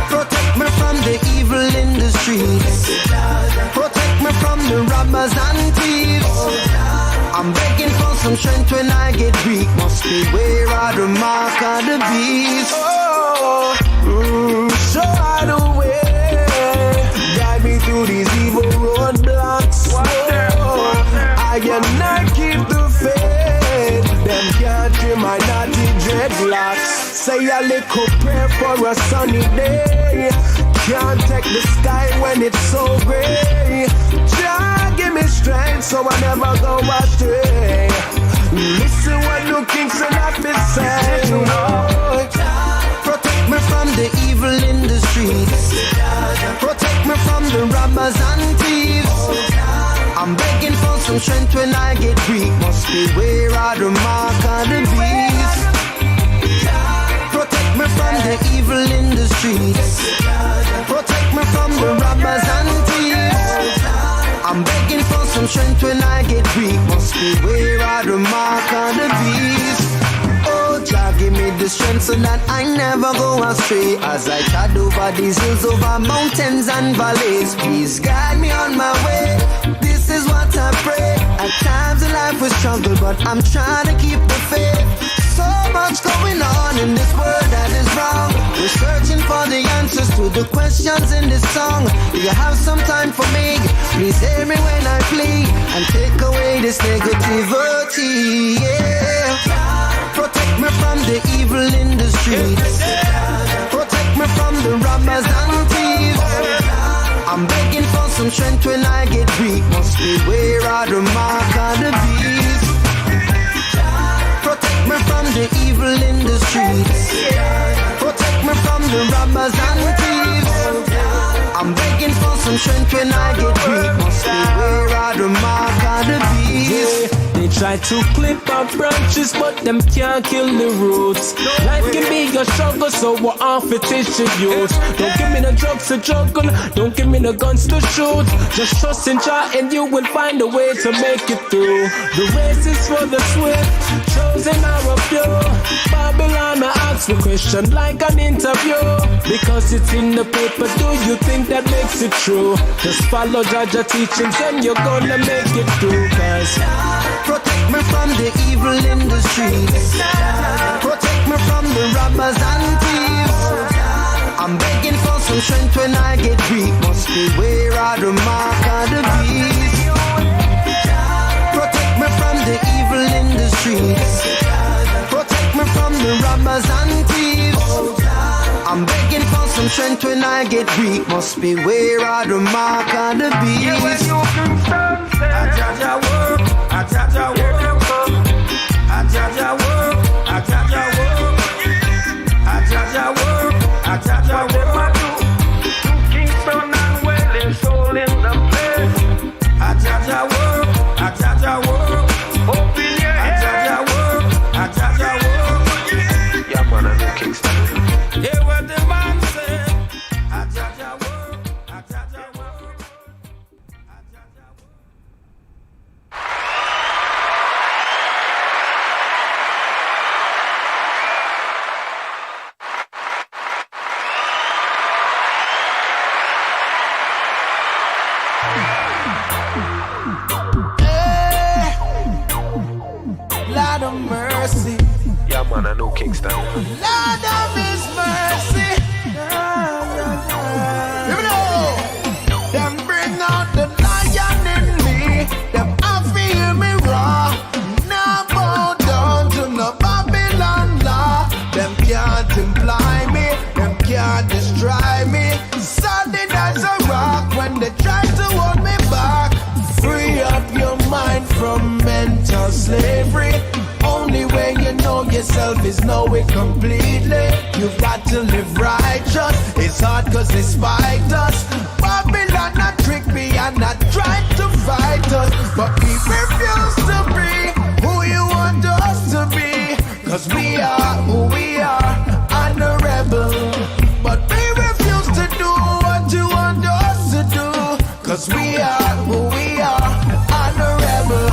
Protect me from the evil in the streets. Protect me from the robbers and thieves. I'm begging for some strength when I get weak. Must beware of the mark of the beast. Show out the way. Guide me through these evil roadblocks. I cannot keep the faith. Them can't trim my naughty dreadlocks. Say a little prayer for a sunny day. Can't take the sky when it's so gray. Jah give me strength so I never go astray. Listen what the kings and I be saying. Protect me from the evil in the streets. Protect me from the robbers and thieves. I'm begging for some strength when I get weak. Must beware of the mark of the beast. Protect me from the evil in the streets. Protect me from the robbers and thieves. I'm begging for some strength when I get weak. Must beware of the mark of the beast. Oh, Jah, give me the strength so that I never go astray. As I trod over these hills, over mountains and valleys, please guide me on my way. This is what I pray. At times in life we struggle, but I'm trying to keep the faith. So much going on in this world that is wrong. We're searching for the answers to the questions in this song. Do you have some time for me? Please hear me when I plead and take away this negativity. Yeah. Protect me from the evil in the streets. Protect me from the robbers and thieves. I'm begging for some strength when I get weak. Must beware of the mark of the beast. Protect me from the evil in the streets. Protect me from the robbers and thieves. I'm begging for some strength when I get weak. Must beware of the mark of the beast. They try to clip our branches, but them can't kill the roots. Life can be a struggle, so we're off it is to use. Don't give me the drugs to juggle, don't give me the guns to shoot. Just trust in Jah and you will find a way to make it through. The race is for the swift, chosen are a few. Babylon, I ask the question like an interview. Because it's in the paper, do you think that makes it true? Just follow Jah teachings and you're gonna make it through. Cause protect me from the evil in the streets. Protect me from the robbers and thieves. I'm begging for some strength when I get weak. Must beware of the mark of the beast. Protect me from the evil in the streets. Protect me from the robbers and thieves. I'm begging for some strength when I get weak. Must beware of the mark of the beast. Jah work, Jah work, Jah work, Jah work, Jah work, Jah work. Kingston and Welling, soul in the place. Jah work, Jah work. Open your head. Jah work, Jah work. Yeah, man, I know Kingston. Hear what the man say. Jah work, Jah work. Lord of mercy. Yeah, man, I know Kingston. Lord of His mercy. Let me know. Them bring out the lion in me. Them have to hear me raw. Now bow down to no Babylon law. Them can't imply me. Them can't destroy me. Solid as a rock when they try to hold me back. Free up your mind from mental slavery. Only way you know yourself is know it completely. You've got to live righteous. It's hard cause they spite us. Babylon not trick me and not try to fight us. But we refuse to be who you want us to be. Cause we are who we are, and a rebel. But we refuse to do what you want us to do. Cause we are who we are, and a rebel.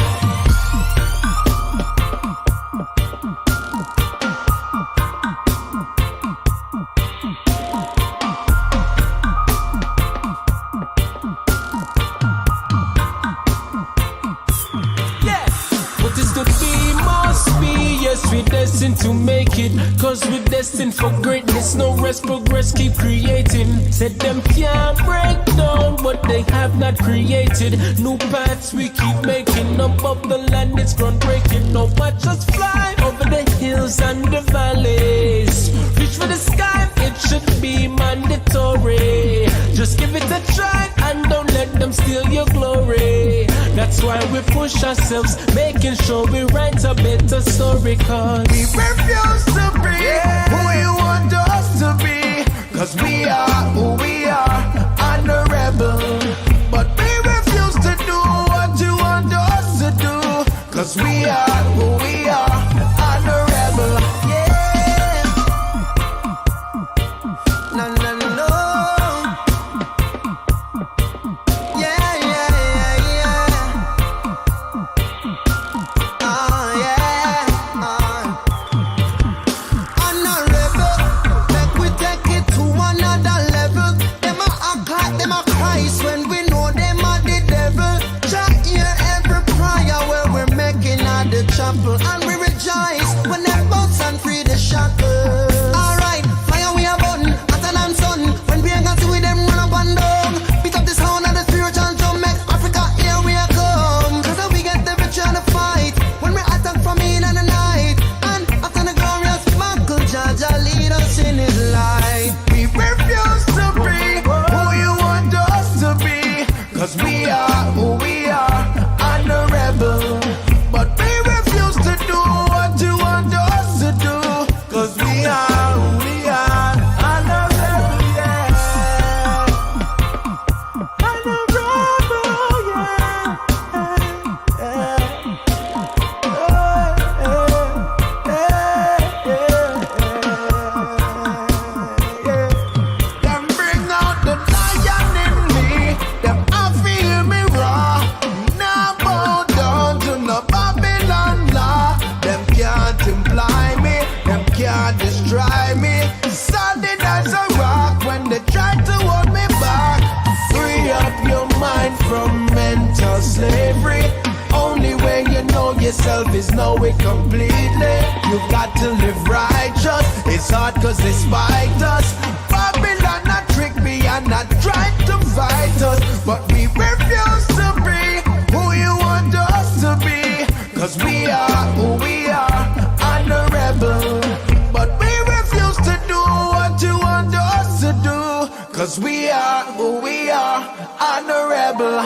it, cause we're destined for greatness. No rest, progress, keep creating. Said them can't break down what they have not created. New paths we keep making. Above the land it's groundbreaking. No watch us fly over the hills and the valleys. Reach for the sky, it should be mandatory. Just give it a try and don't let them steal your glory. That's why we push ourselves, making sure we write a better story. Cause we refuse to be who you want us to be. Cause we are who we are, honorable. But we refuse to do what you want us to do. Cause we are who we are, honorable. Yeah. No, no, no. Yeah, yeah, yeah, yeah. Oh, yeah. Honorable. Make we take it to another level. Them a act like them a Christ when we know them are the devil. Jah hear every prayer where we're making at the chapel. And we rejoice when them bounce and free the shackle. Alright, fire we a button, hotter than sun. When we ain't got to with them run up and down. Beat up the sound of the spiritual drum. Make Africa here we a come. Cause we get the victory and the fight. When we attack from in and the night. And after the glorious Michael Jah lead us in his light. We refuse to be who you want us to be. Cause we are who we are, honorable. But we refuse to do what you want us to do. Cause we are who we are, honorable, yeah. Honorable, yeah. Them bring out the lion in me. Them I feel me raw. Now bow down to no Babylon law. Them can't imply me. Them can't destroy me. Solid as a rock when they try to hold me back. Free up your mind from mental slavery. Only way you know yourself is know it completely. You've got to live righteous. It's hard cause they spite us. Babylon not trick me and not try to fight us. But we refuse to be who you want us to be. Cause we are who we are, honorable. But we refuse to do what you want us to do. Cause we are who we are, honorable.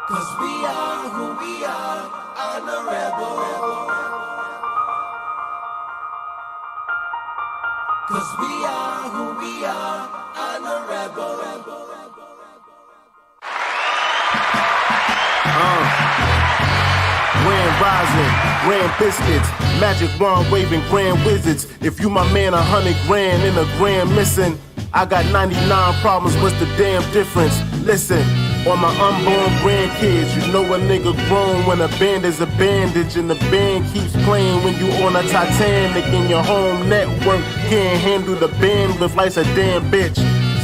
Cause we are who we are, honorable. Cause we are who we are, honorable. Grand rising, grand biscuits, magic wand waving grand wizards. If you my man, 100 grand in a grand missing. I got 99 problems, what's the damn difference? Listen, on my unborn grandkids, you know a nigga grown when a band is a bandage and the band keeps playing when you on a Titanic and your home network can't handle the bandwidth life's a damn bitch.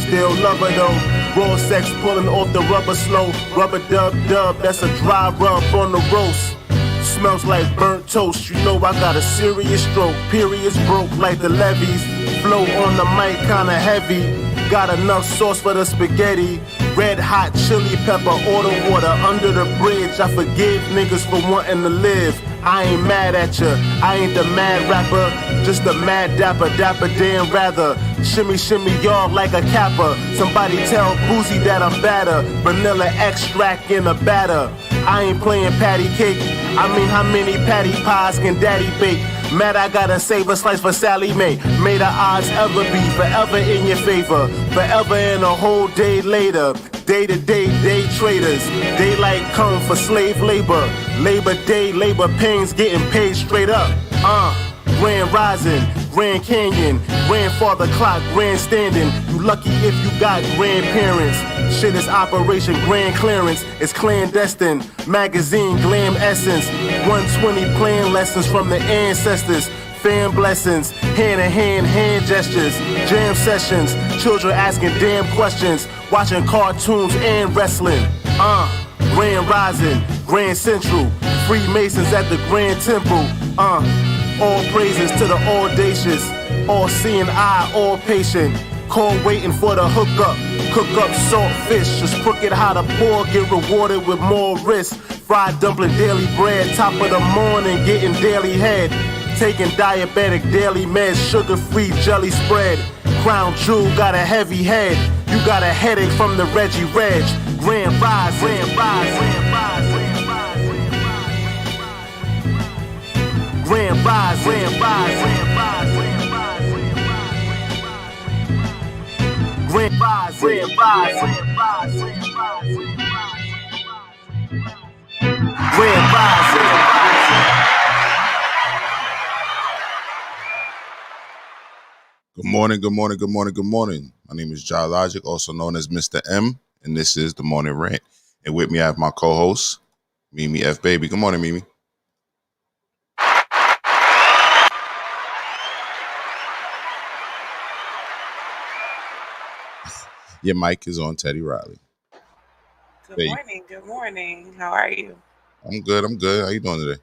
Still love her though. Raw sex pulling off the rubber slow. Rubber dub, that's a dry rub on the roast. Smells like burnt toast. You know I got a serious stroke. Periods broke like the levees. Flow on the mic kinda heavy. Got enough sauce for the spaghetti. Red hot chili pepper, order water under the bridge. I forgive niggas for wanting to live. I ain't mad at ya, I ain't the mad rapper. Just a mad dapper damn rather. Shimmy y'all like a capper. Somebody tell Boozy that I'm batter. Vanilla extract in a batter. I ain't playing patty cake. I mean, how many patty pies can daddy bake? Mad I gotta save a slice for Sally Mae. May the odds ever be forever in your favor. Forever and a whole day later. Day to day, day traders. Daylight come for slave labor. Labor Day, labor pains getting paid straight up. Grand Rising, Grand Canyon, grandfather clock, grandstanding. You lucky if you got grandparents. Shit is Operation Grand Clearance. It's clandestine. Magazine, glam essence. 120 plan lessons from the ancestors. Fan blessings, hand-in-hand hand gestures, jam sessions, children asking damn questions, watching cartoons and wrestling. Grand Rising, Grand Central, Freemasons at the Grand Temple. All praises to the audacious, all-seeing eye, all patient. Call waiting for the hookup. Cook up salt fish, just crooked how to pour, get rewarded with more risk. Fried dumpling, daily bread, top of the morning, getting daily head. Taking diabetic daily meds, sugar-free jelly spread. Crown Jewel got a heavy head. You got a headache from the Reggie Reg. Grand Rise, Grand Rise, Grand Rise, Grand Rise, Grand Rise, Grand Rise, Grand Rise, Grand Rise, Grand Rise, Grand Rise, Grand Rise. Good morning, good morning, good morning, good morning. My name is JahLogic, also known as Mr. M, and this is the Morning Rant. And with me, I have my co-host, Mimi F. Baby. Good morning, Mimi. Your mic is on, Teddy Riley. Good morning, good morning. How are you? I'm good, I'm good. How you doing today?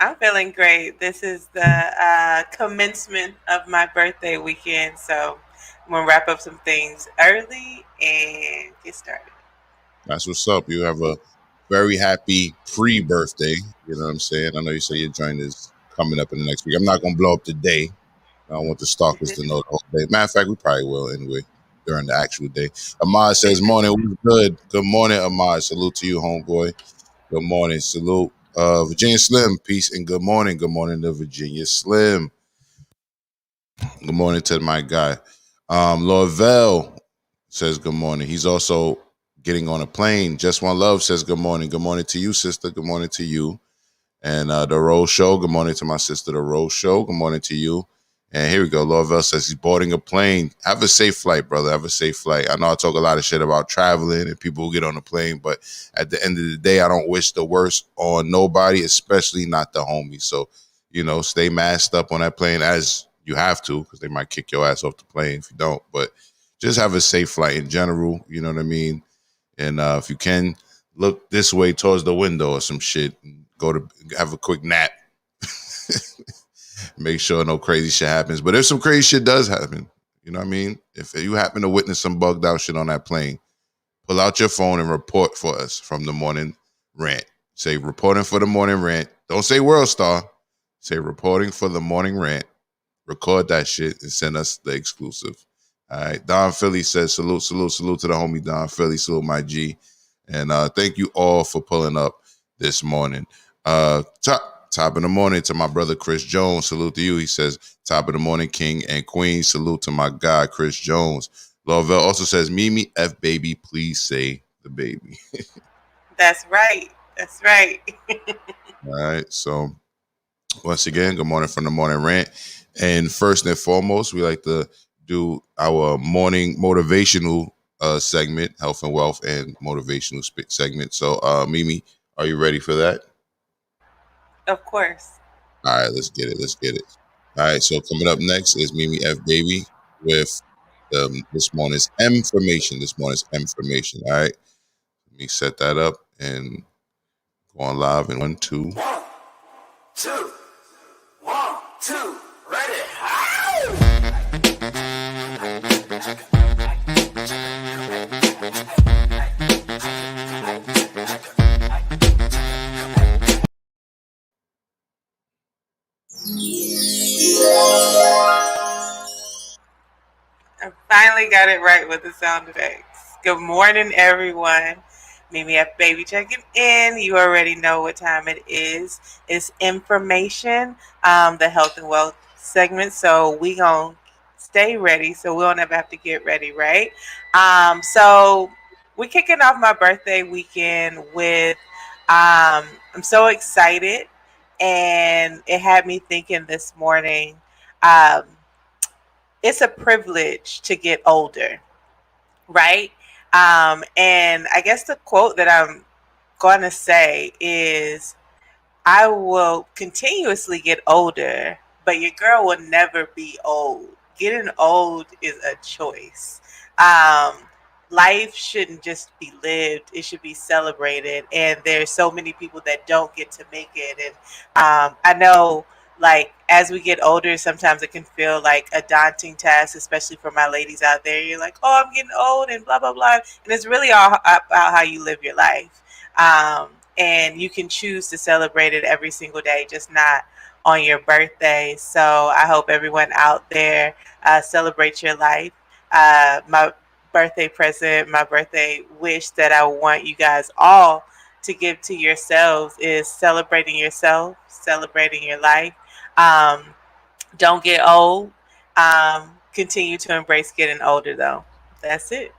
I'm feeling great. This is the commencement of my birthday weekend, so I'm going to wrap up some things early and get started. That's what's up. You have a very happy pre-birthday. You know what I'm saying? I know you say your joint is coming up in the next week. I'm not going to blow up the day. I don't want the stalkers to know the whole day. Matter of fact, we probably will anyway during the actual day. Ahmad says, morning, we good. Good morning, Ahmad. Salute to you, homeboy. Good morning. Salute. Virginia Slim, peace and good morning. Good morning to Virginia Slim. Good morning to my guy. Lorvell says good morning. He's also getting on a plane. Just One Love says good morning. Good morning to you, sister. Good morning to you. And The Rose Show, good morning to my sister, The Rose Show. Good morning to you. And here we go. Lorvell says he's boarding a plane. Have a safe flight, brother. Have a safe flight. I know I talk a lot of shit about traveling and people who get on the plane, but at the end of the day, I don't wish the worst on nobody, especially not the homies. So, you know, stay masked up on that plane as you have to, because they might kick your ass off the plane if you don't. But just have a safe flight in general. You know what I mean? And if you can, look this way towards the window or some shit. And go to have a quick nap. Make sure no crazy shit happens. But if some crazy shit does happen, you know what I mean? If you happen to witness some bugged out shit on that plane, pull out your phone and report for us from the Morning Rant. Say reporting for the Morning Rant. Don't say World Star. Say reporting for the Morning Rant. Record that shit and send us the exclusive. All right. Don Philly says salute, salute, salute to the homie Don Philly. Salute my G. And thank you all for pulling up this morning. Top of the morning to my brother Chris Jones. Salute to you. He says, top of the morning, king and queen. Salute to my guy, Chris Jones. Lovell also says, Mimi F. Baby, please say the baby. That's right. That's right. All right. So once again, good morning from the Morning Rant. And first and foremost, we like to do our morning motivational segment, health and wealth and motivational segment. So Mimi, are you ready for that? Of course. All right, let's get it. Let's get it. All right, so coming up next is Mimi F. Baby with this morning's information. This morning's information. All right, let me set that up and go on live in 1, 2. 1, 2, 1, 2, ready. I finally got it right with the sound effects. Good morning, everyone. Mimi F. Baby checking in. You already know what time it is. It's information, the health and wealth segment. So we gonna stay ready so we don't ever have to get ready, right? So we're kicking off my birthday weekend with I'm so excited, and it had me thinking this morning. It's a privilege to get older, right? And I guess the quote that I'm going to say is, I will continuously get older, but your girl will never be old. Getting old is a choice. life shouldn't just be lived, it should be celebrated. And there's so many people that don't get to make it. And I know, like, as we get older, sometimes it can feel like a daunting task, especially for my ladies out there. You're like, oh, I'm getting old and blah blah blah, and it's really all about how you live your life. And you can choose to celebrate it every single day, just not on your birthday. So I hope everyone out there celebrates your life. My birthday present, my birthday wish that I want you guys all to give to yourselves is celebrating yourself, celebrating your life. Don't get old. Continue to embrace getting older, though. That's it.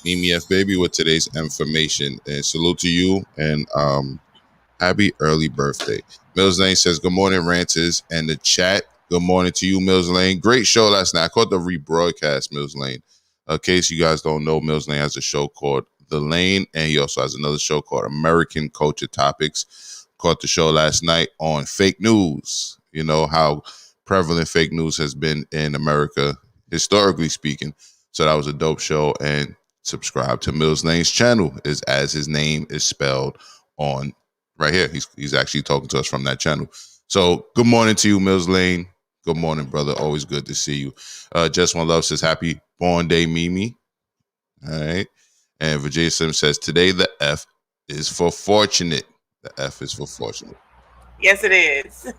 Mimi F Baby with today's information. And salute to you and happy early birthday. Mills Lane says, good morning, Ranters. And the chat, good morning to you, Mills Lane. Great show last night. I caught the rebroadcast, Mills Lane. In case you guys don't know, Mills Lane has a show called The Lane, and he also has another show called American Culture Topics. Caught the show last night on fake news. You know how prevalent fake news has been in America, historically speaking. So that was a dope show. And subscribe to Mills Lane's channel, is as his name is spelled on right here. He's actually talking to us from that channel. So good morning to you, Mills Lane. Good morning, brother. Always good to see you. Just One Love says, happy born day, Mimi. All right. And Virginia Sims says, today the F is for fortunate. The F is for fortunate. Yes, it is.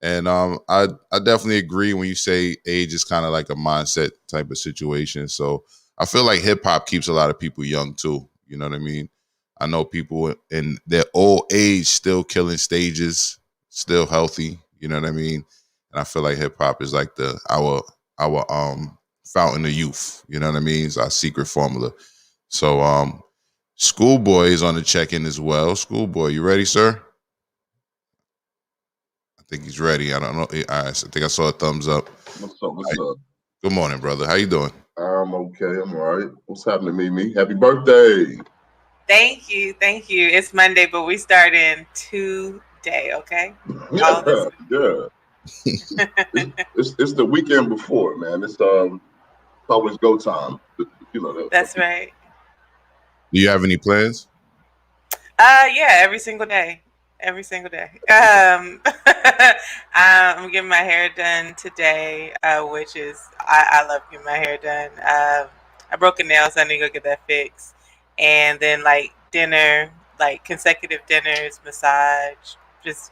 And I definitely agree when you say age is kind of like a mindset type of situation. So I feel like hip hop keeps a lot of people young too. You know what I mean? I know people in their old age still killing stages, still healthy. You know what I mean? And I feel like hip hop is like our fountain of youth. You know what I mean? It's our secret formula. So Schoolboy is on the check-in as well. Schoolboy, you ready, sir? I think he's ready. I don't know. I think I saw a thumbs up. What's up? What's up? Good morning, brother. How you doing? I'm okay. I'm all right. What's happening, Mimi? Happy birthday. Thank you. Thank you. It's Monday, but we start in today, okay? Yeah. It's the weekend before, man. It's always go time. You know that. That's right. Do you have any plans? Yeah, every single day. Every single day. I'm getting my hair done today, which is I love getting my hair done. I broke a nail, so I need to go get that fixed. And then like dinner, like consecutive dinners, massage, just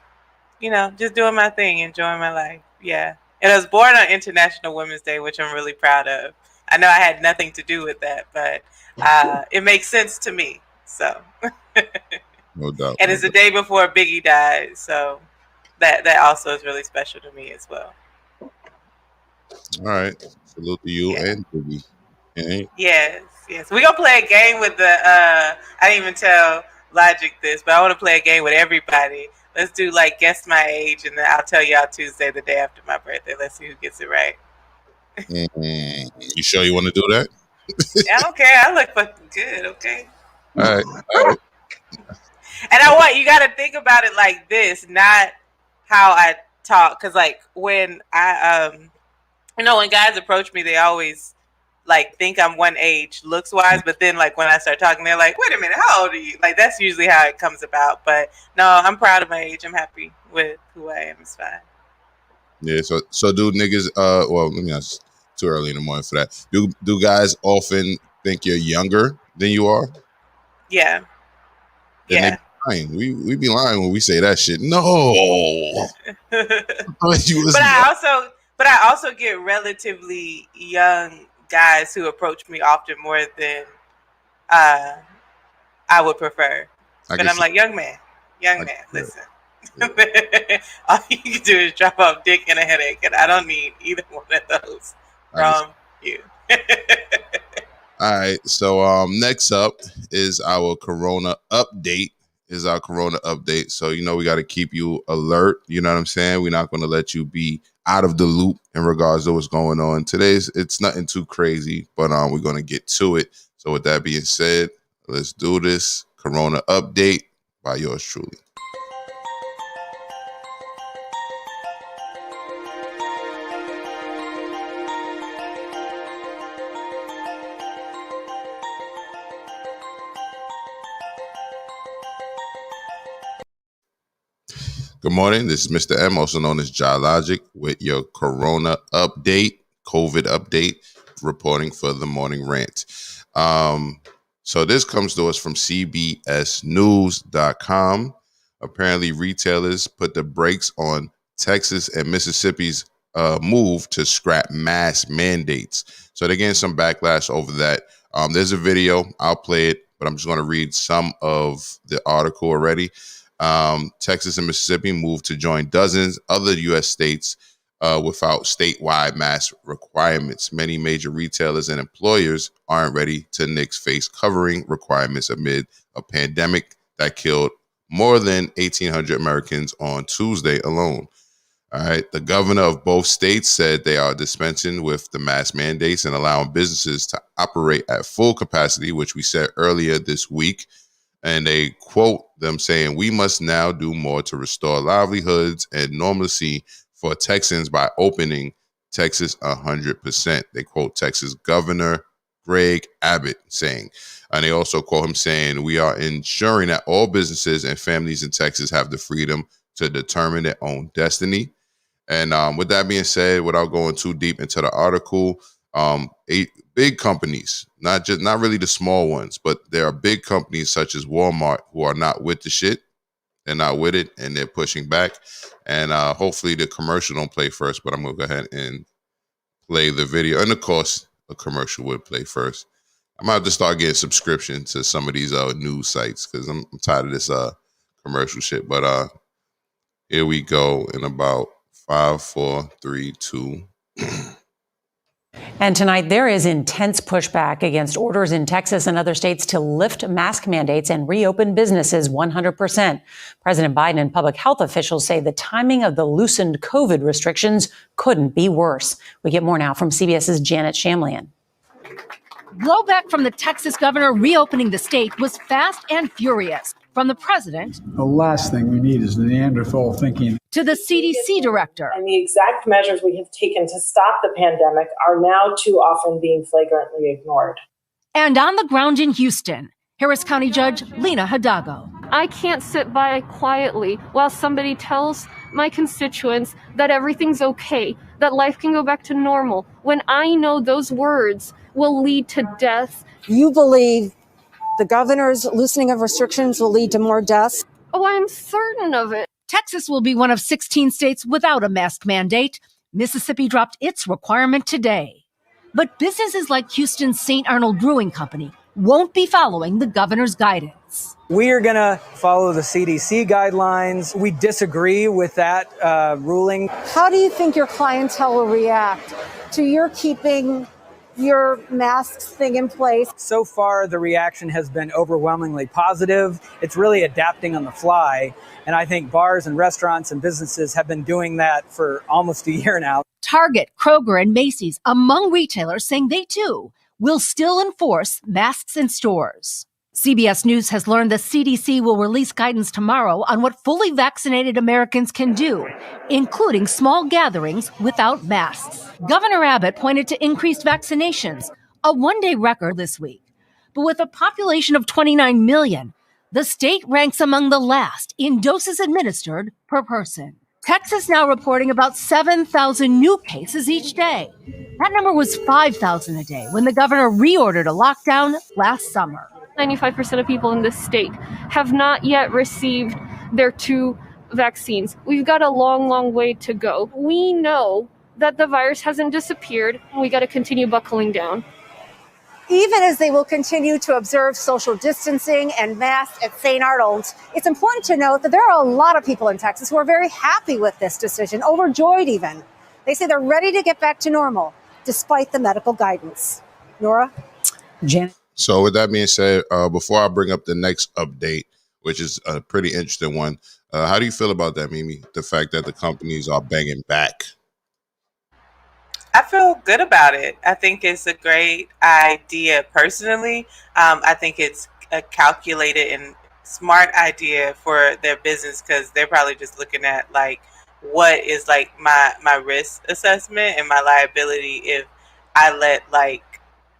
doing my thing, enjoying my life. Yeah. And I was born on International Women's Day, which I'm really proud of. I know I had nothing to do with that, but it makes sense to me. So No doubt. and it's the day before Biggie died, so that also is really special to me as well. All right. Salute to you and Biggie. Yeah. Yes. We're gonna play a game with the I didn't even tell Logic this, but I want to play a game with everybody. Let's do like guess my age, and then I'll tell y'all Tuesday, the day after my birthday. Let's see who gets it right. You sure you want to do that? I don't care. I look fucking good, okay? All right. And you got to think about it like this, not how I talk. Because, like, when when guys approach me, they always, like, think I'm one age looks-wise. But then, like, when I start talking, they're like, wait a minute, how old are you? Like, that's usually how it comes about. But, no, I'm proud of my age. I'm happy with who I am. It's fine. Yeah, so do niggas, well, let me ask, too early in the morning for that. Do guys often think you're younger than you are? Yeah. Then Yeah. lying. We be lying when we say that shit. No. But I also get relatively young guys who approach me often more than I would prefer. But I'm like, young man, listen. All you can do is drop off dick and a headache, and I don't need either one of those from you. All right, so next up is our Corona update. So we got to keep you alert. You know what I'm saying? We're not going to let you be out of the loop in regards to what's going on. It's nothing too crazy, but we're going to get to it. So with that being said, let's do this Corona update by yours truly. Good morning. This is Mr. M, also known as JahLogic, with your Corona update, COVID update, reporting for the morning rant. So this comes to us from CBSnews.com. Apparently, retailers put the brakes on Texas and Mississippi's move to scrap mask mandates. So they're getting some backlash over that. There's a video. I'll play it, but I'm just going to read some of the article already. Texas and Mississippi moved to join dozens other U.S. states without statewide mask requirements. Many major retailers and employers aren't ready to nix face covering requirements amid a pandemic that killed more than 1,800 Americans on Tuesday alone. All right. The governor of both states said they are dispensing with the mask mandates and allowing businesses to operate at full capacity, which we said earlier this week. And they quote them saying, "We must now do more to restore livelihoods and normalcy for Texans by opening Texas 100%. They quote Texas Governor Greg Abbott saying, and they also quote him saying, "We are ensuring that all businesses and families in Texas have the freedom to determine their own destiny." And with that being said, without going too deep into the article, big companies, not really the small ones, but there are big companies such as Walmart who are not with the shit. They're not with it, and they're pushing back. And hopefully the commercial don't play first, but I'm going to go ahead and play the video. And of course, a commercial would play first. I might have to start getting subscription to some of these news sites because I'm tired of this commercial shit. But here we go in about 5, 4, 3, 2. And tonight, there is intense pushback against orders in Texas and other states to lift mask mandates and reopen businesses 100%. President Biden and public health officials say the timing of the loosened COVID restrictions couldn't be worse. We get more now from CBS's Janet Shamlian. Blowback from the Texas governor reopening the state was fast and furious. From the president, the last thing we need is Neanderthal thinking, to the CDC director. And the exact measures we have taken to stop the pandemic are now too often being flagrantly ignored. And on the ground in Houston, Harris County Judge Lena Hidalgo. I can't sit by quietly while somebody tells my constituents that everything's okay, that life can go back to normal, when I know those words will lead to death. You believe the governor's loosening of restrictions will lead to more deaths? Oh, I'm certain of it. Texas will be one of 16 states without a mask mandate. Mississippi dropped its requirement today. But businesses like Houston's St. Arnold Brewing Company won't be following the governor's guidance. We are going to follow the CDC guidelines. We disagree with that ruling. How do you think your clientele will react to your keeping your masks thing in place? So far, the reaction has been overwhelmingly positive. It's really adapting on the fly. And I think bars and restaurants and businesses have been doing that for almost a year now. Target, Kroger, and Macy's among retailers saying they too will still enforce masks in stores. CBS News has learned the CDC will release guidance tomorrow on what fully vaccinated Americans can do, including small gatherings without masks. Governor Abbott pointed to increased vaccinations, a one-day record this week. But with a population of 29 million, the state ranks among the last in doses administered per person. Texas now reporting about 7,000 new cases each day. That number was 5,000 a day when the governor reordered a lockdown last summer. 95% of people in this state have not yet received their 2 vaccines. We've got a long, long way to go. We know that the virus hasn't disappeared, and we got to continue buckling down. Even as they will continue to observe social distancing and masks at St. Arnold's, it's important to note that there are a lot of people in Texas who are very happy with this decision, overjoyed even. They say they're ready to get back to normal, despite the medical guidance. Nora? Janet? So with that being said, before I bring up the next update, which is a pretty interesting one, how do you feel about that, Mimi? The fact that the companies are banging back? I feel good about it. I think it's a great idea personally. I think it's a calculated and smart idea for their business because they're probably just looking at like what is like my risk assessment and my liability if I let like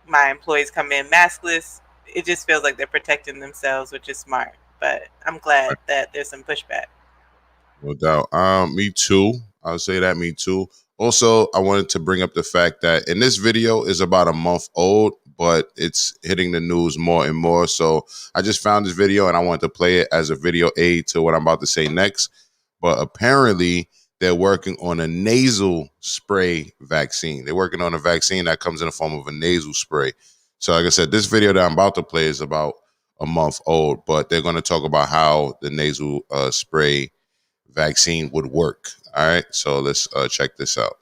my employees come in maskless. It just feels like they're protecting themselves, which is smart. But I'm glad that there's some pushback. No doubt. Me too. I'll say that. Me too. Also, I wanted to bring up the fact that in this video is about a month old, but it's hitting the news more and more. So I just found this video and I wanted to play it as a video aid to what I'm about to say next. But apparently, they're working on a nasal spray vaccine. They're working on a vaccine that comes in the form of a nasal spray. So, like I said, this video that I'm about to play is about a month old, but they're going to talk about how the nasal spray vaccine would work. All right, so let's check this out.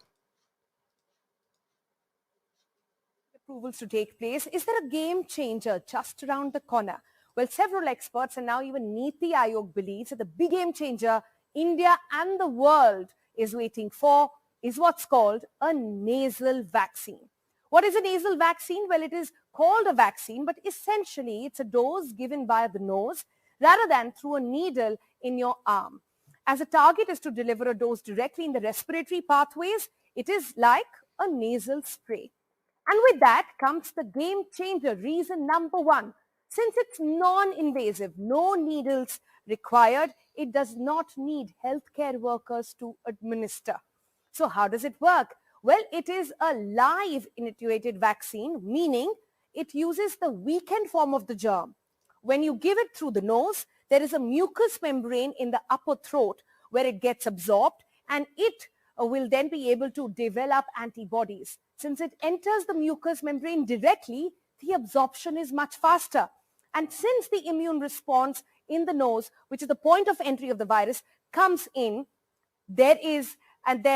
Approvals to take place. Is there a game changer just around the corner? Well, several experts and now even Niti Aayog believes that the big game changer India and the world is waiting for is what's called a nasal vaccine. What is a nasal vaccine? Well, it is called a vaccine, but essentially it's a dose given by the nose rather than through a needle in your arm. As a target is to deliver a dose directly in the respiratory pathways, it is like a nasal spray. And with that comes the game changer reason number one. Since it's non-invasive, no needles required, it does not need healthcare workers to administer. So how does it work? Well, it is a live initiated vaccine, meaning it uses the weakened form of the germ. When you give it through the nose, there is a mucous membrane in the upper throat where it gets absorbed, and it will then be able to develop antibodies. Since it enters the mucous membrane directly, the absorption is much faster. And since the immune response in the nose, which is the point of entry of the virus, comes in, there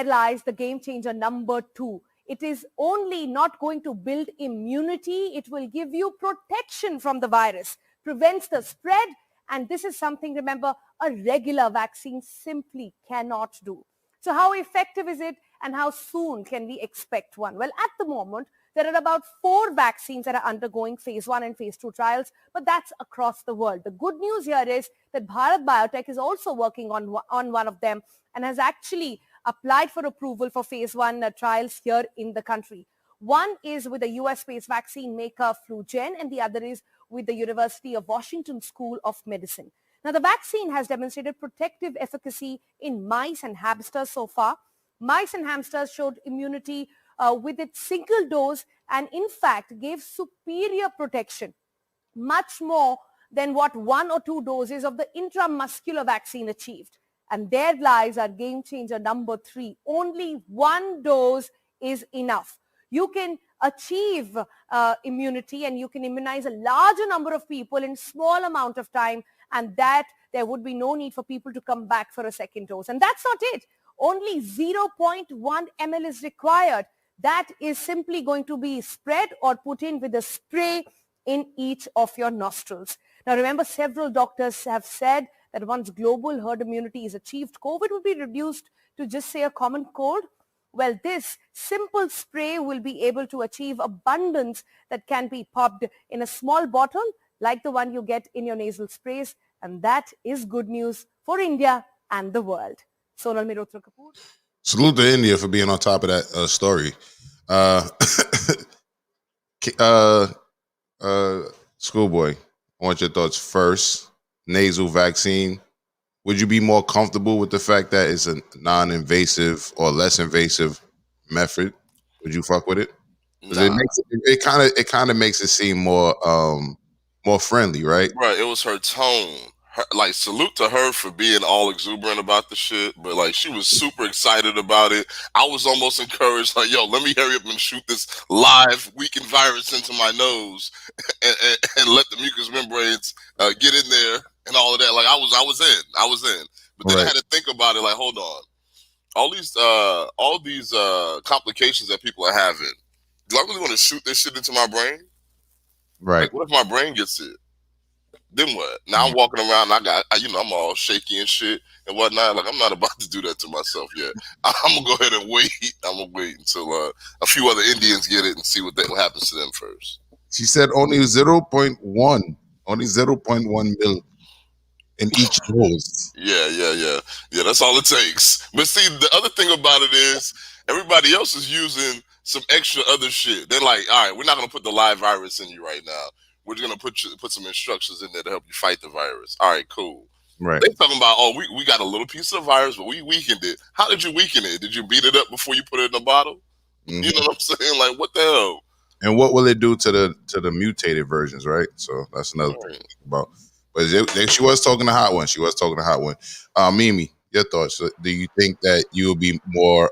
lies the game changer number two. It is only not going to build immunity. It will give you protection from the virus, prevents the spread. And this is something, remember, a regular vaccine simply cannot do. So how effective is it and how soon can we expect one? Well, at the moment, there are about 4 vaccines that are undergoing phase 1 and phase 2 trials, but that's across the world. The good news here is that Bharat Biotech is also working on one of them and has actually applied for approval for phase 1 trials here in the country. One is with the US-based vaccine maker FluGen, and the other is with the University of Washington School of Medicine. Now, the vaccine has demonstrated protective efficacy in mice and hamsters so far. Mice and hamsters showed immunity with its single dose and, in fact, gave superior protection, much more than what 1 or 2 doses of the intramuscular vaccine achieved. And there lies our game changer number 3. Only 1 dose is enough. You can achieve immunity and you can immunize a larger number of people in small amount of time, and that there would be no need for people to come back for a second dose. And that's not it. Only 0.1 ml is required. That is simply going to be spread or put in with a spray in each of your nostrils. Now remember, several doctors have said that once global herd immunity is achieved, COVID will be reduced to just say a common cold. Well, this simple spray will be able to achieve abundance that can be popped in a small bottle like the one you get in your nasal sprays. And that is good news for India and the world. Sonal Mehrotra Kapoor. Salute to India for being on top of that story. Schoolboy, I want your thoughts first. Nasal vaccine. Would you be more comfortable with the fact that it's a non-invasive or less invasive method? Would you fuck with it? Nah. It kind of makes it seem more friendly, right? Right. It was her tone. Like, salute to her for being all exuberant about the shit, but like, she was super excited about it. I was almost encouraged, like, yo, let me hurry up and shoot this live weakened virus into my nose and let the mucous membranes get in there and all of that. Like, I was in. But then I had to think about it. Like, hold on, all these complications that people are having. Do I really want to shoot this shit into my brain? Right. Like, what if my brain gets it? Then what? Now I'm walking around, I'm all shaky and shit and whatnot. Like, I'm not about to do that to myself yet. I'm gonna go ahead and wait. I'm gonna wait until a few other Indians get it and see what happens to them first. She said only 0.1 mil in each dose. Yeah. That's all it takes. But see, the other thing about it is everybody else is using some extra other shit. They're like, all right, we're not gonna put the live virus in you right now. We're just going to put some instructions in there to help you fight the virus. All right, cool. Right. They talking about, oh, we got a little piece of the virus, but we weakened it. How did you weaken it? Did you beat it up before you put it in a bottle? Mm-hmm. You know what I'm saying? Like, what the hell? And what will it do to the mutated versions, right? So that's another thing to think about. But she was talking a hot one. She was talking a hot one. Mimi, your thoughts? Do you think that you will be more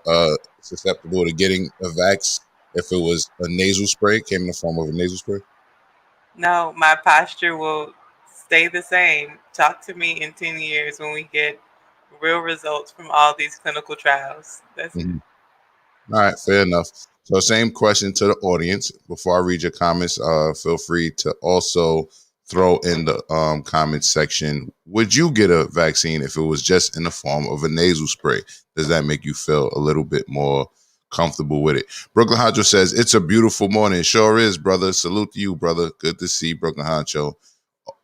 susceptible to getting a vax if it was a nasal spray, came in the form of a nasal spray? No, my posture will stay the same. Talk to me in 10 years when we get real results from all these clinical trials. That's it. All right, fair enough. So same question to the audience. Before I read your comments, feel free to also throw in the comment section. Would you get a vaccine if it was just in the form of a nasal spray? Does that make you feel a little bit more comfortable with it? Brooklyn Honcho says, it's a beautiful morning. Sure is, brother. Salute to you, brother. Good to see Brooklyn Honcho.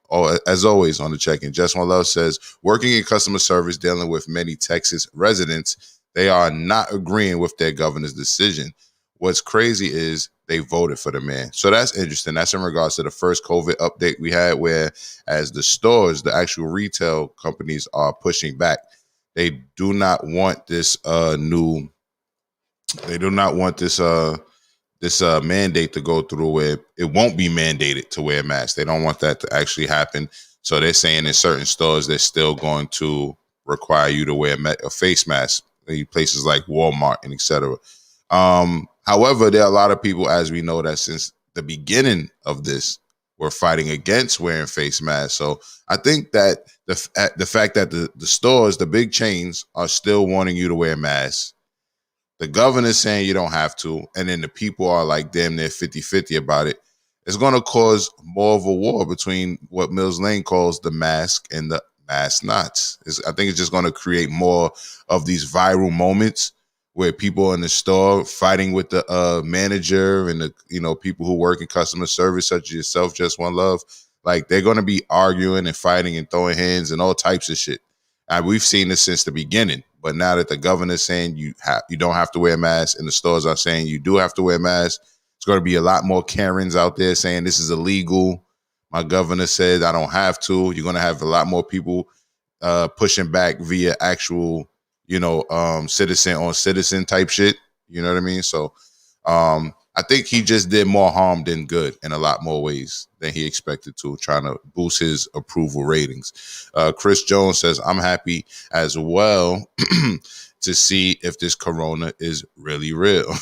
Oh, as always on the check-in. Just One Love says, working in customer service, dealing with many Texas residents, they are not agreeing with their governor's decision. What's crazy is they voted for the man. So that's interesting. That's in regards to the first COVID update we had, where as the stores, the actual retail companies are pushing back. They do not want this mandate to go through where it won't be mandated to wear masks. They don't want that to actually happen. So they're saying in certain stores, they're still going to require you to wear a face mask, places like Walmart and etc. However, there are a lot of people, as we know, that since the beginning of this, were fighting against wearing face masks. So I think that the fact that the stores, the big chains, are still wanting you to wear masks. The governor's saying you don't have to, and then the people are like damn near 50-50 about it. It's going to cause more of a war between what Mills Lane calls the mask and the mask knots. I think it's just going to create more of these viral moments where people in the store fighting with the manager and the people who work in customer service, such as yourself, Just One Love. Like, they're going to be arguing and fighting and throwing hands and all types of shit. We've seen this since the beginning, but now that the governor's saying you don't have to wear a mask and the stores are saying you do have to wear a mask, it's going to be a lot more Karens out there saying this is illegal. My governor said I don't have to. You're going to have a lot more people pushing back via actual, citizen on citizen type shit. You know what I mean? So I think he just did more harm than good in a lot more ways than he expected to, trying to boost his approval ratings. Chris Jones says, I'm happy as well to see if this corona is really real.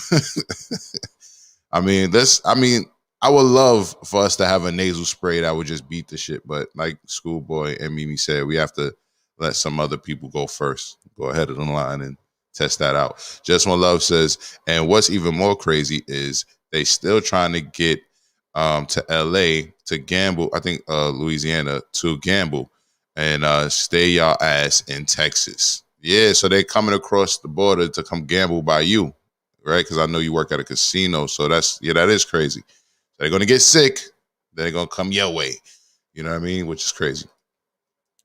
I would love for us to have a nasal spray that would just beat the shit. But like Schoolboy and Mimi said, we have to let some other people go first. Go ahead of the line and test that out. Just One Love says, and what's even more crazy is they still trying to get to LA to gamble. I think Louisiana to gamble and stay y'all ass in Texas. Yeah, so they coming across the border to come gamble by you, right? Because I know you work at a casino, so that is crazy. They're gonna get sick, they're gonna come your way. You know what I mean? Which is crazy.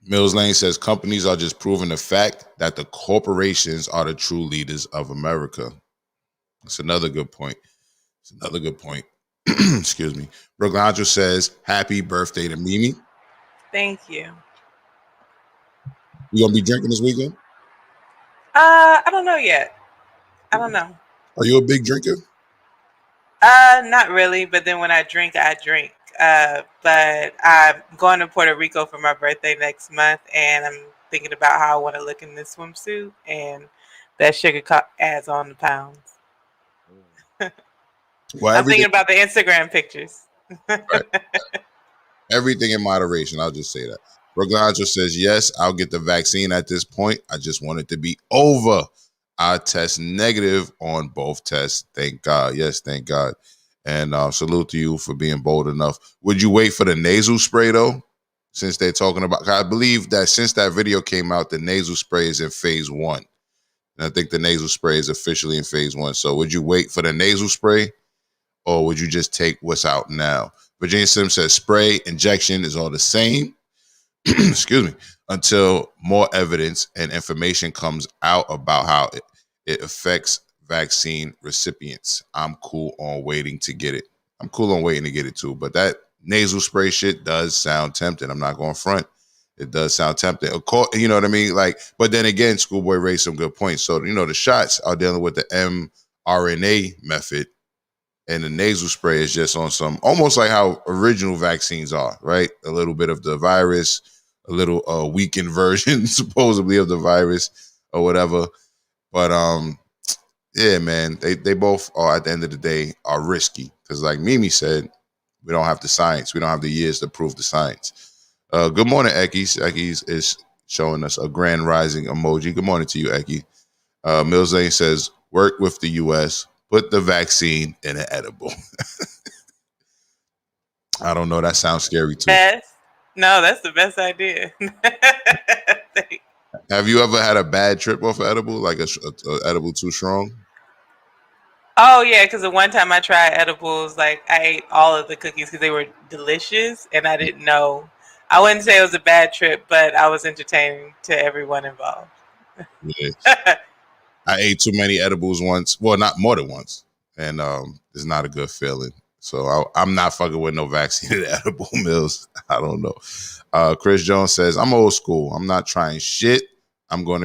Mills Lane says companies are just proving the fact that the corporations are the true leaders of America. That's another good point. Excuse me. Brooklyn Honcho says, happy birthday to Mimi. Thank you. You gonna be drinking this weekend? I don't know yet. I don't know. Are you a big drinker? Not really, but then when I drink, I drink. But I'm going to Puerto Rico for my birthday next month, and I'm thinking about how I want to look in this swimsuit, and that sugar adds on the pounds. Well, I'm thinking about the Instagram pictures. Right. Everything in moderation. I'll just say that. Brooklyn Honcho says, yes, I'll get the vaccine at this point. I just want it to be over. I test negative on both tests. Thank God. Yes, thank God. And salute to you for being bold enough. Would you wait for the nasal spray, though? Since they're talking about, I believe that since that video came out, the nasal spray is in phase 1. And I think the nasal spray is officially in phase 1. So would you wait for the nasal spray, or would you just take what's out now? Virginia Sims says spray, injection is all the same. Excuse me. Until more evidence and information comes out about how it affects vaccine recipients. I'm cool on waiting to get it. I'm cool on waiting to get it too. But that nasal spray shit does sound tempting. I'm not going front. it does sound tempting. Of course, you know what I mean? Like, but then again, Schoolboy raised some good points. So, the shots are dealing with the mRNA method, and the nasal spray is just on some, almost like how original vaccines are, right? A little bit of the virus, a little weakened version, supposedly, of the virus or whatever. But yeah, man, they both are, at the end of the day, are risky. Because like Mimi said, we don't have the science. We don't have the years to prove the science. Good morning, Ekis. Ekis is showing us a grand rising emoji. Good morning to you, Eki. Mills Lane says, work with the U.S., put the vaccine in an edible. I don't know. That sounds scary, too. No, that's the best idea. Have you ever had a bad trip off an edible, like a edible too strong? Oh, yeah, because the one time I tried edibles, like, I ate all of the cookies because they were delicious, and I didn't know. I wouldn't say it was a bad trip, but I was entertaining to everyone involved. Yeah. I ate too many edibles once. Well, not more than once. And it's not a good feeling. So I'm not fucking with no vaccinated edible Mills. I don't know. Chris Jones says, I'm old school. I'm not trying shit. I'm not going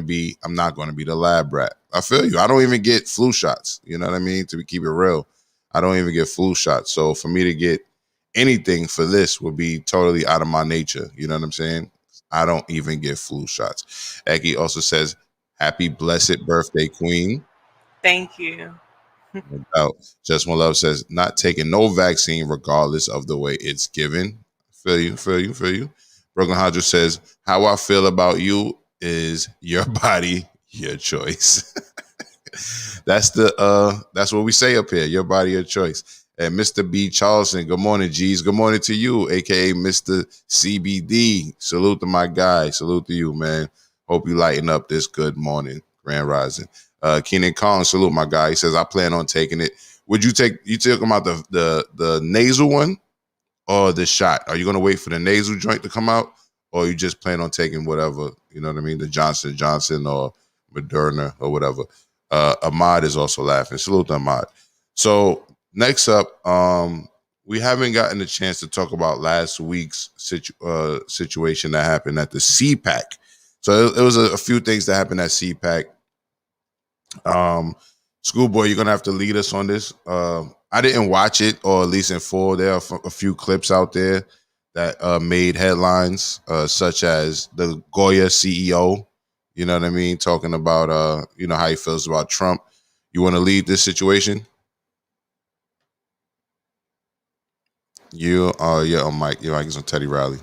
to be the lab rat. I feel you. I don't even get flu shots. You know what I mean? To keep it real, I don't even get flu shots. So for me to get anything for this would be totally out of my nature. You know what I'm saying? I don't even get flu shots. Eki also says, happy blessed birthday, Queen. Thank you. No doubt. Just One Love says, not taking no vaccine regardless of the way it's given. Feel you. Brooklyn Hodges says, how I feel about you is your body, your choice. That's what we say up here. Your body, your choice. And Mr. B. Charleston, good morning, G's. Good morning to you, aka Mr. CBD. Salute to my guy. Salute to you, man. Hope you lighten up this good morning, Grand Rising. Keenan Kong, salute my guy. He says, I plan on taking it. Would you take him out the nasal one or the shot? Are you going to wait for the nasal joint to come out, or you just plan on taking whatever, you know what I mean, the Johnson & or Moderna or whatever? Ahmad is also laughing. Salute to Ahmad. So next up, we haven't gotten a chance to talk about last week's situation that happened at the CPAC. So it was a few things that happened at CPAC. Schoolboy, you're gonna have to lead us on this. I didn't watch it, or at least in full. There are a few clips out there that made headlines, such as the Goya CEO. You know what I mean, talking about how he feels about Trump. You want to lead this situation? You're on mic. Your mic is on Teddy Riley.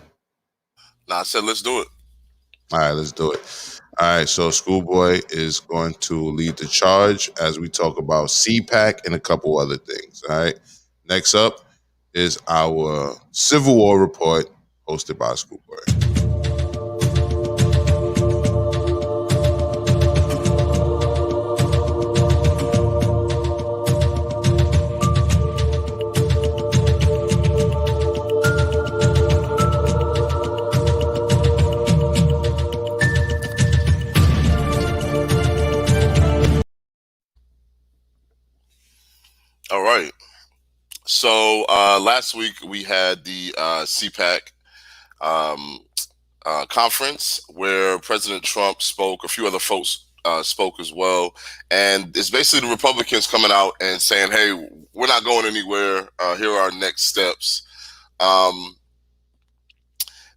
Nah, I said let's do it. All right, let's do it. All right, so Schoolboy is going to lead the charge as we talk about CPAC and a couple other things. All right. Next up is our Civil War report hosted by Schoolboy. All right. So last week we had the CPAC conference where President Trump spoke. A few other folks spoke as well. And it's basically the Republicans coming out and saying, hey, we're not going anywhere. Here are our next steps.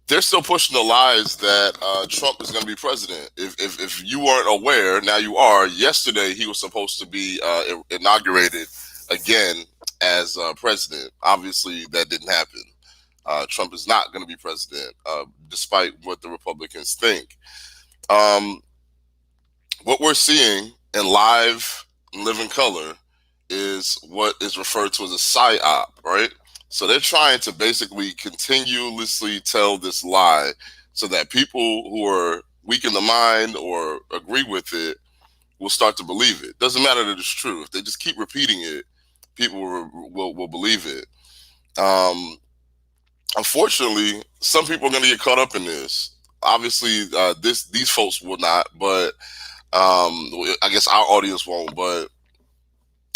They're still pushing the lies that Trump is going to be president. If you weren't aware, now you are. Yesterday, he was supposed to be inaugurated again as president. Obviously, that didn't happen. Trump is not going to be president, despite what the Republicans think. What we're seeing in live and living color is what is referred to as a psyop, right? So they're trying to basically continuously tell this lie so that people who are weak in the mind or agree with it will start to believe it. Doesn't matter that it's true. If they just keep repeating it, people will believe it. Unfortunately, some people are going to get caught up in this. Obviously, these folks will not, but I guess our audience won't. But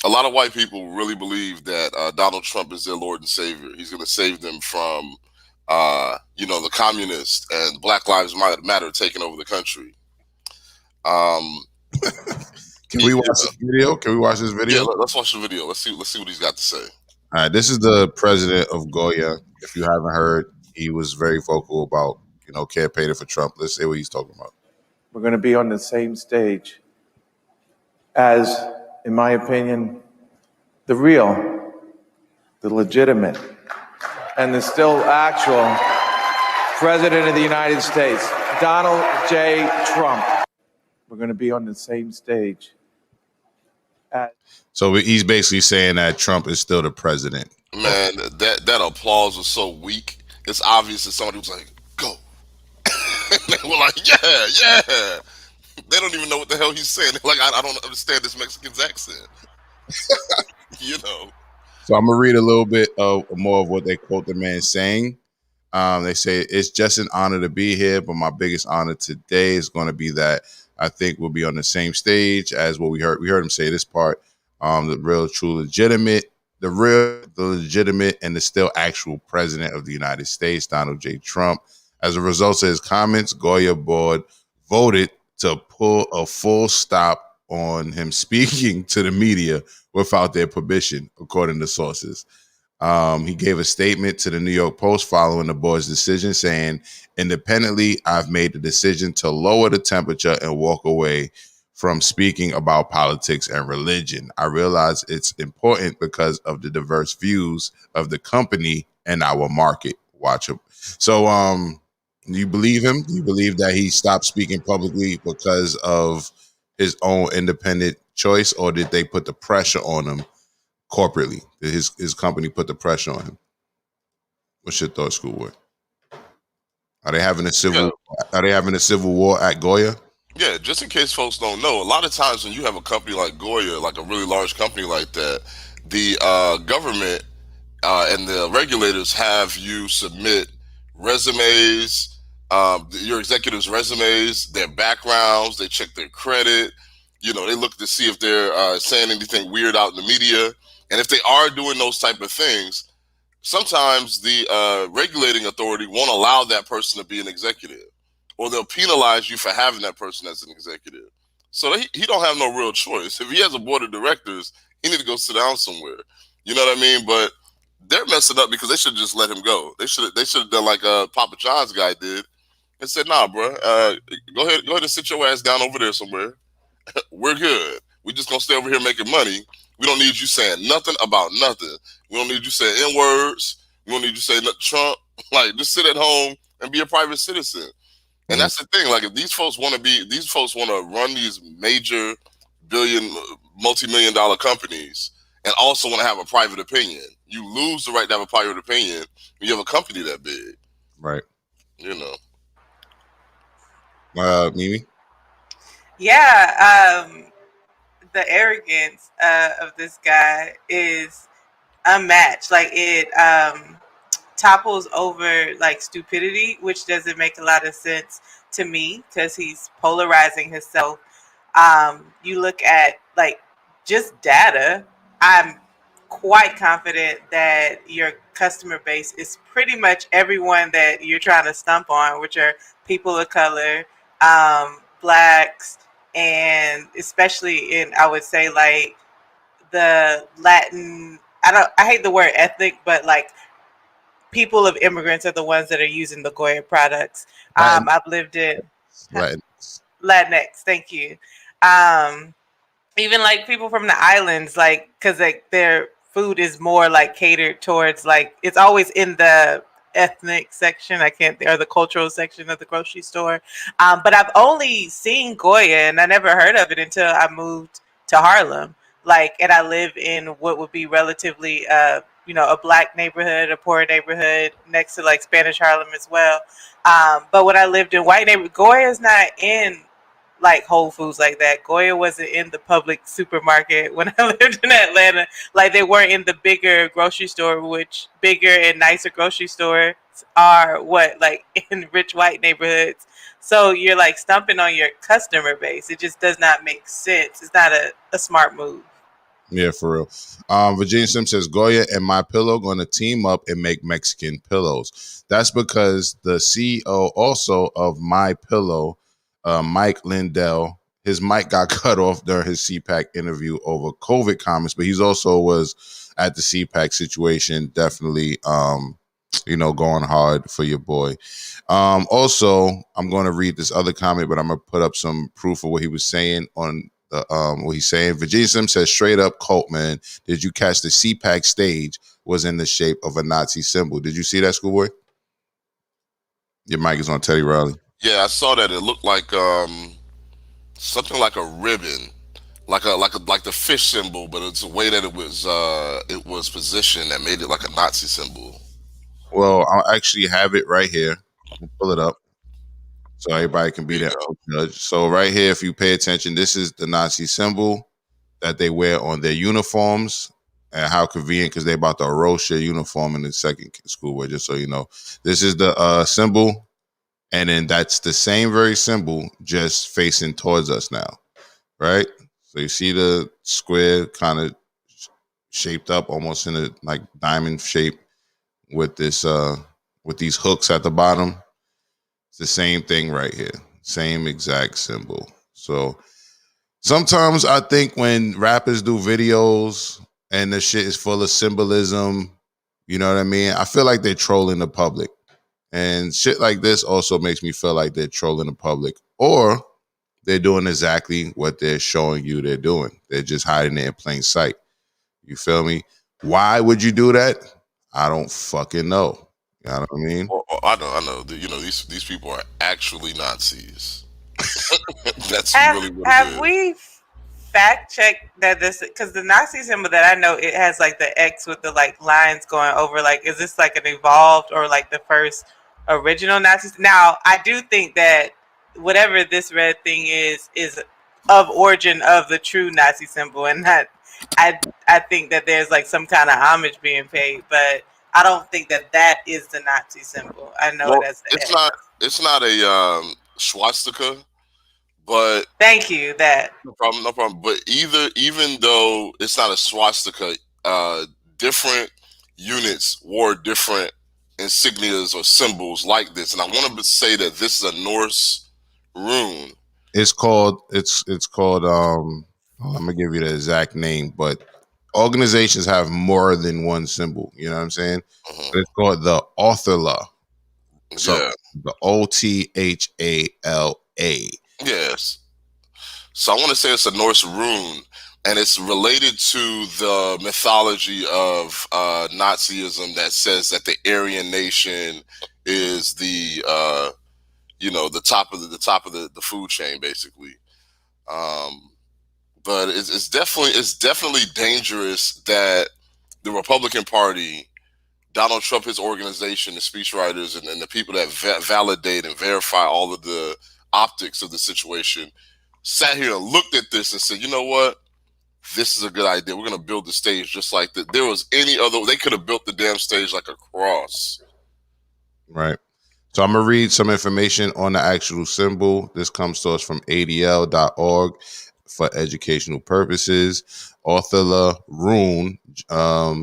a lot of white people really believe that Donald Trump is their Lord and Savior. He's going to save them from the communists and Black Lives Matter taking over the country. Can we watch this video? Can we watch this video? Yeah, let's watch the video. Let's see what he's got to say. All right, this is the president of Goya. If you haven't heard, he was very vocal about, campaigning for Trump. Let's see what he's talking about. We're going to be on the same stage as, in my opinion, the real, the legitimate, and the still actual President of the United States, Donald J. Trump. We're going to be on the same stage. So he's basically saying that Trump is still the president. Man, that applause was so weak. It's obvious that somebody was like, go. And they were like, yeah. They don't even know what the hell he's saying. They're like, I don't understand this Mexican's accent. So I'm going to read a little bit of more of what they quote the man saying. They say, it's just an honor to be here, but my biggest honor today is going to be that I think we'll be on the same stage as what we heard. We heard him say this part, the legitimate, and the still actual president of the United States, Donald J. Trump. As a result of his comments, Goya board voted to pull a full stop on him speaking to the media without their permission, according to sources. He gave a statement to the New York Post following the board's decision, saying, independently, I've made the decision to lower the temperature and walk away from speaking about politics and religion. I realize it's important because of the diverse views of the company and our market. Watch him. So, do you believe him? Do you believe that he stopped speaking publicly because of his own independent choice, or did they put the pressure on him corporately? Did his company put the pressure on him? What's your thoughts, Schoolboy? Are they having a civil war at Goya? Yeah, just in case folks don't know, a lot of times when you have a company like Goya, like a really large company like that, the government and the regulators have you submit resumes, your executives' resumes, their backgrounds. They check their credit. They look to see if they're saying anything weird out in the media. And if they are doing those type of things, sometimes the regulating authority won't allow that person to be an executive, or they'll penalize you for having that person as an executive. So he don't have no real choice. If he has a board of directors, he need to go sit down somewhere. You know what I mean? But they're messing up because they should just let him go. They should have done like Papa John's guy did and said, nah, bro, go ahead and sit your ass down over there somewhere. We're good. We just gonna stay over here making money. We don't need you saying nothing about nothing. We don't need you saying N-words. We don't need you saying nothing Trump. Like, just sit at home and be a private citizen. And that's the thing. Like, if these folks want to run these major multi-million-dollar companies and also want to have a private opinion, you lose the right to have a private opinion when you have a company that big. Right. Mimi? Yeah, the arrogance of this guy is unmatched. Like, it topples over like stupidity, which doesn't make a lot of sense to me because he's polarizing himself. You look at like just data, I'm quite confident that your customer base is pretty much everyone that you're trying to stump on, which are people of color, blacks, and especially in, I would say, like the Latin, I hate the word ethnic, but like people of immigrants are the ones that are using the Goya products. I've lived in Latinx, thank you. Even like people from the islands, like, because like their food is more like catered towards, like, it's always in the ethnic section, or the cultural section of the grocery store. But I've only seen Goya, and I never heard of it until I moved to Harlem. Like, and I live in what would be relatively, a black neighborhood, a poor neighborhood next to like Spanish Harlem as well. But when I lived in white neighborhood, Goya is not in like Whole Foods like that. Goya wasn't in the public supermarket when I lived in Atlanta. Like, they weren't in the bigger grocery store, which bigger and nicer grocery stores are like in rich white neighborhoods. So you're like stumping on your customer base. It just does not make sense. It's not a smart move. Yeah, for real. Virginia Sim says Goya and My Pillow going to team up and make Mexican pillows. That's because the CEO also of My Pillow, Mike Lindell, his mic got cut off during his CPAC interview over COVID comments, but he's also was at the CPAC situation, definitely, going hard for your boy. Also, I'm going to read this other comment, but I'm going to put up some proof of what he was saying on what he's saying. Virginia Sim says, straight up, Colt, man, did you catch the CPAC stage was in the shape of a Nazi symbol? Did you see that, Schoolboy? Your mic is on Teddy Riley. Yeah, I saw that. It looked like something like a ribbon, like the fish symbol, but it's the way that it was positioned that made it like a Nazi symbol. Well, I'll actually have it right here. I'll pull it up so everybody can be there. Judge. So right here, if you pay attention, this is the Nazi symbol that they wear on their uniforms. And how convenient, because they're about to roast your uniform in the second Schoolboy, just so you know. This is the symbol, and then that's the same very symbol, just facing towards us now, right? So you see the square kind of shaped up almost in a like diamond shape with this with these hooks at the bottom. It's the same thing right here, same exact symbol. So sometimes I think when rappers do videos and the shit is full of symbolism, you know what I mean? I feel like they're trolling the public. And shit like this also makes me feel like they're trolling the public. Or they're doing exactly what they're showing you they're doing. They're just hiding it in plain sight. You feel me? Why would you do that? I don't fucking know. You know what I mean? I know. These people are actually Nazis. That's really what Have it is. we fact checked that this, because the Nazi symbol that I know, it has like the X with the like lines going over, like, is this like an evolved or like the first original Nazi? Now I do think that whatever this red thing is of origin of the true Nazi symbol, and that I think that there's like some kind of homage being paid, but I don't think that is the Nazi symbol. I know Well, it as the it's X. not a swastika, but Thank you. That no problem. But even though it's not a swastika, different units wore different insignias or symbols like this, and I want to say that this is a Norse rune. It's called I'm gonna give you the exact name, but organizations have more than one symbol, you know what I'm saying? But it's called the Othala. So the Othala. Yes. So I want to say it's a Norse rune, and it's related to the mythology of Nazism that says that the Aryan nation is the top of the food chain, basically. But it's definitely dangerous that the Republican Party, Donald Trump, his organization, the speechwriters, and the people that validate and verify all of the optics of the situation, sat here and looked at this and said, you know what? This is a good idea. We're going to build the stage just like that. There was any other, they could have built the damn stage like a cross. Right. So I'm going to read some information on the actual symbol. This comes to us from adl.org for educational purposes. Othala rune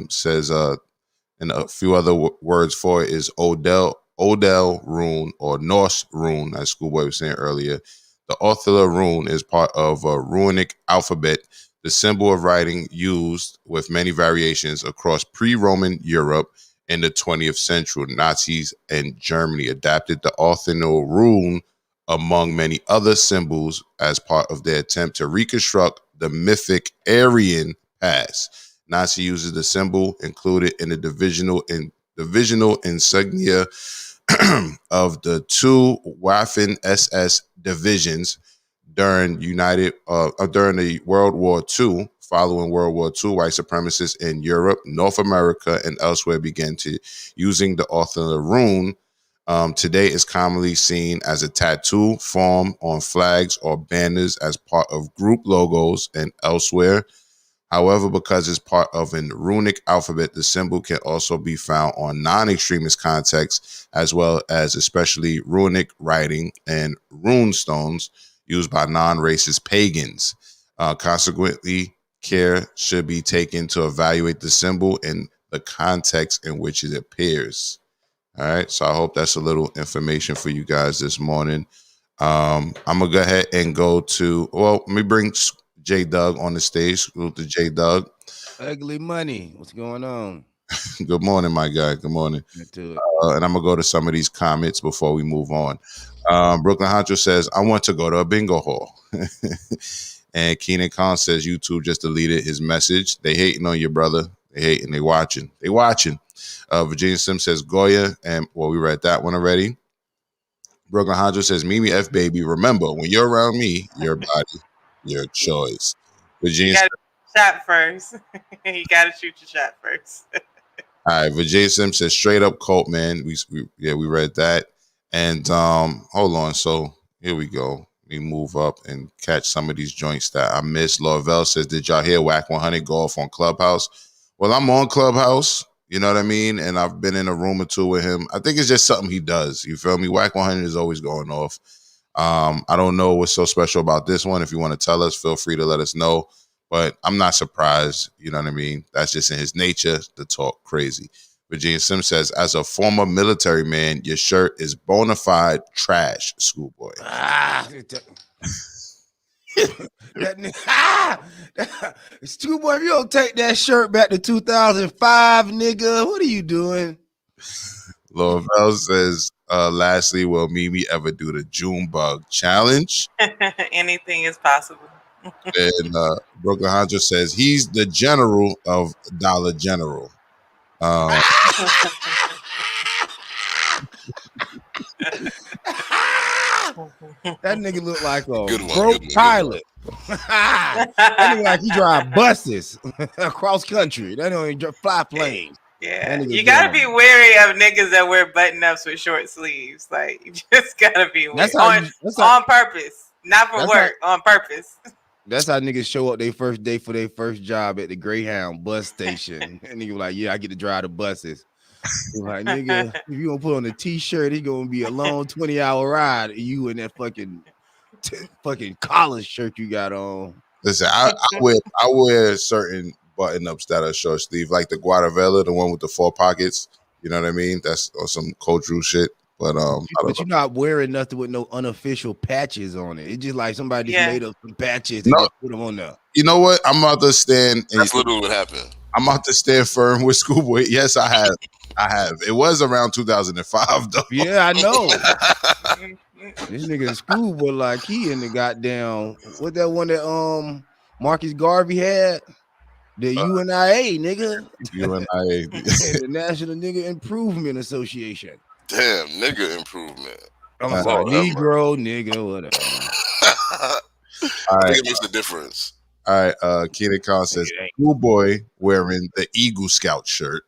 says, and a few other words for it is Odell rune or Norse rune, as Schoolboy was saying earlier. The Othala rune is part of a runic alphabet, the symbol of writing used with many variations across pre-Roman Europe in the 20th century. Nazis and Germany adapted the Othala rune among many other symbols as part of their attempt to reconstruct the mythic Aryan past. Nazi uses the symbol included in the divisional insignia of the two Waffen SS divisions during the World War II. Following World War II, white supremacists in Europe, North America, and elsewhere began to using the Othala rune. Today is commonly seen as a tattoo form on flags or banners as part of group logos and elsewhere. However, because it's part of an runic alphabet, the symbol can also be found on non-extremist contexts, as well as especially runic writing and rune stones used by non-racist pagans. Consequently, care should be taken to evaluate the symbol and the context in which it appears. All right, so I hope that's a little information for you guys this morning. I'm gonna go ahead and go to, well, let me bring J Doug on the stage. Go to J Doug. Ugly Money, what's going on? Good morning, my guy. Good morning. And I'm gonna go to some of these comments before we move on. Brooklyn Honcho says, I want to go to a bingo hall. And Keenan Khan says, YouTube just deleted his message. They hating on your brother. They hating. They watching. They watching. Virginia Sim says Goya, and well, we read that one already. Brooklyn Honcho says, Mimi F baby, remember when you're around me, your body, your choice. Virginia, you gotta shot first. You gotta shoot your shot first. All right, Virginia Sim says straight up cult, man. We read that. And hold on, so here we go. We move up and catch some of these joints that I missed. Laurel says, did y'all hear Whack 100 go off on Clubhouse? Well, I'm on Clubhouse, you know what I mean? And I've been in a room or two with him. I think it's just something he does. You feel me? Whack 100 is always going off. I don't know what's so special about this one. If you want to tell us, feel free to let us know. But I'm not surprised, you know what I mean? That's just in his nature to talk crazy. Virginia Sim says, as a former military man, your shirt is bona fide trash, schoolboy. Schoolboy, if you don't take that shirt back to 2005, nigga, what are you doing? Laurel says, lastly, will Mimi ever do the Junebug challenge? Anything is possible. And Brooklyn Honcho says, he's the general of Dollar General. That nigga look like a broke pilot. That nigga like he drive buses across country. That don't even fly planes. Yeah, you gotta be wary of niggas that wear button ups with short sleeves. Like, you just gotta be wary. On purpose, not for work. On purpose. That's how niggas show up their first day for their first job at the Greyhound bus station. And nigga like, yeah, I get to drive the buses. Like, nigga, if you gonna put on a t-shirt, it's gonna be a long 20-hour ride. You in that fucking collar shirt you got on. Listen, I wear certain button ups that are short sleeve, like the Guadavella, the one with the 4 pockets. You know what I mean? That's some cultural shit. But you're not wearing nothing with no unofficial patches on it. It's just like somebody just made up some patches and just put them on there. You know what? I'm about to stand. That's literally what happened. I'm about to stand firm with Schoolboy. Yes, I have. It was around 2005 though. Yeah, I know. This nigga in Schoolboy like he in the goddamn what that one that Marcus Garvey had. The UNIA, nigga. UNIA. The National Nigga Improvement Association. Damn, nigga improvement. I'm sorry, Negro, nigga, whatever. All right. I think it makes a difference. All right, Keenan Khan says, Schoolboy wearing the Eagle Scout shirt.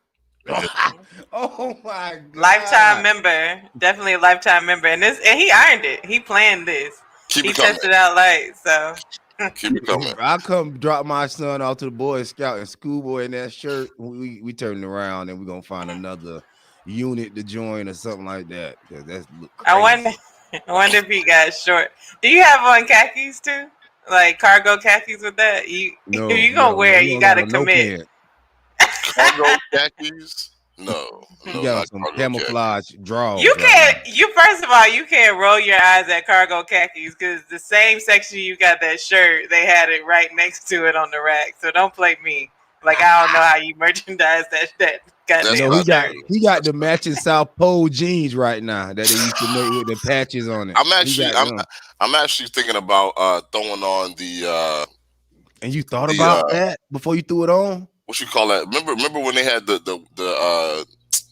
Oh my God. Lifetime member. Definitely a lifetime member. And he earned it. He planned this. He tested out light, so keep it coming. I come drop my son off to the Boy Scout and Schoolboy in that shirt. We turn around and we're gonna find another unit to join or something like that. That's I wonder if he got short. Do you have on khakis too? Like cargo khakis with that? If you gonna wear it, you gotta commit. Cargo khakis? No. You got some camouflage draws. You first of all, you can't roll your eyes at cargo khakis because the same section you got that shirt, they had it right next to it on the rack. So don't play me. Like, I don't know how you merchandise that goddamn. He got the matching South Pole jeans right now that they used to make with the patches on it. I'm actually thinking about throwing on the. And you thought about that before you threw it on? What you call that? Remember when they had the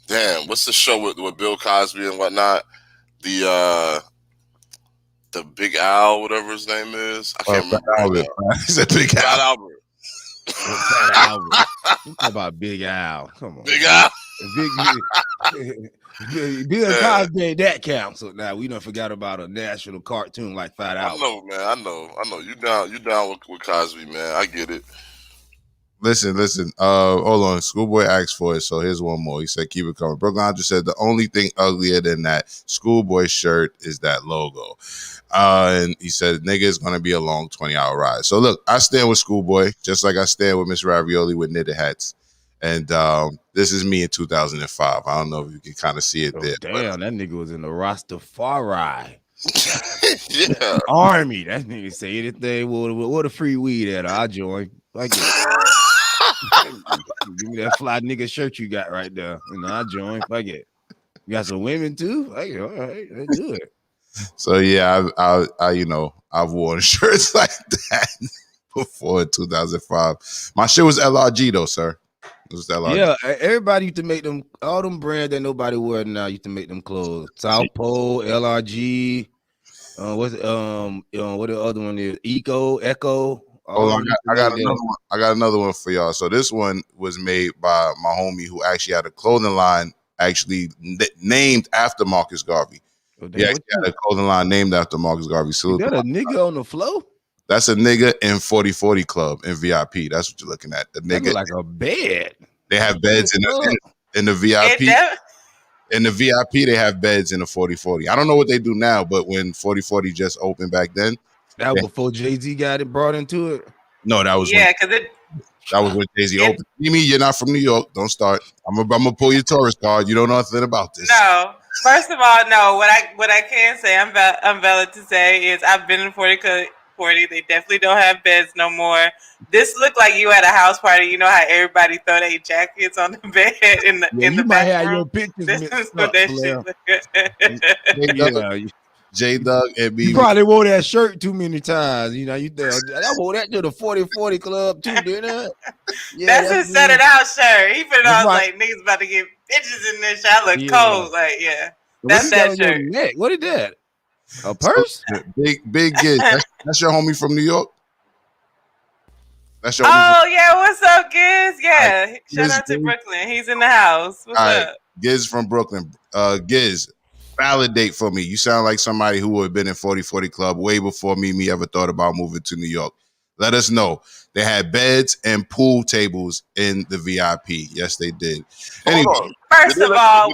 damn, what's the show with Bill Cosby and whatnot? The Big Al, whatever his name is. I can't remember. He's a Big Al. Albert. You talk about Big Al. Come on. Big Al. Bill Cosby ain't that canceled now. We done forgot about a national cartoon like Fat Albert. I know, man. I know. You down with Cosby, man. I get it. Listen. Hold on. Schoolboy asked for it, so here's one more. He said, keep it coming. Brooklyn just said the only thing uglier than that Schoolboy shirt is that logo. And he said, nigga, it's going to be a long 20-hour ride. So look, I stand with Schoolboy, just like I stand with MsRavioli with knitted hats. And this is me in 2005. I don't know if you can kind of see it there. Damn, that nigga was in the Rastafari. Yeah. Army. That nigga say anything. What a free weed at? I'll join. Like it. Give me that fly nigga shirt you got right there. And I'll join. Fuck it. You got some women too? Like, all right, let's do it. So yeah, I've worn shirts like that before in 2005. My shit was LRG though, sir. It was LRG. Yeah, everybody used to make them, all them brands that nobody wear now used to make them clothes. South Pole, LRG, what the other one is? Echo. Hold on, I got another one. I got another one for y'all. So this one was made by my homie who actually had a clothing line actually named after Marcus Garvey. He actually had a clothing line named after Marcus Garvey. Is that a nigga on the floor? That's a nigga in 4040 Club in VIP. That's what you're looking at. The nigga like a bed. They have beds in the VIP. In the VIP, they have beds in the 4040. I don't know what they do now, but when 4040 just opened back then, that was before Jay-Z got it brought into it. No, that was that was when Jay-Z opened. Mimi, you're not from New York. Don't start. I'm gonna pull your tourist card. You don't know nothing about this. No. First of all, no. What I can say, I'm valid to say is I've been in 40. They definitely don't have beds no more. This looked like you at a house party. You know how everybody throw their jackets on the bed in the you might have your pictures mixed up, J-Dug and me. You probably wore that shirt too many times. You know, I wore that to the 4040 Club too, didn't I? Yeah, that's his set it out shirt. He put it on like niggas about to get bitches in this shirt. I look cold. Like, yeah. That's that shirt. What is that? A purse? Big Giz. That's your homie from New York? That's your homie yeah, what's up, Giz? Yeah. Right. Shout out to Brooklyn. He's in the house. What's up? Giz from Brooklyn. Giz, validate for me. You sound like somebody who would have been in 4040 Club way before me ever thought about moving to New York. Let us know. They had beds and pool tables in the VIP. Yes, they did. Anyway, First of all,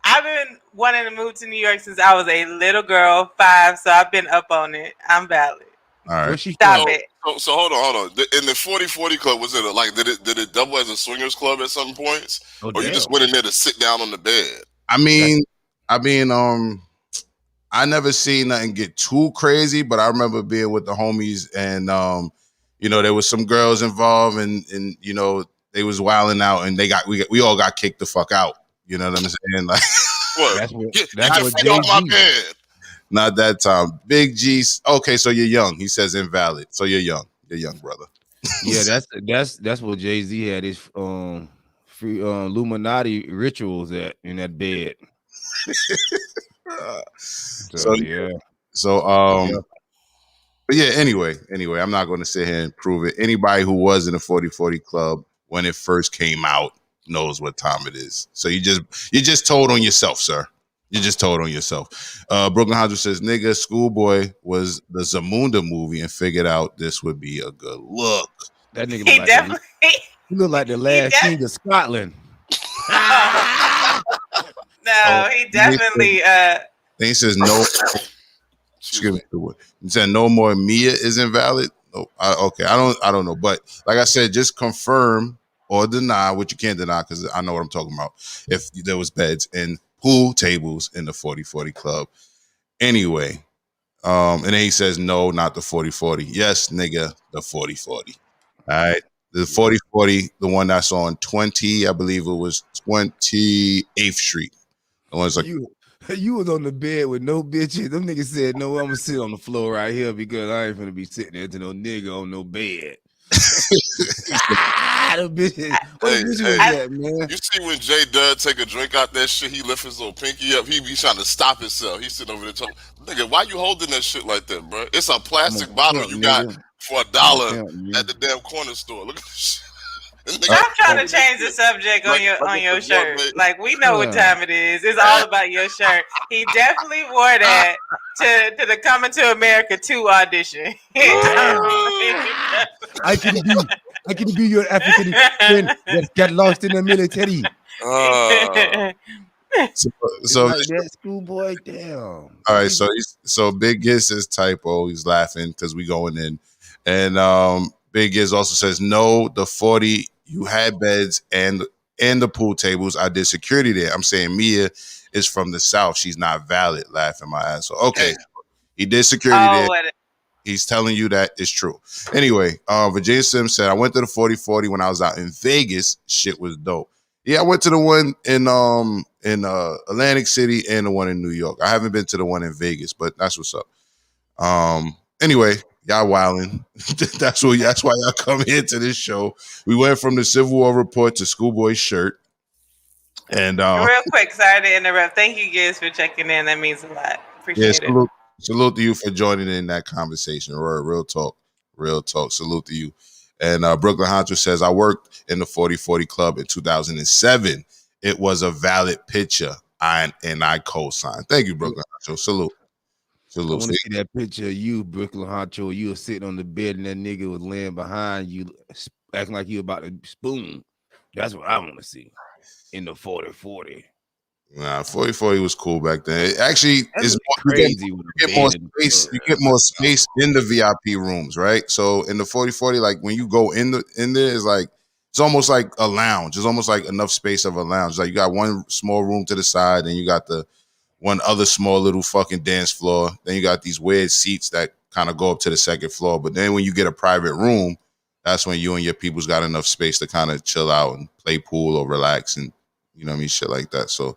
I've been wanting to move to New York since I was a little girl, 5. So I've been up on it. I'm valid. All right. Stop it. So hold on. In the 4040 Club, was it did it double as a swingers club at some points, or you just went in there to sit down on the bed? I never seen nothing get too crazy, but I remember being with the homies, and there was some girls involved, and they was wilding out, and we all got kicked the fuck out. You know what I'm saying? Like, that's what Jay-Z. My bed. Not that time. Big G. Okay, so you're young. He says invalid. So you're young. You're young, brother. Yeah, that's what Jay-Z had his free Illuminati rituals in that bed. But yeah, anyway, I'm not going to sit here and prove it. Anybody who was in the 4040 Club when it first came out knows what time it is. So you just told on yourself, sir. You just told on yourself. Brooklyn Hodge says, nigga, Schoolboy was the Zamunda movie and figured out this would be a good look. That nigga look like the last king of Scotland. No, he definitely he says no. Excuse me. He said no more Mia is invalid. No, okay. I don't know. But like I said, just confirm or deny what you can't deny, because I know what I'm talking about. If there was beds and pool tables in the 4040 Club. Anyway, and then he says no, not the 4040. Yes, nigga, the 4040. All right. The 4040, the one that's on 20, I believe it was 28th Street. The one's like you was on the bed with no bitches. Them niggas said, no, I'm gonna sit on the floor right here because I ain't gonna be sitting there to no nigga on no bed. The bitches. What bitch was that, man? You see when J Dud take a drink out that shit, he lift his little pinky up. He be trying to stop himself. He's sitting over there talking, nigga, why you holding that shit like that, bro? It's a plastic bottle you got for $1 at the damn corner store. Look at this shit. Stop trying to change the subject on your shirt. Like, we know what time it is. It's all about your shirt. He definitely wore that to the Coming to America 2 audition. I can be your African friend that got lost in the military. So, It's so like that schoolboy. Damn. all right, so Big Giz says typo. He's laughing because we going in, and Big Giz also says no. The 40 you had beds and the pool tables. I did security there. I'm saying Mia is from the South. She's not valid. Laughing my ass off. Okay, he did security there. He's telling you that it's true. Anyway, Virginia Sims said I went to the 4040 when I was out in Vegas. Shit was dope. Yeah, I went to the one in Atlantic City and the one in New York. I haven't been to the one in Vegas, but that's what's up. Anyway, y'all wilding. that's why y'all come here to this show. We went from the Civil War report to Schoolboy's shirt. And real quick, sorry to interrupt. Thank you guys for checking in. That means a lot. Appreciate it. Salute to you for joining in that conversation. Real talk. Salute to you. And Brooklyn Hunter says, I worked in the 4040 Club in 2007. It was a valid picture. I co-signed. Thank you, Brooklyn Hunter. Salute. I want to see that picture of you, Brooklyn Hunter. You were sitting on the bed and that nigga was laying behind you, acting like you about to spoon. That's what I want to see in the 4040. Nah, 4040 was cool back then. Actually, it's crazy. You get more space in the VIP rooms, right? So in the 4040, like when you go in there, it's like it's almost like a lounge. It's almost like enough space of a lounge. Like you got one small room to the side, and you got the one other small little fucking dance floor. Then you got these weird seats that kind of go up to the second floor. But then when you get a private room, that's when you and your people's got enough space to kind of chill out and play pool or relax and you know what I mean, shit like that. So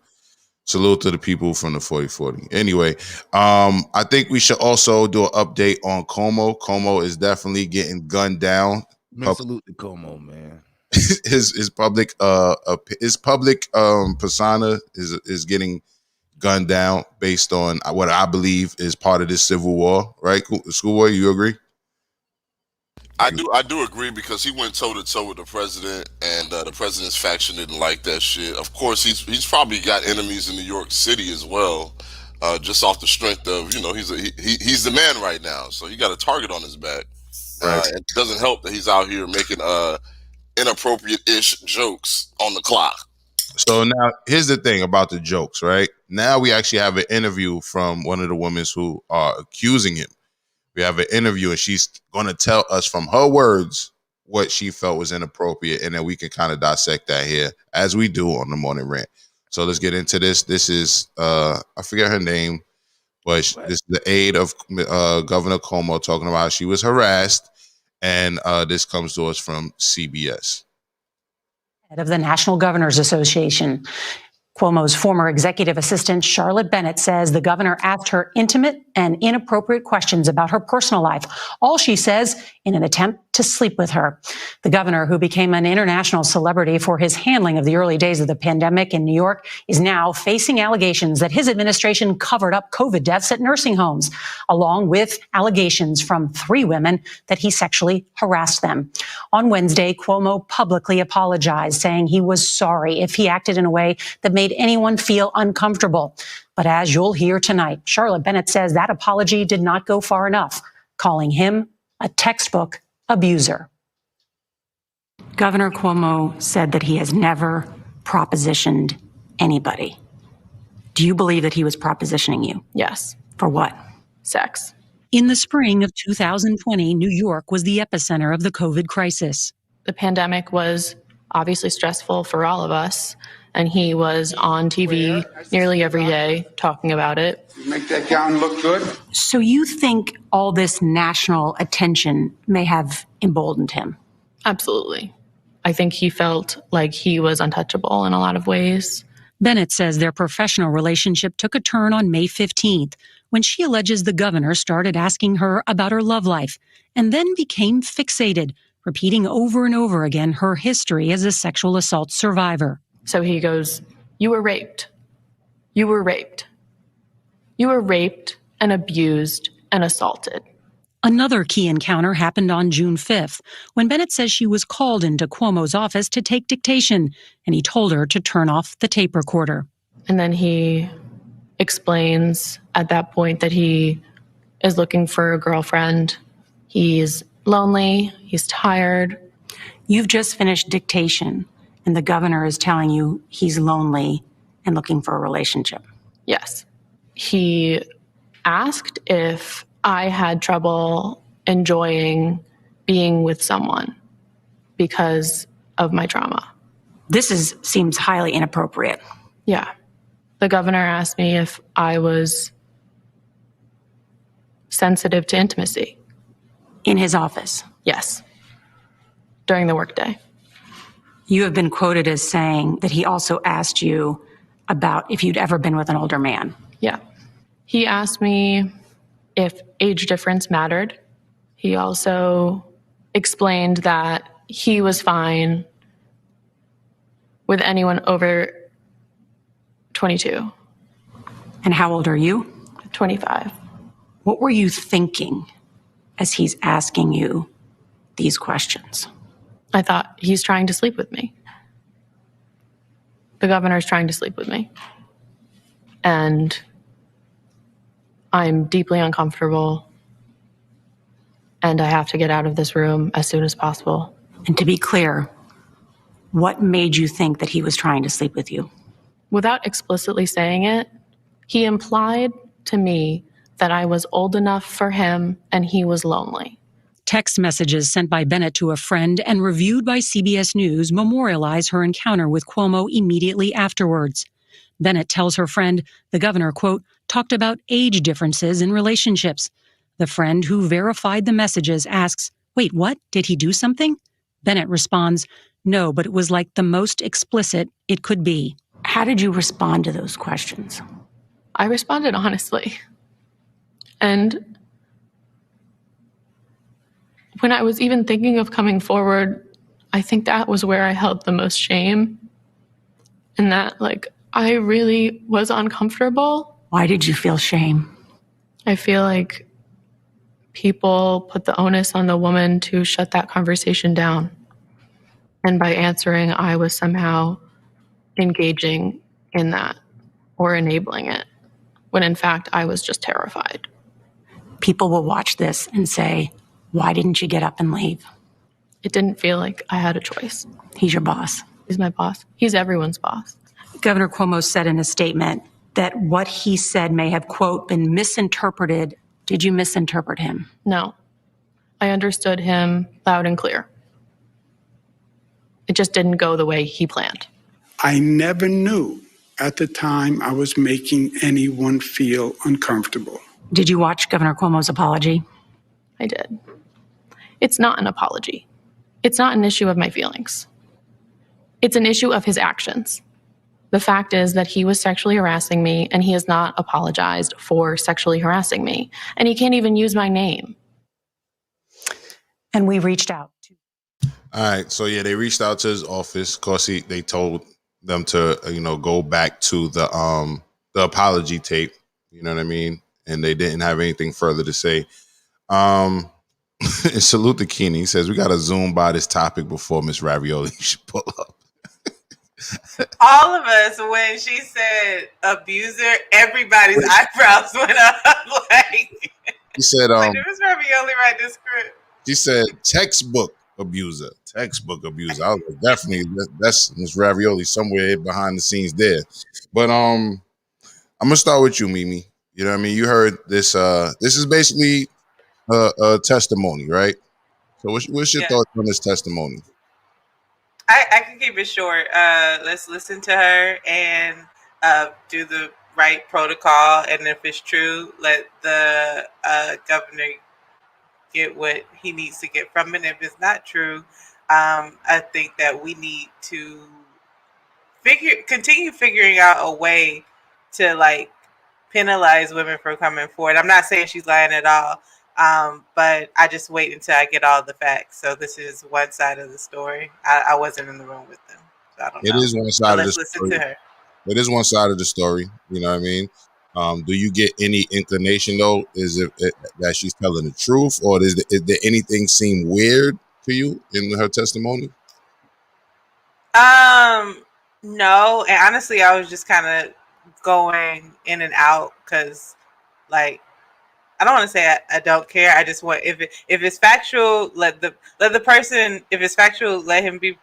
salute to the people from the 4040. Anyway, I think we should also do an update on Cumo. Cumo is definitely getting gunned down. Man, salute to Cumo, man. his public persona is getting gunned down based on what I believe is part of this civil war, right? Schoolboy, you agree? I do agree because he went toe to toe with the president, and the president's faction didn't like that shit. Of course, he's probably got enemies in New York City as well, just off the strength of he's the man right now, so he got a target on his back. Right. It doesn't help that he's out here making inappropriate-ish jokes on the clock. So now here's the thing about the jokes, right? Now we actually have an interview from one of the women who are accusing him. We have an interview and she's going to tell us from her words what she felt was inappropriate. And then we can kind of dissect that here as we do on the morning rant. So let's get into this. This is, I forget her name, but this is the aide of Governor Cuomo talking about how she was harassed. And this comes to us from CBS. Head of the National Governors Association. Cuomo's former executive assistant, Charlotte Bennett, says the governor asked her intimate and inappropriate questions about her personal life, all she says in an attempt to sleep with her. The governor, who became an international celebrity for his handling of the early days of the pandemic in New York, is now facing allegations that his administration covered up COVID deaths at nursing homes, along with allegations from 3 women that he sexually harassed them. On Wednesday, Cuomo publicly apologized, saying he was sorry if he acted in a way that made anyone feel uncomfortable. But as you'll hear tonight, Charlotte Bennett says that apology did not go far enough, calling him a textbook abuser. Governor Cuomo said that he has never propositioned anybody. Do you believe that he was propositioning you? Yes. For what? Sex. In the spring of 2020, New York was the epicenter of the COVID crisis. The pandemic was obviously stressful for all of us, and he was on TV nearly every day talking about it. You make that gown look good. So you think all this national attention may have emboldened him? Absolutely. I think he felt like he was untouchable in a lot of ways. Bennett says their professional relationship took a turn on May 15th when she alleges the governor started asking her about her love life and then became fixated, repeating over and over again her history as a sexual assault survivor. So he goes, "You were raped. You were raped. You were raped and abused and assaulted." Another key encounter happened on June 5th, when Bennett says she was called into Cuomo's office to take dictation, and he told her to turn off the tape recorder. And then he explains at that point that he is looking for a girlfriend. He's lonely. He's tired. You've just finished dictation, and the governor is telling you he's lonely and looking for a relationship. Yes. He asked if I had trouble enjoying being with someone because of my trauma. This seems highly inappropriate. Yeah. The governor asked me if I was sensitive to intimacy. In his office? Yes. During the workday. You have been quoted as saying that he also asked you about if you'd ever been with an older man. Yeah. He asked me if age difference mattered. He also explained that he was fine with anyone over 22. And how old are you? 25. What were you thinking as he's asking you these questions? I thought, he's trying to sleep with me. The governor's trying to sleep with me. And I'm deeply uncomfortable. And I have to get out of this room as soon as possible. And to be clear, what made you think that he was trying to sleep with you? Without explicitly saying it, he implied to me that I was old enough for him and he was lonely. Text messages sent by Bennett to a friend and reviewed by CBS News memorialize her encounter with Cuomo immediately afterwards. Bennett tells her friend the governor, quote, talked about age differences in relationships. The friend who verified the messages asks, wait, what? Did he do something? Bennett responds, no, but it was like the most explicit it could be. How did you respond to those questions? I responded honestly. And when I was even thinking of coming forward, I think that was where I held the most shame. And that, I really was uncomfortable. Why did you feel shame? I feel like people put the onus on the woman to shut that conversation down. And by answering, I was somehow engaging in that or enabling it, when in fact, I was just terrified. People will watch this and say, why didn't you get up and leave? It didn't feel like I had a choice. He's your boss. He's my boss. He's everyone's boss. Governor Cuomo said in a statement that what he said may have, quote, been misinterpreted. Did you misinterpret him? No. I understood him loud and clear. It just didn't go the way he planned. I never knew at the time I was making anyone feel uncomfortable. Did you watch Governor Cuomo's apology? I did. It's not an apology. It's not an issue of my feelings. It's an issue of his actions. The fact is that he was sexually harassing me, and he has not apologized for sexually harassing me. And he can't even use my name. And we reached out. All right. So, yeah, they reached out to his office. Of course, they told them to, go back to the apology tape. You know what I mean? And they didn't have anything further to say. And salute to Keeney. He says, we got to zoom by this topic before MsRavioli should pull up. All of us, when she said abuser, everybody's eyebrows went up. He said, did MsRavioli write this script? She said, textbook abuser. I was like, definitely, that's MsRavioli somewhere behind the scenes there. But I'm gonna start with you, Mimi. You know what I mean? You heard this. This is basically a testimony, right? So what's your thoughts on this testimony? I can keep it short. Let's listen to her and do the right protocol. And if it's true, let the governor get what he needs to get from it. If it's not true, I think that we need to continue figuring out a way to penalize women for coming forward. I'm not saying she's lying at all. But I just wait until I get all the facts. So this is one side of the story. I wasn't in the room with them, so I don't know. It is one side of the story. Listen to her. It is one side of the story. You know what I mean? Do you get any inclination though? Is it that she's telling the truth, or is there anything seem weird to you in her testimony? No, and honestly, I was just kind of going in and out because, I don't want to say I don't care. I just want if it's factual, let the person, if it's factual, let him be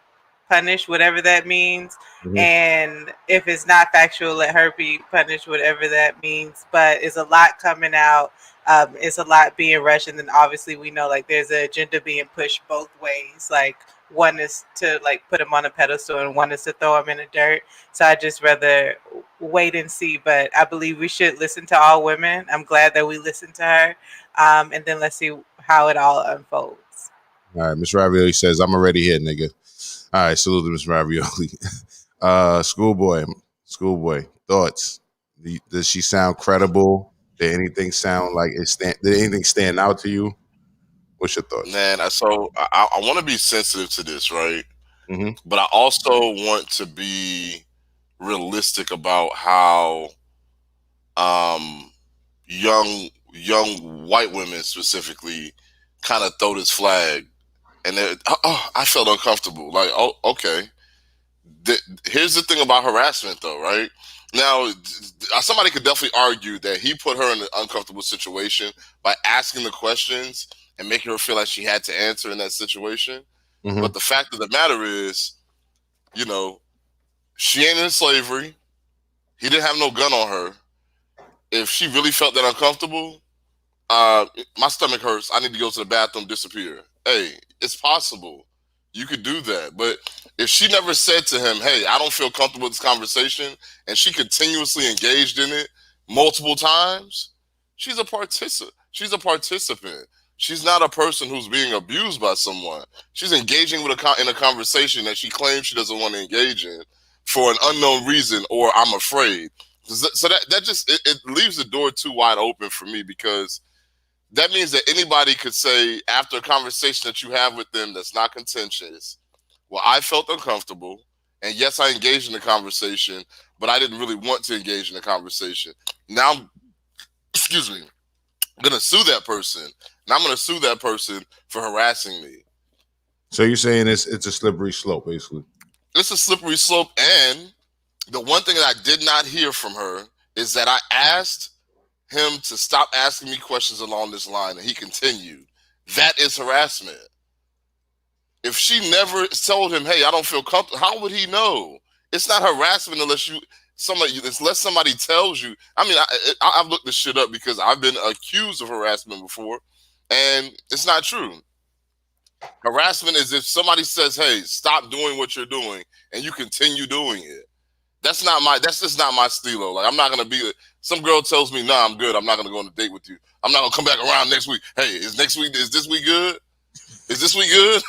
punished, whatever that means. Mhm. And if it's not factual, let her be punished, whatever that means. But it's a lot coming out. It's a lot being rushed, and then obviously we know like there's an agenda being pushed both ways. Like one is to like put him on a pedestal, and one is to throw him in the dirt. So I just rather wait and see. But I believe we should listen to all women. I'm glad that we listened to her, and then let's see how it all unfolds. All right, MsRavioli says, I'm already here, nigga. All right, salute to MsRavioli. Schoolboy, thoughts? Does she sound credible? Did anything sound like did anything stand out to you? What's your thoughts? Man, so I want to be sensitive to this, right? Mm-hmm. But I also want to be realistic about how young white women specifically kind of throw this flag, and I felt uncomfortable. Like, oh, okay. Here's the thing about harassment, though, right? Now, somebody could definitely argue that he put her in an uncomfortable situation by asking the questions and making her feel like she had to answer in that situation. Mm-hmm. But the fact of the matter is, she ain't in slavery. He didn't have no gun on her. If she really felt that uncomfortable, my stomach hurts, I need to go to the bathroom, disappear. Hey, it's possible. You could do that. But if she never said to him, hey, I don't feel comfortable with this conversation, and she continuously engaged in it multiple times, she's a participant. She's not a person who's being abused by someone. She's engaging in a conversation that she claims she doesn't want to engage in for an unknown reason, or I'm afraid. So that just it leaves the door too wide open for me, because that means that anybody could say after a conversation that you have with them that's not contentious, well, I felt uncomfortable, and yes, I engaged in the conversation, but I didn't really want to engage in the conversation. Now, I'm going to sue that person, and I'm going to sue that person for harassing me. So you're saying it's a slippery slope, basically? It's a slippery slope, and the one thing that I did not hear from her is that I asked him to stop asking me questions along this line, and he continued. That is harassment. If she never told him, hey, I don't feel comfortable, how would he know? It's not harassment unless somebody tells you. I mean, I've looked this shit up because I've been accused of harassment before, and it's not true. Harassment is if somebody says, hey, stop doing what you're doing, and you continue doing it. That's just not my stilo. Like, I'm not gonna be. Some girl tells me, "Nah, I'm good. I'm not gonna go on a date with you. I'm not gonna come back around next week. Hey, is this week good? Is this week good?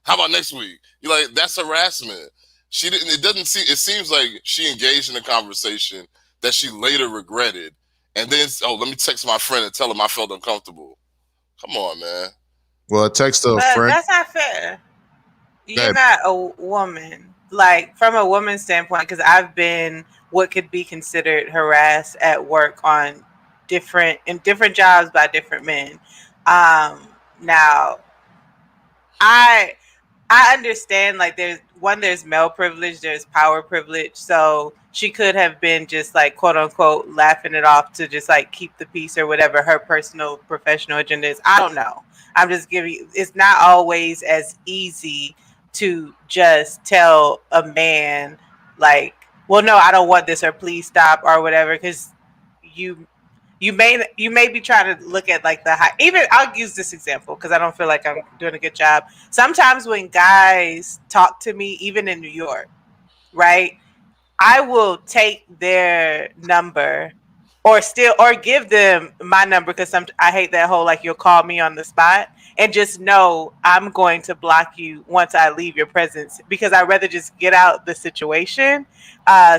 How about next week?" You're like, that's harassment. She didn't. It seems like she engaged in a conversation that she later regretted, and then let me text my friend and tell him I felt uncomfortable. Come on, man. Well, text a friend. That's not fair. You're not a woman. Like, from a woman's standpoint, because I've been what could be considered harassed at work in different jobs by different men. Now, I understand, like, there's male privilege, there's power privilege. So she could have been just like, quote unquote, laughing it off to just like keep the peace or whatever her personal professional agenda is. I don't know. I'm just giving, it's not always as easy to just tell a man like, well, no, I don't want this, or please stop, or whatever, because you may be trying to look at like the high. Even I'll use this example because I don't feel like I'm doing a good job. Sometimes when guys talk to me, even in New York, right, I will take their number or give them my number, because I hate that whole like you'll call me on the spot, and just know I'm going to block you once I leave your presence, because I'd rather just get out the situation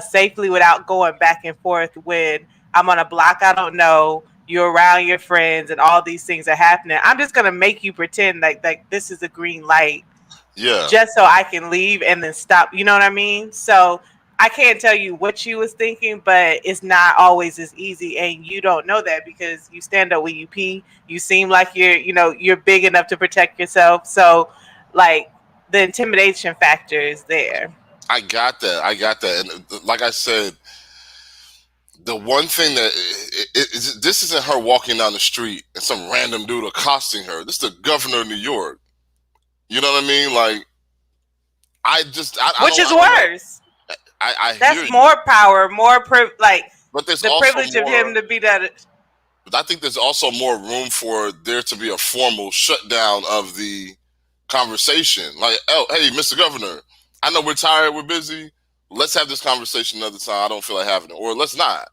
safely without going back and forth when I'm on a block I don't know, you're around your friends, and all these things are happening. I'm just going to make you pretend like this is a green light. Yeah. Just so I can leave and then stop. You know what I mean? So I can't tell you what you was thinking, but it's not always as easy, and you don't know that because you stand up when you pee. You seem like you're big enough to protect yourself. So, like, the intimidation factor is there. I got that. And like I said, the one thing that this isn't her walking down the street and some random dude accosting her. This is the governor of New York. You know what I mean? Like, which is worse. That's more power, more but there's the also privilege of him to be that. But I think there's also more room for there to be a formal shutdown of the conversation. Like, oh, hey, Mr. Governor, I know we're tired, we're busy. Let's have this conversation another time. I don't feel like having it. Or let's not.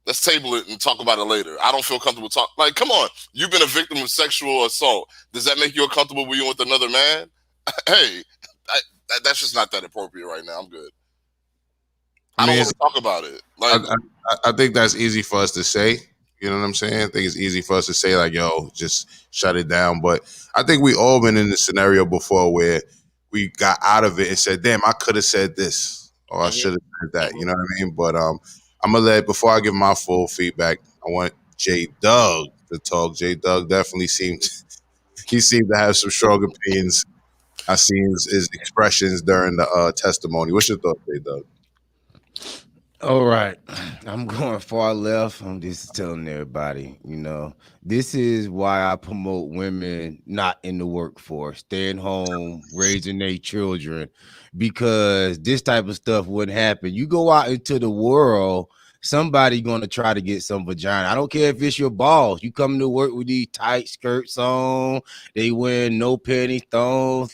Let's table it and talk about it later. I don't feel comfortable talking. Like, come on. You've been a victim of sexual assault. Does that make you uncomfortable when you're with another man? Hey, that's just not that appropriate right now. I'm good. I don't want to talk about it. Like, I think that's easy for us to say. You know what I'm saying? I think it's easy for us to say, like, yo, just shut it down. But I think we all been in this scenario before where we got out of it and said, damn, I could have said this or I should have said that. You know what I mean? But I'm going to before I give my full feedback, I want J Doug to talk. J Doug definitely seemed to have some strong opinions. I seen his expressions during the testimony. What's your thought, J Doug? All right. I'm going far left. I'm just telling everybody, this is why I promote women not in the workforce, staying home, raising their children, because this type of stuff wouldn't happen. You go out into the world, somebody going to try to get some vagina. I don't care if it's your boss. You come to work with these tight skirts on, they wearing no panty, thongs,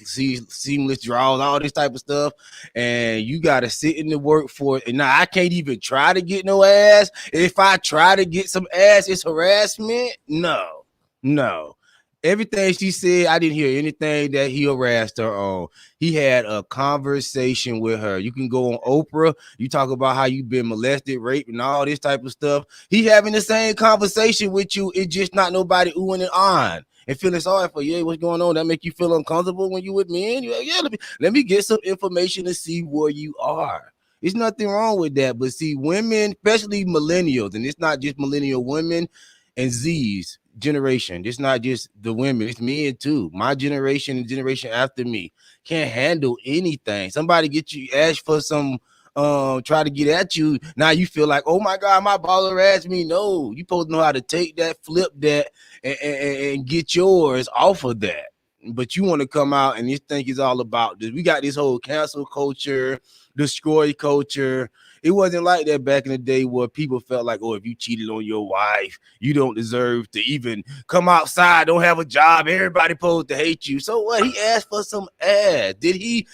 seamless drawers, all this type of stuff, and you got to sit in the workforce. And now I can't even try to get no ass. If I try to get some ass, it's harassment. No. Everything she said, I didn't hear anything that he harassed her on. He had a conversation with her. You can go on Oprah. You talk about how you've been molested, raped, and all this type of stuff. He having the same conversation with you. It's just not nobody oohing and on and feeling sorry for you. Hey, what's going on? That make you feel uncomfortable when you with men? You're like, yeah, let me get some information to see where you are. There's nothing wrong with that. But see, women, especially millennials, and it's not just millennial women and Z's generation. It's not just the women, it's men too. My generation and generation after me can't handle anything. Somebody get you, ask for some, try to get at you. Now you feel like, oh my God, my baller asked me. No, you supposed to know how to take that, flip that, and get yours off of that. But you want to come out and you think it's all about this. We got this whole cancel culture, destroy culture. It wasn't like that back in the day where people felt like, oh, if you cheated on your wife, you don't deserve to even come outside, don't have a job. Everybody supposed to hate you. So what? He asked for some ass. Did he?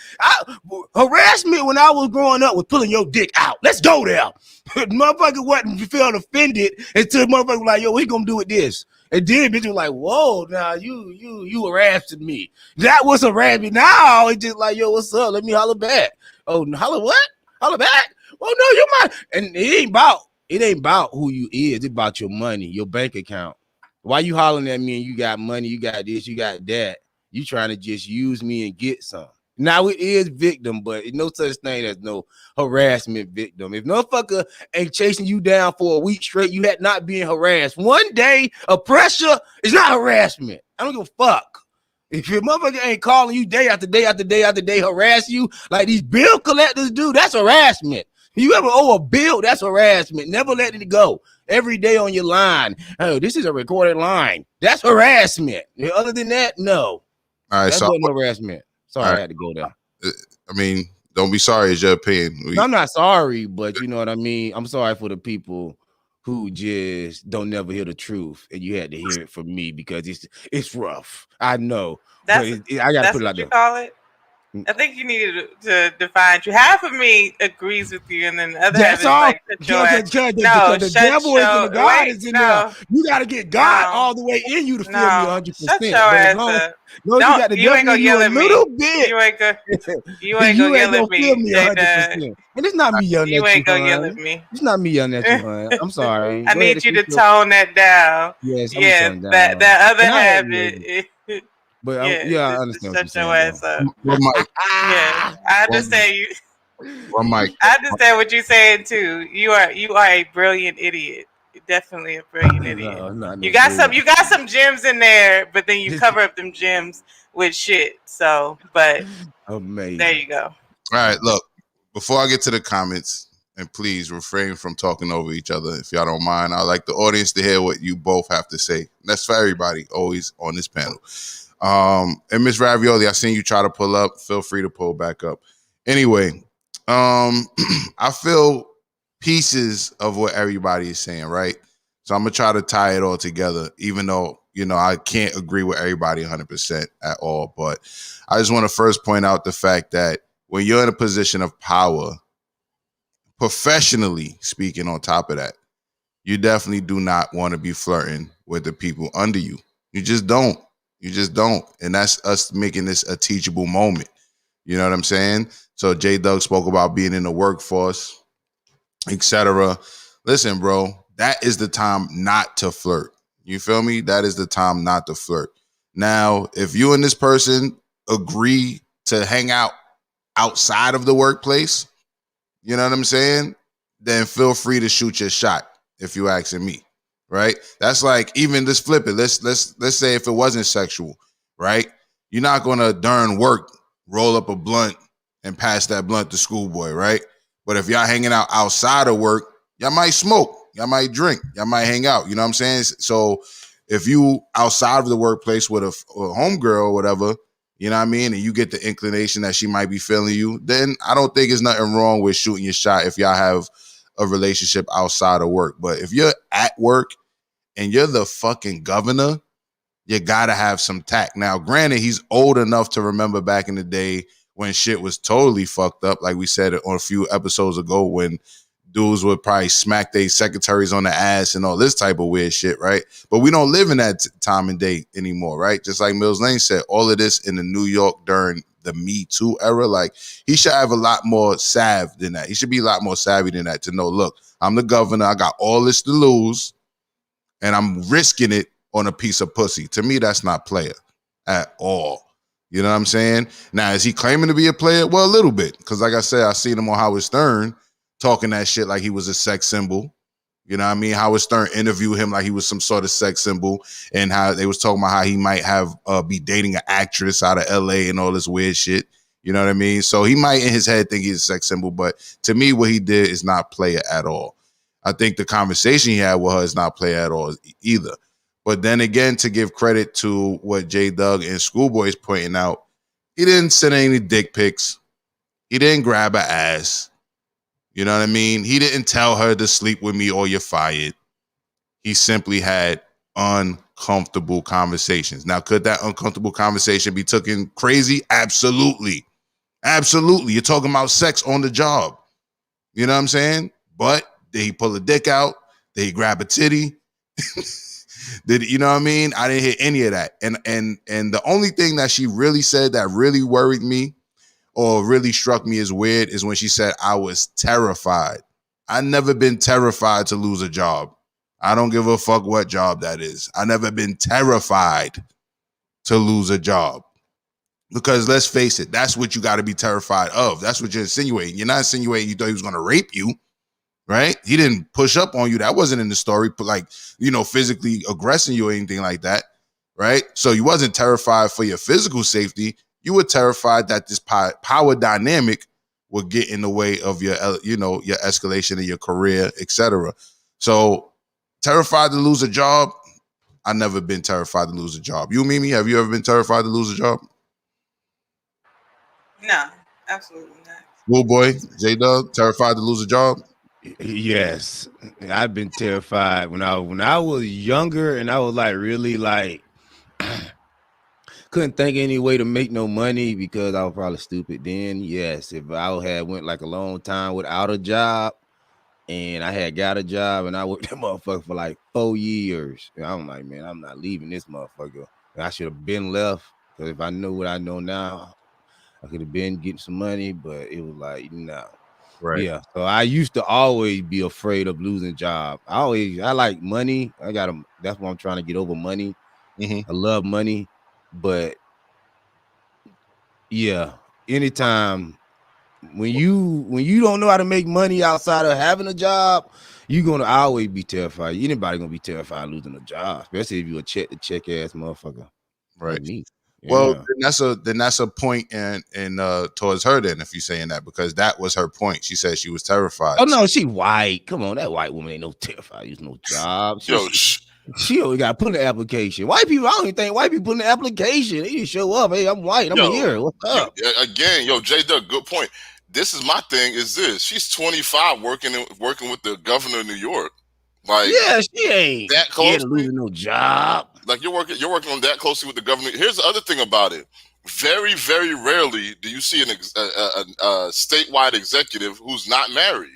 Harassment when I was growing up was pulling your dick out. Let's go there. Motherfucker wasn't felt offended until motherfucker was like, yo, we gonna do with this. And then bitch was like, whoa, now you harassed me. That was harassment. Now it's just like, yo, what's up? Let me holler back. Oh, holler what? Holler back? Oh no, you might. And it ain't about who you is. It's about your money, your bank account. Why you hollering at me and you got money, you got this, you got that? You trying to just use me and get some. Now it is victim, but it's no such thing as no harassment victim. If no fucker ain't chasing you down for a week straight, you had not been harassed. One day of pressure is not harassment. I don't give a fuck. If your motherfucker ain't calling you day after day after day after day, harass you like these bill collectors do, that's harassment. You ever owe a bill, that's harassment. Never let it go. Every day on your line. Oh, this is a recorded line. That's harassment. Other than that, no. All right, that wasn't harassment. Sorry, I had to go there. I mean, don't be sorry. It's your opinion. I'm not sorry, but you know what I mean? I'm sorry for the people who just don't never hear the truth, and you had to hear it from me because it's rough. I know. I got to put it out there. Call it? I think you needed to define you. Half of me agrees with you, and then the other half is like, the devil is in the God is in there. You got to get God all the way in you to feel me 100%. Shut your ass up. You ain't gonna yell at me. You ain't gonna yell at me. And it's not me yelling at you. You ain't gonna yell at me. It's not me yelling at you, hon. I'm sorry. I need you to tone that down. Yes, that other half is. But I understand what you're saying. Shut your ass up. I understand you. Mike. I understand what you're saying too. You are a brilliant idiot. You're definitely a brilliant idiot. You got some gems in there, but then you cover up them gems with shit. So, but amazing. There you go. All right, look. Before I get to the comments, and please refrain from talking over each other if y'all don't mind. I'd like the audience to hear what you both have to say. That's for everybody always on this panel. And MsRavioli, I seen you try to pull up. Feel free to pull back up. Anyway, I feel pieces of what everybody is saying, right? So I'm gonna try to tie it all together, even though, you know, I can't agree with everybody 100% at all. But I just want to first point out the fact that when you're in a position of power, professionally speaking, on top of that, you definitely do not want to be flirting with the people under you. You just don't. You just don't. And that's us making this a teachable moment. You know what I'm saying? So J Doug spoke about being in the workforce, etc. Listen, bro, that is the time not to flirt. You feel me? That is the time not to flirt. Now, if you and this person agree to hang out outside of the workplace, you know what I'm saying? Then feel free to shoot your shot if you asking me, right? That's like, even let's flip it. Let's say if it wasn't sexual, right? You're not gonna during work roll up a blunt and pass that blunt to schoolboy, right? But if y'all hanging out outside of work, y'all might smoke, y'all might drink, y'all might hang out. You know what I'm saying? So if you outside of the workplace with a homegirl or whatever, you know what I mean, and you get the inclination that she might be feeling you, then I don't think there's nothing wrong with shooting your shot if y'all have a relationship outside of work. But if you're at work and you're the fucking governor, you gotta have some tact. Now, granted, he's old enough to remember back in the day when shit was totally fucked up, like we said on a few episodes ago, when dudes would probably smack their secretaries on the ass and all this type of weird shit, right? But we don't live in that time and day anymore, right? Just like Mills Lane said, all of this in the New York during the Me Too era, like, he should have a lot more salve than that. He should be a lot more savvy than that to know, look, I'm the governor, I got all this to lose, and I'm risking it on a piece of pussy. To me, that's not player at all. You know what I'm saying? Now, is he claiming to be a player? Well, a little bit, because like I said, I seen him on Howard Stern talking that shit like he was a sex symbol. You know what I mean? Howard Stern interviewed him like he was some sort of sex symbol, and how they was talking about how he might have be dating an actress out of LA and all this weird shit. You know what I mean? So he might in his head think he's a sex symbol, but to me, what he did is not player at all. I think the conversation he had with her is not player at all either. But then again, to give credit to what J Doug and Schoolboy is pointing out, he didn't send any dick pics. He didn't grab her ass. You know what I mean? He didn't tell her to sleep with me or you're fired. He simply had uncomfortable conversations. Now, could that uncomfortable conversation be taken crazy? Absolutely. Absolutely. You're talking about sex on the job. You know what I'm saying? But did he pull a dick out? Did he grab a titty? Did you know what I mean? I didn't hear any of that. And the only thing that she really said that really worried me or really struck me as weird is when she said I was terrified. I never been terrified to lose a job. I don't give a fuck what job that is. I never been terrified to lose a job. Because let's face it, that's what you got to be terrified of. That's what you're insinuating. You're not insinuating you thought he was going to rape you, right? He didn't push up on you. That wasn't in the story, but like, you know, physically aggressing you or anything like that, right? So you wasn't terrified for your physical safety. You were terrified that this power dynamic would get in the way of your, you know, your escalation in your career, etc. So terrified to lose a job. I've never been terrified to lose a job. You, Mimi, have you ever been terrified to lose a job? No, absolutely not. Bull boy, J Dub, terrified to lose a job? Yes, I've been terrified when I was younger, and I was like really like couldn't think of any way to make no money because I was probably stupid then. Yes, if I had went like a long time without a job, and I had got a job, and I worked that motherfucker for like 4 years, and I'm like, man, I'm not leaving this motherfucker. I should have been left, because if I knew what I know now, I could have been getting some money, but it was like, no. Right. Yeah. So I used to always be afraid of losing a job. I like money. That's what I'm trying to get over, money. Mm-hmm. I love money, but yeah, anytime when you don't know how to make money outside of having a job, you're gonna always be terrified. Anybody gonna be terrified of losing a job, especially if you're a check ass motherfucker. Right. Like me. Well, Yeah. then that's a point in towards her then, if you're saying that, because that was her point. She said she was terrified. Oh no, she white. Come on, that white woman ain't no terrified. There's no job. She only got to put in the application. White people, I don't even think white people put in the application. They just show up. Hey, I'm white. I'm here. What's up? Again, J Doug, good point. This is my thing. Is this? She's 25, working with the governor of New York. Like, yeah, she ain't that scared close. of losing no job. Like you're working on that closely with the governor. Here's the other thing about it. Very, very rarely do you see a statewide executive who's not married.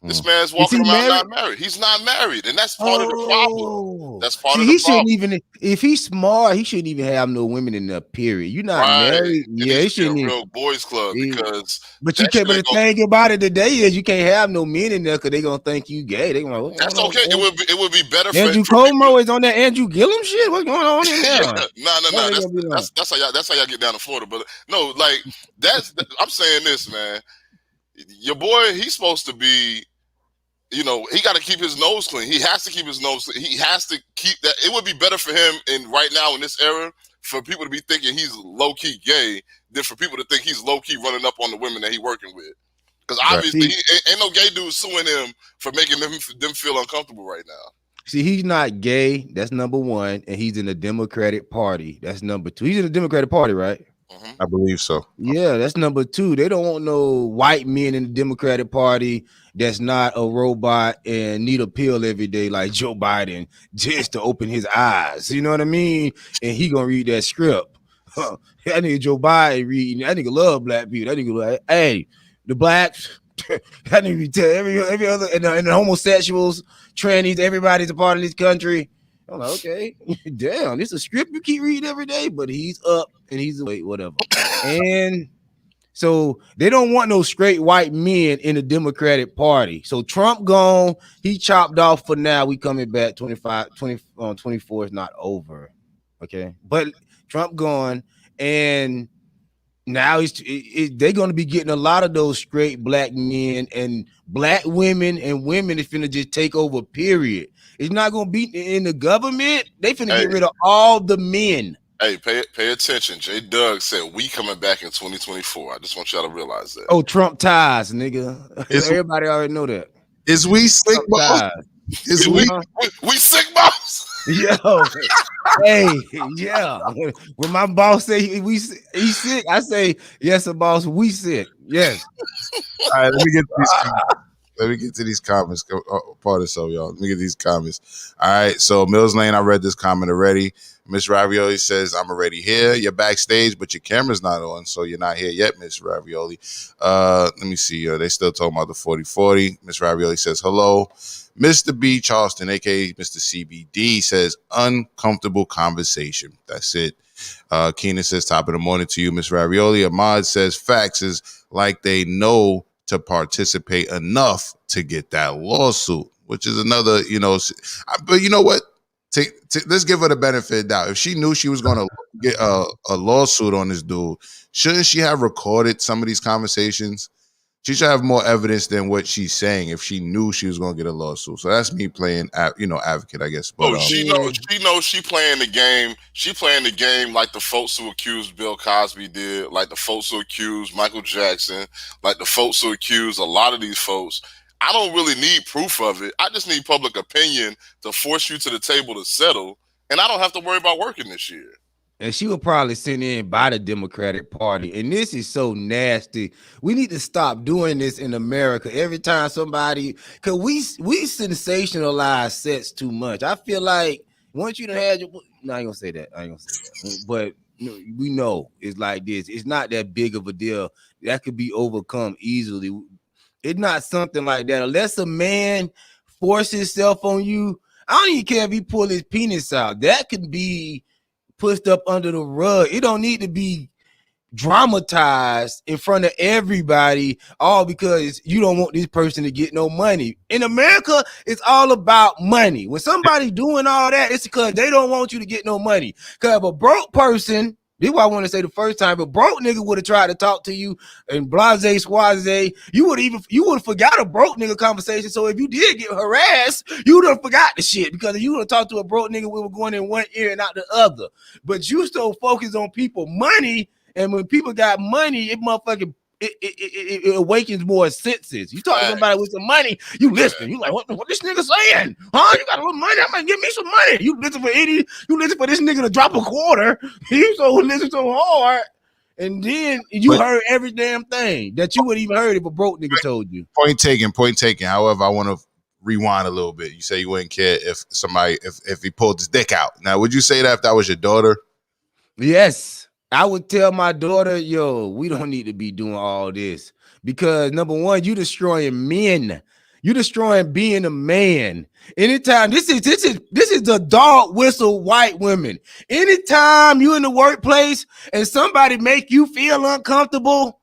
This man's walking around not married. He's not married, and that's part of the problem. That's part of the problem. He shouldn't even, if he's smart, he shouldn't even have no women in there, period. You're not married. And Yeah, he he should shouldn't be a even. real boys club because. But you can't. But the thing about it today is you can't have no men in there because they gonna think you gay. They gonna. That's okay. It would be better. Andrew Cuomo is on that Andrew Gillum shit. What's going on in there? No. That's how y'all get down to Florida. But no, like I'm saying this, man. Your boy, he's supposed to be. You know, he got to keep his nose clean. He has to keep his nose clean. He has to keep that. It would be better for him right now in this era for people to be thinking he's low-key gay than for people to think he's low-key running up on the women that he's working with. Because obviously, ain't no gay dude suing him for making them feel uncomfortable right now. See, he's not gay. That's number one. And he's in the Democratic Party. That's number two. He's in the Democratic Party, right? I believe so. Yeah, that's number two. They don't want no white men in the Democratic Party that's not a robot and need a pill every day like Joe Biden just to open his eyes. You know what I mean? And he gonna read that script. That nigga Joe Biden reading. That nigga love black people. That nigga like, hey, the blacks. That nigga tell every other and the homosexuals, trannies, everybody's a part of this country. I'm like, okay, damn, this is a script you keep reading every day, but he's up and he's awake, whatever. And so they don't want no straight white men in the Democratic Party. So Trump gone, he chopped off for now. We coming back 24 is not over. Okay, but Trump gone, and now they're going to be getting a lot of those straight black men and black women and women is finna just take over, period. It's not going to be in the government. They finna get rid of all the men. Hey, pay attention. J. Doug said we coming back in 2024. I just want y'all to realize that. Oh, Trump ties, nigga. Everybody already know that. Is we sick, boss? Is we sick, boss? Yo, hey, yeah. When my boss say he's sick, I say yes, boss. We sick. Yes. All right, let me get to these comments. Pardon so, y'all. Let me get these comments. All right, so Mills Lane, I read this comment already. MsRavioli says, I'm already here. You're backstage, but your camera's not on, so you're not here yet, MsRavioli. Let me see. They still talking about the 40-40. MsRavioli says, hello. Mr. B. Charleston, a.k.a. Mr. CBD, says, uncomfortable conversation. That's it. Keenan says, top of the morning to you, MsRavioli. Ahmad says, facts is like they know to participate enough to get that lawsuit, which is another, but you know what? Let's give her the benefit of the doubt. If she knew she was going to get a lawsuit on this dude, shouldn't she have recorded some of these conversations? She should have more evidence than what she's saying if she knew she was going to get a lawsuit. So that's me playing, advocate, I guess. But, she knows she playing the game. She playing the game like the folks who accused Bill Cosby did, like the folks who accused Michael Jackson, like the folks who accused a lot of these folks. I don't really need proof of it. I just need public opinion to force you to the table to settle, and I don't have to worry about working this year. And she was probably sent in by the Democratic Party. And this is so nasty. We need to stop doing this in America. Every time somebody, because we sensationalize sets too much. I feel like once you done had your, no, I ain't gonna say that. But we know it's like this. It's not that big of a deal. That could be overcome easily. It's not something like that. Unless a man forces himself on you, I don't even care if he pull his penis out. That could be pushed up under the rug. It don't need to be dramatized in front of everybody, all because you don't want this person to get no money. In America, it's all about money. When somebody doing all that, it's because they don't want you to get no money. Because if a broke person This is why I want to say the first time, if broke nigga would have tried to talk to you and blase squaze, you would have forgot a broke nigga conversation. So if you did get harassed, you would have forgot the shit, because if you would have talked to a broke nigga, we were going in one ear and out the other. But you still focus on people money, and when people got money, it awakens more senses. You talk to somebody with some money, you listen. You like, what this nigga saying? Huh? You got a little money? I'm gonna give me some money. You listen for this nigga to drop a quarter. You so listen so hard, and then you heard every damn thing that you wouldn't even heard if a broke nigga told you. Point taken. However, I want to rewind a little bit. You say you wouldn't care if somebody if he pulled his dick out. Now, would you say that if that was your daughter? Yes. I would tell my daughter, yo, we don't need to be doing all this, because number one, you destroying men. You destroying being a man. Anytime this is the dog whistle white women. Anytime you in the workplace and somebody make you feel uncomfortable,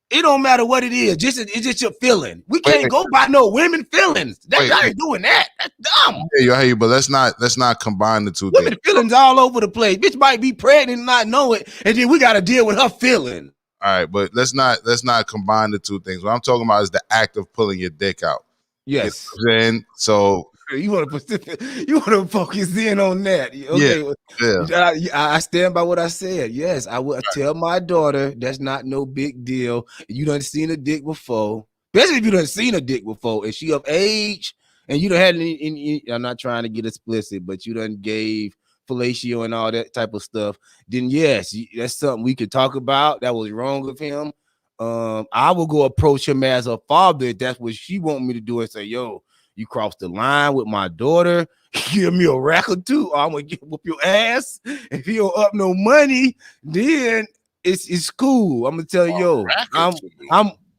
it don't matter what it is. It's just your feeling. We can't go by no women feelings. I ain't doing that. That's dumb. Yeah, I hear you, but let's not combine the two Women things. feelings all over the place. Bitch might be pregnant and not know it, and then we got to deal with her feeling. All right, but let's not combine the two things. What I'm talking about is the act of pulling your dick out. Yes. You know what I'm saying? So you want to focus in on that. Okay. Yeah. I stand by what I said. Yes, I would tell my daughter that's not no big deal. You done seen a dick before, especially if you done seen a dick before, and she of age, and you done had any I'm not trying to get explicit, but you done gave fellatio and all that type of stuff. Then yes, that's something we could talk about. That was wrong of him. I will go approach him as a father if that's what she want me to do, and say, yo, you crossed the line with my daughter. Give me a rack or two, or I'm gonna whoop your ass. If you don't up no money, then it's cool. I'm gonna tell you, yo,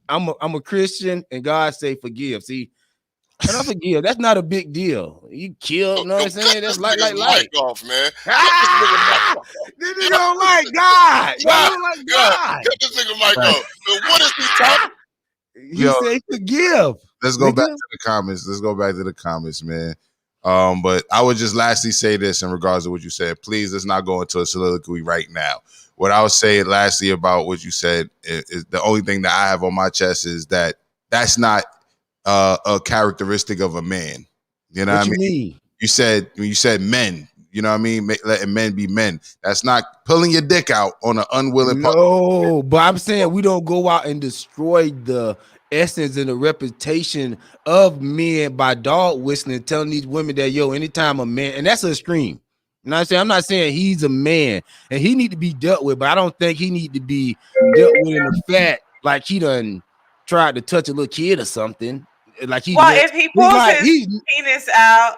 I'm a Christian, and God say forgive. See, and I forgive. That's not a big deal. You killed, you know what I'm saying? That's like off, man. This nigga don't like God. Y'all don't like God. Cut this nigga mic off. So what is he talking? He say forgive. Let's go back to the comments. Man. But I would just lastly say this in regards to what you said. Please, let's not go into a soliloquy right now. What I would say lastly about what you said is the only thing that I have on my chest is that that's not a characteristic of a man. You know what I mean? You said men. You know what I mean? Letting men be men. That's not pulling your dick out on an unwilling partner. No, but I'm saying we don't go out and destroy the essence and the reputation of men by dog whistling, telling these women that, yo, anytime a man, and that's an extreme. You know what I'm saying? I'm not saying he's a man and he need to be dealt with, but I don't think he need to be dealt with in the fact like he done tried to touch a little kid or something. Like if he pulls his penis out,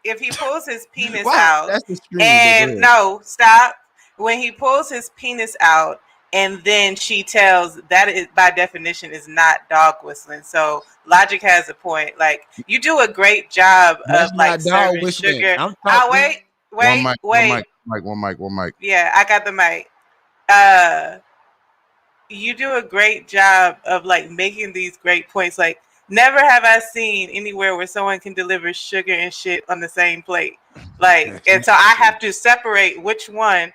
if he pulls his penis out, that's extreme, and no, stop. When he pulls his penis out, and then she tells that is by definition is not dog whistling. So Logic has a point. Like you do a great job of like serving sugar. Wait. One mic. Yeah, I got the mic. You do a great job of like making these great points. Like never have I seen anywhere where someone can deliver sugar and shit on the same plate. Like, and so I have to separate which one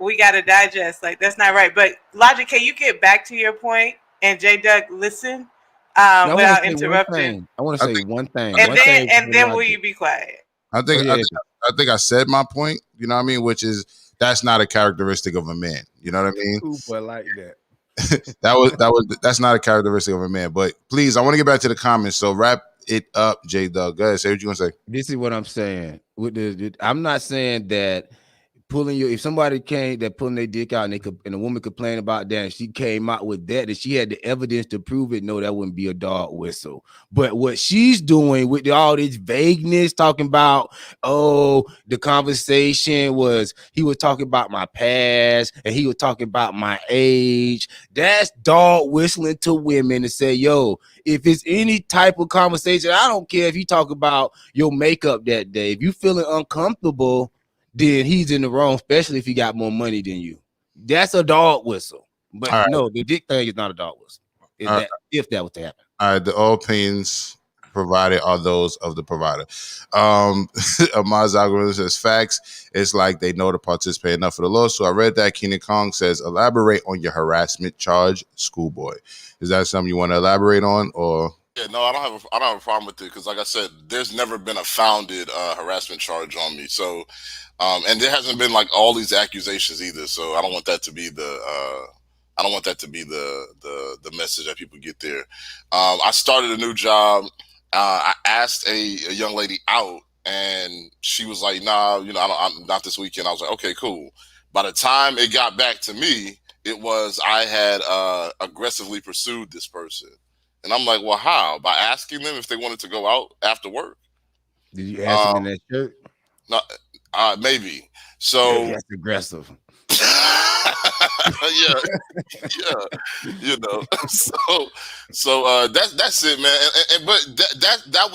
we got to digest. Like, that's not right. But Logic, can you get back to your point? And J Doug, listen without interrupting. I want to say one thing. And then will you be quiet? I think I said my point, you know what I mean? Which is that's not a characteristic of a man. You know what I mean? Super like that. That's not a characteristic of a man. But please, I want to get back to the comments. So wrap it up, J Doug. Go ahead, say what you want to say. This is what I'm saying. I'm not saying that if somebody came that pulling their dick out and a woman complained about that and she came out with that and she had the evidence to prove it, no, that wouldn't be a dog whistle. But what she's doing with all this vagueness, talking about, the conversation was he was talking about my past and he was talking about my age. That's dog whistling to women to say, yo, if it's any type of conversation, I don't care if you talk about your makeup that day. If you feeling uncomfortable, then he's in the wrong, especially if he got more money than you. That's a dog whistle. But no, the dick thing is not a dog whistle. If that was to happen. All right, the all opinions provided are those of the provider. Amaz algorithm says facts. It's like they know to participate enough for the lawsuit. I read that. Keenan Kong says elaborate on your harassment charge, schoolboy. Is that something you want to elaborate on, or? Yeah, no, I don't have a problem with it because, like I said, there's never been a founded harassment charge on me. So, and there hasn't been like all these accusations either. So I don't want that to be the message that people get there. I started a new job. I asked a young lady out, and she was like, "Nah, I'm not this weekend." I was like, "Okay, cool." By the time it got back to me, I had aggressively pursued this person. And I'm like, well, how? By asking them if they wanted to go out after work. Did you ask them in that shirt? No, maybe. So that's aggressive. yeah. So that's it, man. But that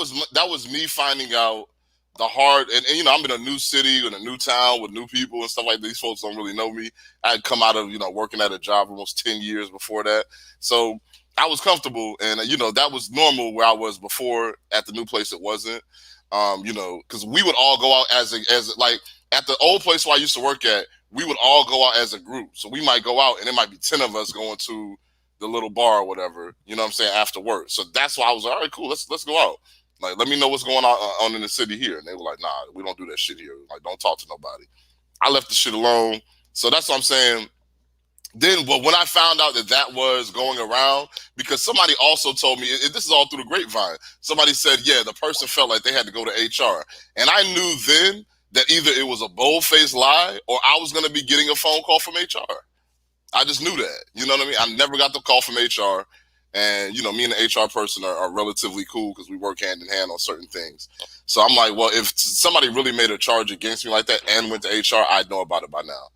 was me finding out the hard and I'm in a new city in a new town with new people and stuff like that. These folks don't really know me. I had come out of working at a job almost 10 years before that, so I was comfortable, and that was normal where I was before. At the new place, it wasn't. Because we would all go out as like at the old place where I used to work at, we would all go out as a group. So we might go out, and it might be 10 of us going to the little bar or whatever. You know what I'm saying, after work. So that's why I was like, all right, cool, let's go out. Like, let me know what's going on in the city here. And they were like, nah, we don't do that shit here. Like, don't talk to nobody. I left the shit alone. So that's what I'm saying. Then, but when I found out that was going around, because somebody also told me, this is all through the grapevine, somebody said, yeah, the person felt like they had to go to HR. And I knew then that either it was a bold-faced lie or I was going to be getting a phone call from HR. I just knew that. You know what I mean? I never got the call from HR. And, me and the HR person are relatively cool because we work hand in hand on certain things. So I'm like, well, if somebody really made a charge against me like that and went to HR, I'd know about it by now.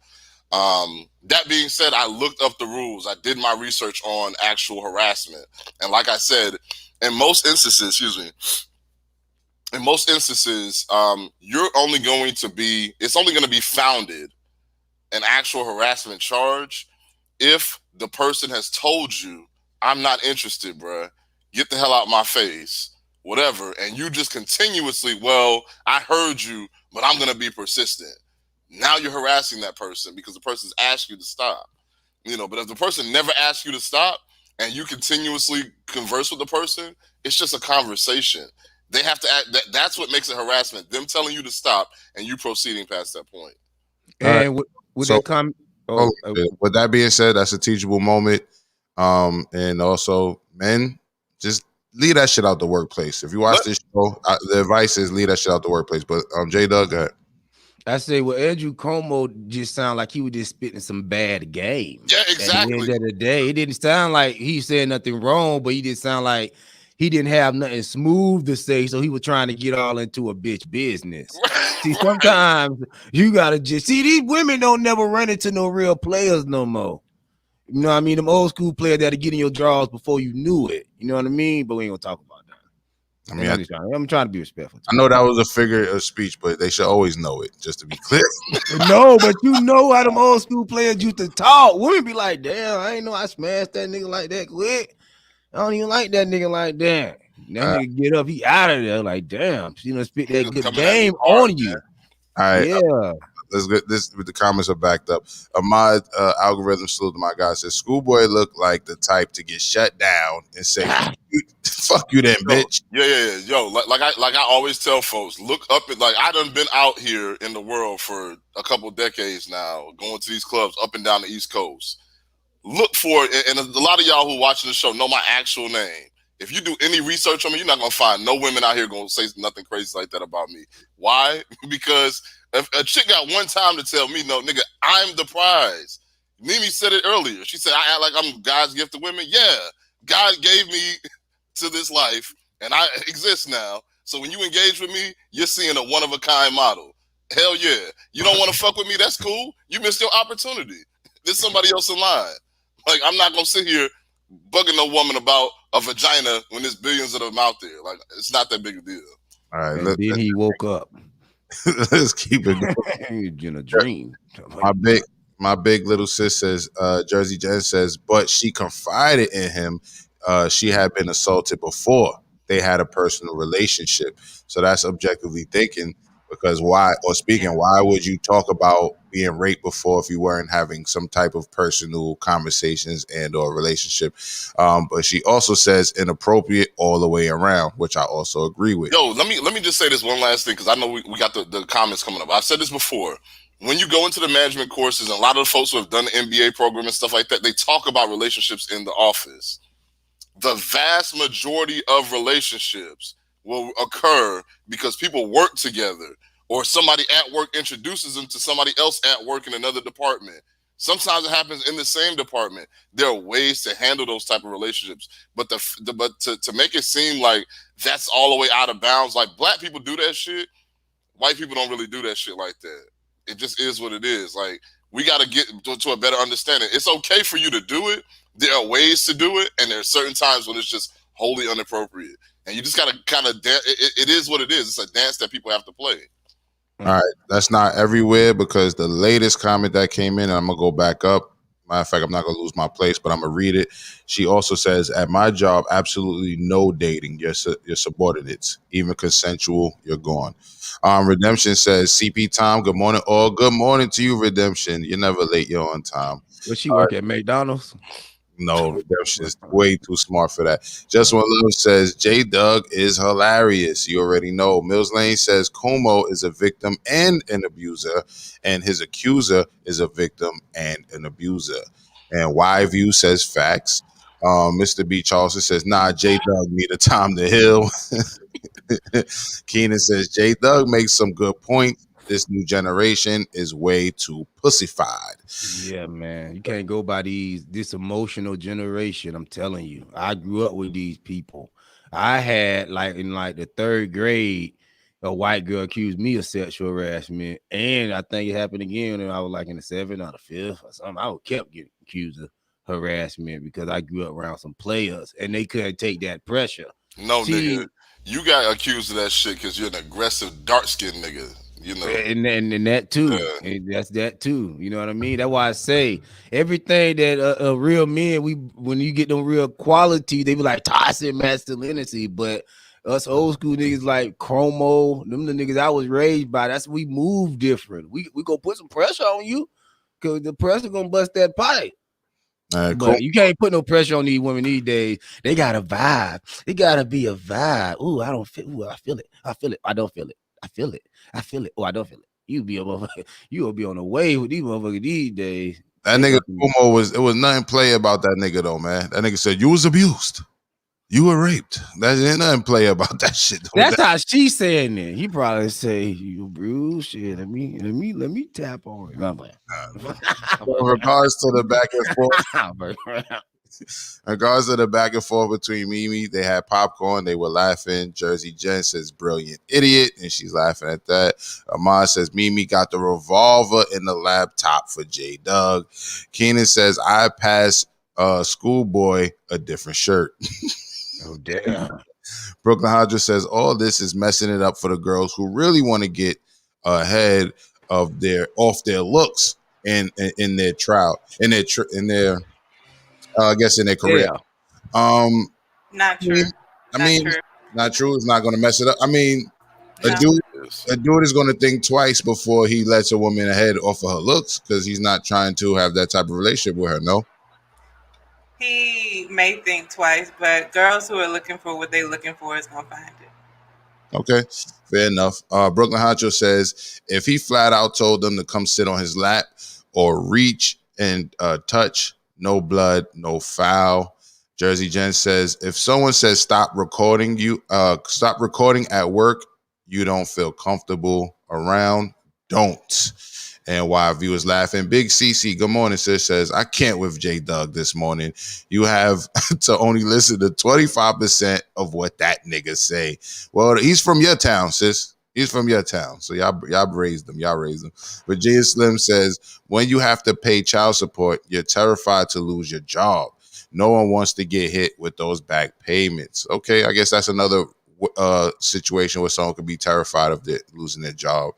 That being said, I looked up the rules. I did my research on actual harassment. And like I said, in most instances, you're only going to be, it's only going to be founded an actual harassment charge if the person has told you, I'm not interested, bruh. Get the hell out my face, whatever. And you just continuously, well, I heard you, but I'm going to be persistent. Now you're harassing that person because the person's asked you to stop. But if the person never asked you to stop and you continuously converse with the person, it's just a conversation. They have to act, that's what makes it harassment. Them telling you to stop and you proceeding past that point. And with that comment, with that being said, that's a teachable moment. And also, men, just leave that shit out the workplace. If you watch this show, the advice is leave that shit out the workplace. But J-Doug, go ahead. I say, well, Andrew Cuomo just sounded like he was just spitting some bad game. Yeah, exactly. At the end of the day, it didn't sound like he said nothing wrong, but he didn't sound like he didn't have nothing smooth to say, so he was trying to get all into a bitch business. See, sometimes you gotta just see these women don't never run into no real players no more. You know what I mean? Them old school players that'll get in your drawers before you knew it. You know what I mean? But we ain't gonna talk about that. I mean, I'm trying to be respectful. I know that was a figure of speech, but they should always know it, just to be clear. No, but you know how them old school players used to talk. Women be like, damn, I ain't know I smashed that nigga like that quick. I don't even like that nigga like that. That nigga get up, he out of there like, damn, spit that good game on you. All right. Yeah. Let's get this with the comments are backed up. Ahmad algorithm salute to my guy says schoolboy looked like the type to get shut down and say fuck you then, bitch. Yeah. Yo, like I always tell folks, look up at, like, I done been out here in the world for a couple decades now, going to these clubs up and down the East Coast. Look for it, and a lot of y'all who watching the show know my actual name. If you do any research on me, you're not gonna find no women out here gonna say nothing crazy like that about me. Why? Because if a chick got one time to tell me, no, nigga, I'm the prize. Mimi said it earlier. She said, I act like I'm God's gift to women. Yeah, God gave me to this life, and I exist now. So when you engage with me, you're seeing a one-of-a-kind model. Hell yeah. You don't want to fuck with me? That's cool. You missed your opportunity. There's somebody else in line. Like, I'm not going to sit here bugging no woman about a vagina when there's billions of them out there. Like, it's not that big a deal. All right. And then he woke up. Let's keep it going. In a dream. My big little sis says, Jersey Jen says, but she confided in him. She had been assaulted before. they had a personal relationship. So that's objectively thinking. Because why would you talk about being raped before if you weren't having some type of personal conversations and or relationship? But she also says inappropriate all the way around, which I also agree with. Yo, let me just say this one last thing, because I know we got the comments coming up. I've said this before. When you go into the management courses, and a lot of the folks who have done the MBA program and stuff like that, they talk about relationships in the office. The vast majority of relationships will occur because people work together, or somebody at work introduces them to somebody else at work in another department. Sometimes it happens in the same department. There are ways to handle those type of relationships, but to make it seem like that's all the way out of bounds, like black people do that shit, white people don't really do that shit like that. It just is what it is. Like, we got to get to a better understanding. It's okay for you to do it. There are ways to do it, and there are certain times when it's just wholly inappropriate. And you just got to kind of it is what it is. It's a dance that people have to play. All right, that's not everywhere, because the latest comment that came in, and I'm going to go back up. Matter of fact, I'm not going to lose my place, but I'm going to read it. She also says, at my job, absolutely no dating. You're subordinates. Even consensual, you're gone. Redemption says, CP time, good morning all. Good morning to you, Redemption. You're never late, you're on time. Does she work at McDonald's? No, Redemption is way too smart for that. Just One Love says, J Doug is hilarious. You already know. Mills Lane says, Cumo is a victim and an abuser, and his accuser is a victim and an abuser. And Y View says, facts. Mr. B. Charleston says, nah, J Doug need a time to heal. Keenan says, J Doug makes some good points. This new generation is way too pussified. Yeah, man. You can't go by this emotional generation. I'm telling you. I grew up with these people. I had, like, in like the 3rd grade, a white girl accused me of sexual harassment. And I think it happened again when I was like in the 7th or the 5th or something. I kept getting accused of harassment because I grew up around some players and they couldn't take that pressure. No, nigga. You got accused of that shit because you're an aggressive, dark-skinned nigga. You know, and that too, and that's that too. You know what I mean? That's why I say everything that real men, when you get them real quality, they be like toxic masculinity. But us old school niggas like Cumo, them the niggas I was raised by. That's we move different. We gonna put some pressure on you because the pressure gonna bust that pipe. But you can't put no pressure on these women these days. They got a vibe. It gotta be a vibe. Ooh, I don't feel. Ooh, I feel it. I feel it. I don't feel it. I feel it. I feel it. Oh, I don't feel it. You will be on the way with these motherfuckers these days. That nigga Cumo was nothing play about that nigga though, man. That nigga said you was abused. You were raped. That ain't nothing play about that shit. That's how she's saying it. He probably say you bruised shit. Let me tap on it. In regards to the back and forth. In regards to the back and forth between Mimi, they had popcorn. They were laughing. Jersey Jen says, brilliant idiot. And she's laughing at that. Ahmad says, Mimi got the revolver in the laptop for J Doug. Keenan says, I pass schoolboy a different shirt. Oh, damn. Brooklyn Hodges says, all this is messing it up for the girls who really want to get ahead of off their looks in their trial, in their I guess in their career. Yeah. Not true. Not true. It's not going to mess it up. I mean, a dude is going to think twice before he lets a woman ahead off of her looks because he's not trying to have that type of relationship with her. No. He may think twice, but girls who are looking for what they're looking for is going to find it. Okay, fair enough. Brooklyn Honcho says if he flat out told them to come sit on his lap or reach and touch, no blood, no foul. Jersey Jen says if someone says stop recording at work, you don't feel comfortable around, don't. And while viewers laughing, Big CC, good morning, sis, says, I can't with J Doug this morning. You have to only listen to 25% of what that nigga say. Well, he's from your town, sis. He's from your town. So y'all raised him. Y'all raised him. Virginia Slim says, when you have to pay child support, you're terrified to lose your job. No one wants to get hit with those back payments. Okay, I guess that's another situation where someone could be terrified of losing their job.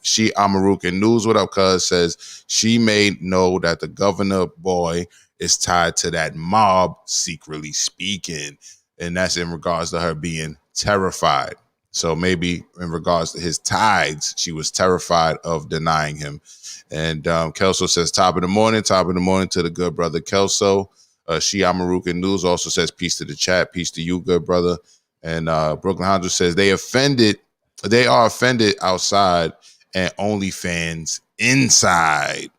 She Amarukan News, what up, cuz, says she may know that the governor boy is tied to that mob, secretly speaking. and that's in regards to her being terrified. So maybe in regards to his tides, she was terrified of denying him. And Kelso says, top of the morning to the good brother Kelso. Shia Maruka News also says, peace to the chat, peace to you, good brother. And Brooklyn Honda says, they are offended outside and OnlyFans inside.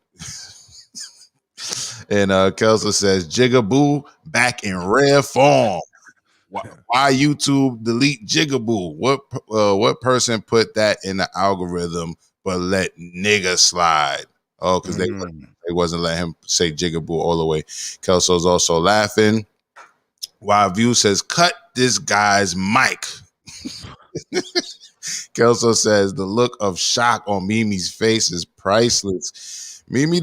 And Kelso says, Jigaboo back in rare form. Why YouTube delete Jigaboo? What person put that in the algorithm but let nigga slide? Oh, because they wasn't letting him say Jigaboo all the way. Kelso's also laughing. While View says, cut this guy's mic. Kelso says, the look of shock on Mimi's face is priceless. Mimi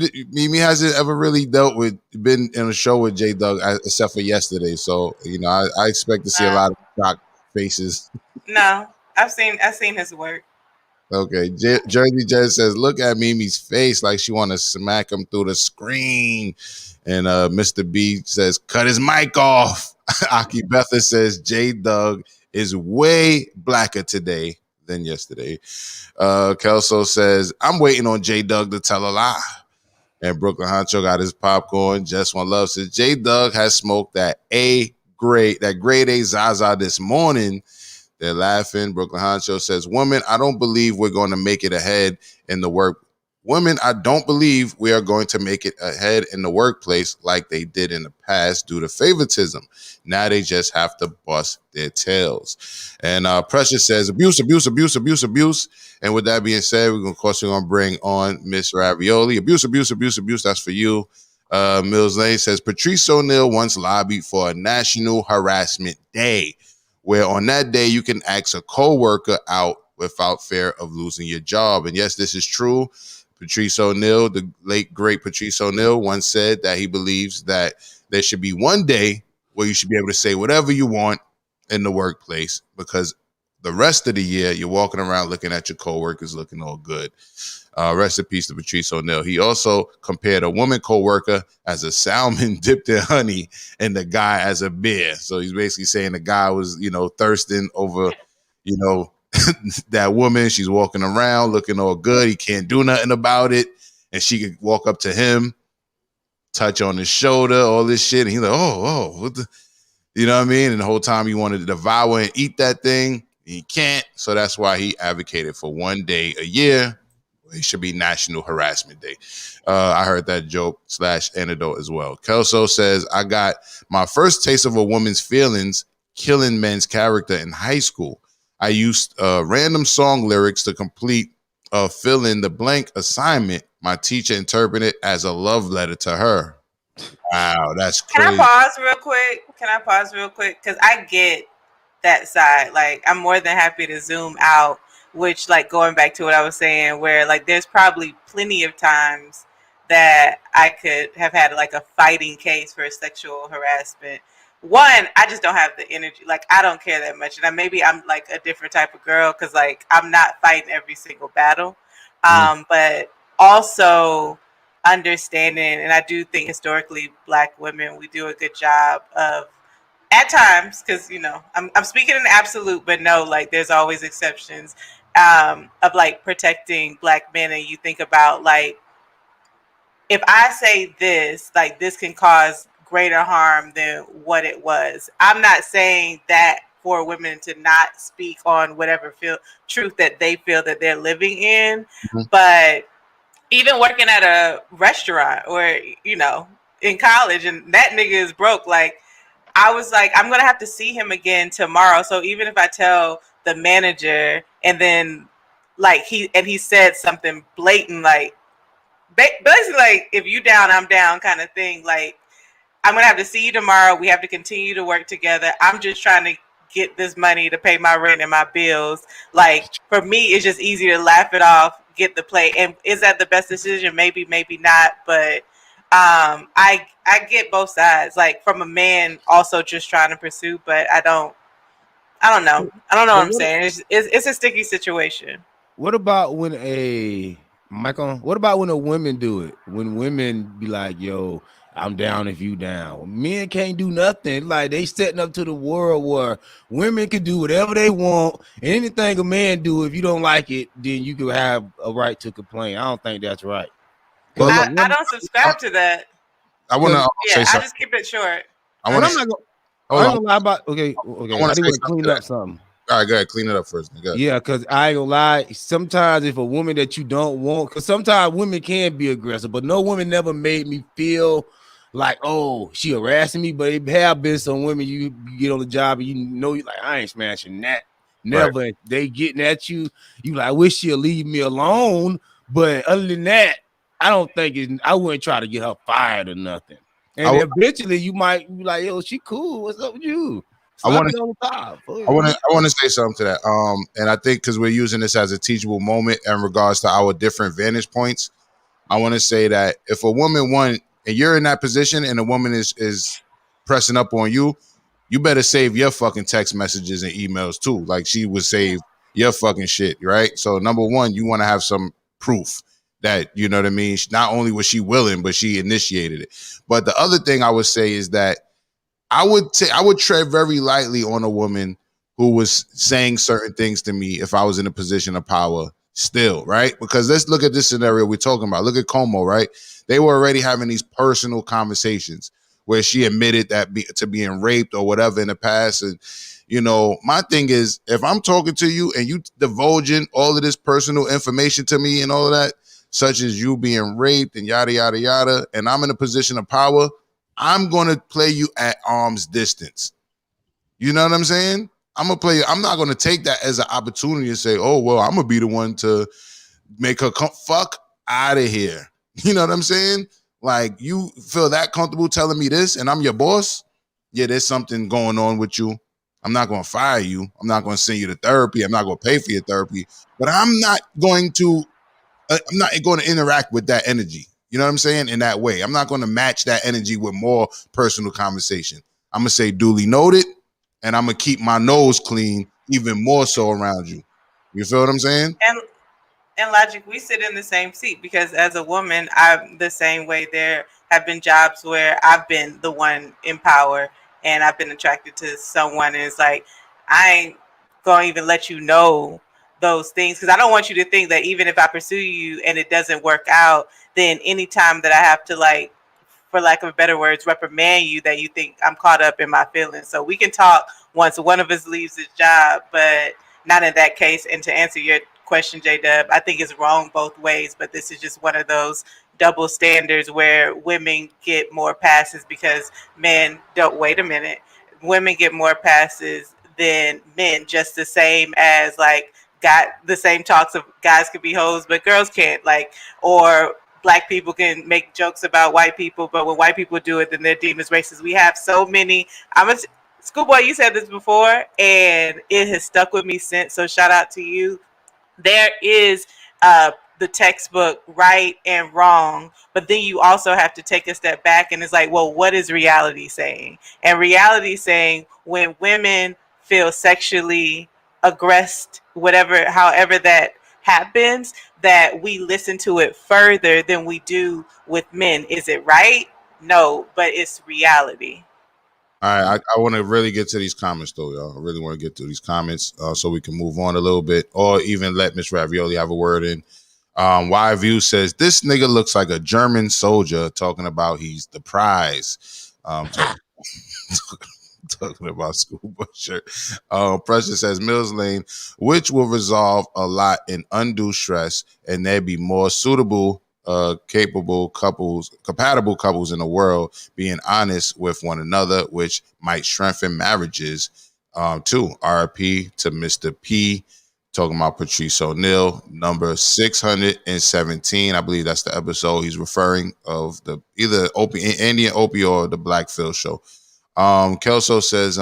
hasn't ever really been in a show with J Doug except for yesterday. So, I expect to see a lot of shocked faces. No, I've seen his work. Okay. Jersey Jen says, look at Mimi's face like she want to smack him through the screen. And Mr. B says, cut his mic off. Aki Betha says, J Doug is way blacker today than yesterday. Kelso says, I'm waiting on J Doug to tell a lie. And Brooklyn Honcho got his popcorn. Just One Love says, J Doug has smoked that grade A Zaza this morning. They're laughing. Brooklyn Honcho says, women, I don't believe we're going to make it ahead in the work. Women, I don't believe we are going to make it ahead in the workplace like they did in the past due to favoritism. Now they just have to bust their tails. And Precious says, abuse. And with that being said, we're going to bring on MsRavioli. Abuse. That's for you. Mills Lane says, Patrice O'Neal once lobbied for a National Harassment Day, where on that day you can ask a co-worker out without fear of losing your job. And yes, this is true. Patrice O'Neal, the late, great Patrice O'Neal, once said that he believes that there should be one day where you should be able to say whatever you want in the workplace, because the rest of the year you're walking around looking at your coworkers looking all good. Rest in peace to Patrice O'Neal. He also compared a woman coworker as a salmon dipped in honey and the guy as a beer. So he's basically saying the guy was, thirsting over, that woman. She's walking around looking all good. He can't do nothing about it. And she could walk up to him, touch on his shoulder, all this shit. And he's like, what the, you know what I mean? And the whole time he wanted to devour and eat that thing. He can't. So that's why he advocated for one day a year. It should be National Harassment Day. I heard that joke / anecdote as well. Kelso says, I got my first taste of a woman's feelings killing men's character in high school. I used random song lyrics to complete a fill in the blank assignment. My teacher interpreted it as a love letter to her. Wow, that's crazy. Can I pause real quick? Because I get that side. Like, I'm more than happy to zoom out, which, like, going back to what I was saying, where, like, there's probably plenty of times that I could have had, like, a fighting case for sexual harassment. One, I just don't have the energy. Like, I don't care that much. And maybe I'm, like, a different type of girl because, like, I'm not fighting every single battle. But also understanding, and I do think historically Black women, we do a good job of, at times, because, I'm speaking in absolute, but no, like, there's always exceptions, of, like, protecting Black men. And you think about, like, if I say this, like, this can cause greater harm than what it was. I'm not saying that for women to not speak on whatever truth that they feel that they're living in, but even working at a restaurant or, in college, and that nigga is broke, like, I was like, I'm going to have to see him again tomorrow. So even if I tell the manager and then, like, he said something blatant, like, basically, like, if you down, I'm down kind of thing. Like, I'm going to have to see you tomorrow. We have to continue to work together. I'm just trying to get this money to pay my rent and my bills. Like, for me, it's just easier to laugh it off, get the play. And is that the best decision? Maybe, maybe not. But I get both sides. Like, from a man also just trying to pursue, but I don't know. I don't know what I'm saying. It's a sticky situation. What about when what about when a woman do it? When women be like, yo, I'm down if you down. Men can't do nothing. Like they setting up to the world where women can do whatever they want. And anything a man do, if you don't like it, then you can have a right to complain. I don't think that's right. Well, look, I don't subscribe to that. I want to say I something. just keep it short. I want to. I ain't gonna lie about okay. I I want do to want say to something clean to up that. something. All right, go ahead. Clean it up first. Go ahead. Yeah, because I ain't gonna lie. Sometimes if a woman that you don't want, because sometimes women can be aggressive, but no woman never made me feel like, oh, she harassing me. But it have been some women you get on the job and you know you like, I ain't smashing that. Never. Right. They getting at you. You like, I wish she'll leave me alone. But other than that, I don't think I wouldn't try to get her fired or nothing. And eventually you might be like, yo, she cool. What's up with you? I want Slap it on the top. I want to say something to that. And I think because we're using this as a teachable moment in regards to our different vantage points, I want to say that if a woman and you're in that position and a woman is pressing up on you, you better save your fucking text messages and emails too. Like she would save your fucking shit, right? So number one, you want to have some proof that, you know what I mean? Not only was she willing, but she initiated it. But the other thing I would say is that I would tread very lightly on a woman who was saying certain things to me if I was in a position of power still, right? Because let's look at this scenario we're talking about. Look at Cumo, right? They were already having these personal conversations where she admitted to being raped or whatever in the past. And, you know, my thing is, if I'm talking to you and you divulging all of this personal information to me and all of that, such as you being raped and yada, yada, yada, and I'm in a position of power, I'm going to play you at arm's distance. You know what I'm saying? I'm not going to take that as an opportunity to say, oh, well, I'm going to be the one to make her come fuck out of here. You know what I'm saying? Like, you feel that comfortable telling me this and I'm your boss? Yeah, there's something going on with you. I'm not going to fire you. I'm not going to send you to therapy. I'm not going to pay for your therapy. But I'm not going to interact with that energy. You know what I'm saying? In that way. I'm not going to match that energy with more personal conversation. I'm going to say duly noted, and I'm going to keep my nose clean even more so around you. You feel what I'm saying? And Logic, we sit in the same seat because as a woman, I'm the same way. There have been jobs where I've been the one in power and I've been attracted to someone, and it's like, I ain't going to even let you know those things because I don't want you to think that even if I pursue you and it doesn't work out, then anytime that I have to, like, for lack of better words, reprimand you, that you think I'm caught up in my feelings. So we can talk once one of us leaves his job, but not in that case. And to answer your question, J-Dub, I think it's wrong both ways, but this is just one of those double standards where women get more passes because men don't. Wait a minute. Women get more passes than men, just the same as, like, got the same talks of guys could be hoes, but girls can't, like, or black people can make jokes about white people, but when white people do it, then they're deemed as racist. We have so many. Schoolboy, you said this before, and it has stuck with me since, so shout out to you. There is the textbook right and wrong, but then you also have to take a step back and it's like, well, what is reality saying? And reality saying when women feel sexually aggressed, however that happens, that we listen to it further than we do with men. Is it right? No, but it's reality. All right, I want to really get to these comments, though, y'all. I really want to get to these comments so we can move on a little bit, or even let MsRavioli have a word in. YView says, this nigga looks like a German soldier talking about he's the prize. Talking about schoolboy shirt. Precious says, Mills Lane, which will resolve a lot in undue stress, and there be more suitable compatible couples in the world being honest with one another, which might strengthen marriages too. RP to Mr. P, talking about Patrice O'Neal, number 617. I believe that's the episode he's referring of, the either Indian Opie or the Black Phil show. Kelso says,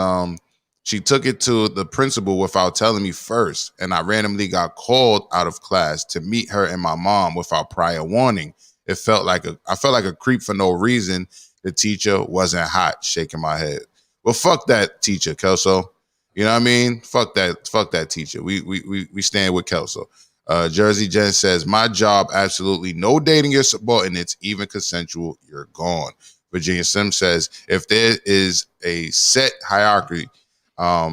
she took it to the principal without telling me first, and I randomly got called out of class to meet her and my mom without prior warning. I felt like a creep for no reason. The teacher wasn't hot, shaking my head. Well, fuck that teacher, Kelso. You know what I mean? Fuck that teacher. We stand with Kelso. Jersey Jen says, my job, absolutely no dating your subordinates, even consensual, you're gone. Virginia Sims says, if there is a set hierarchy, I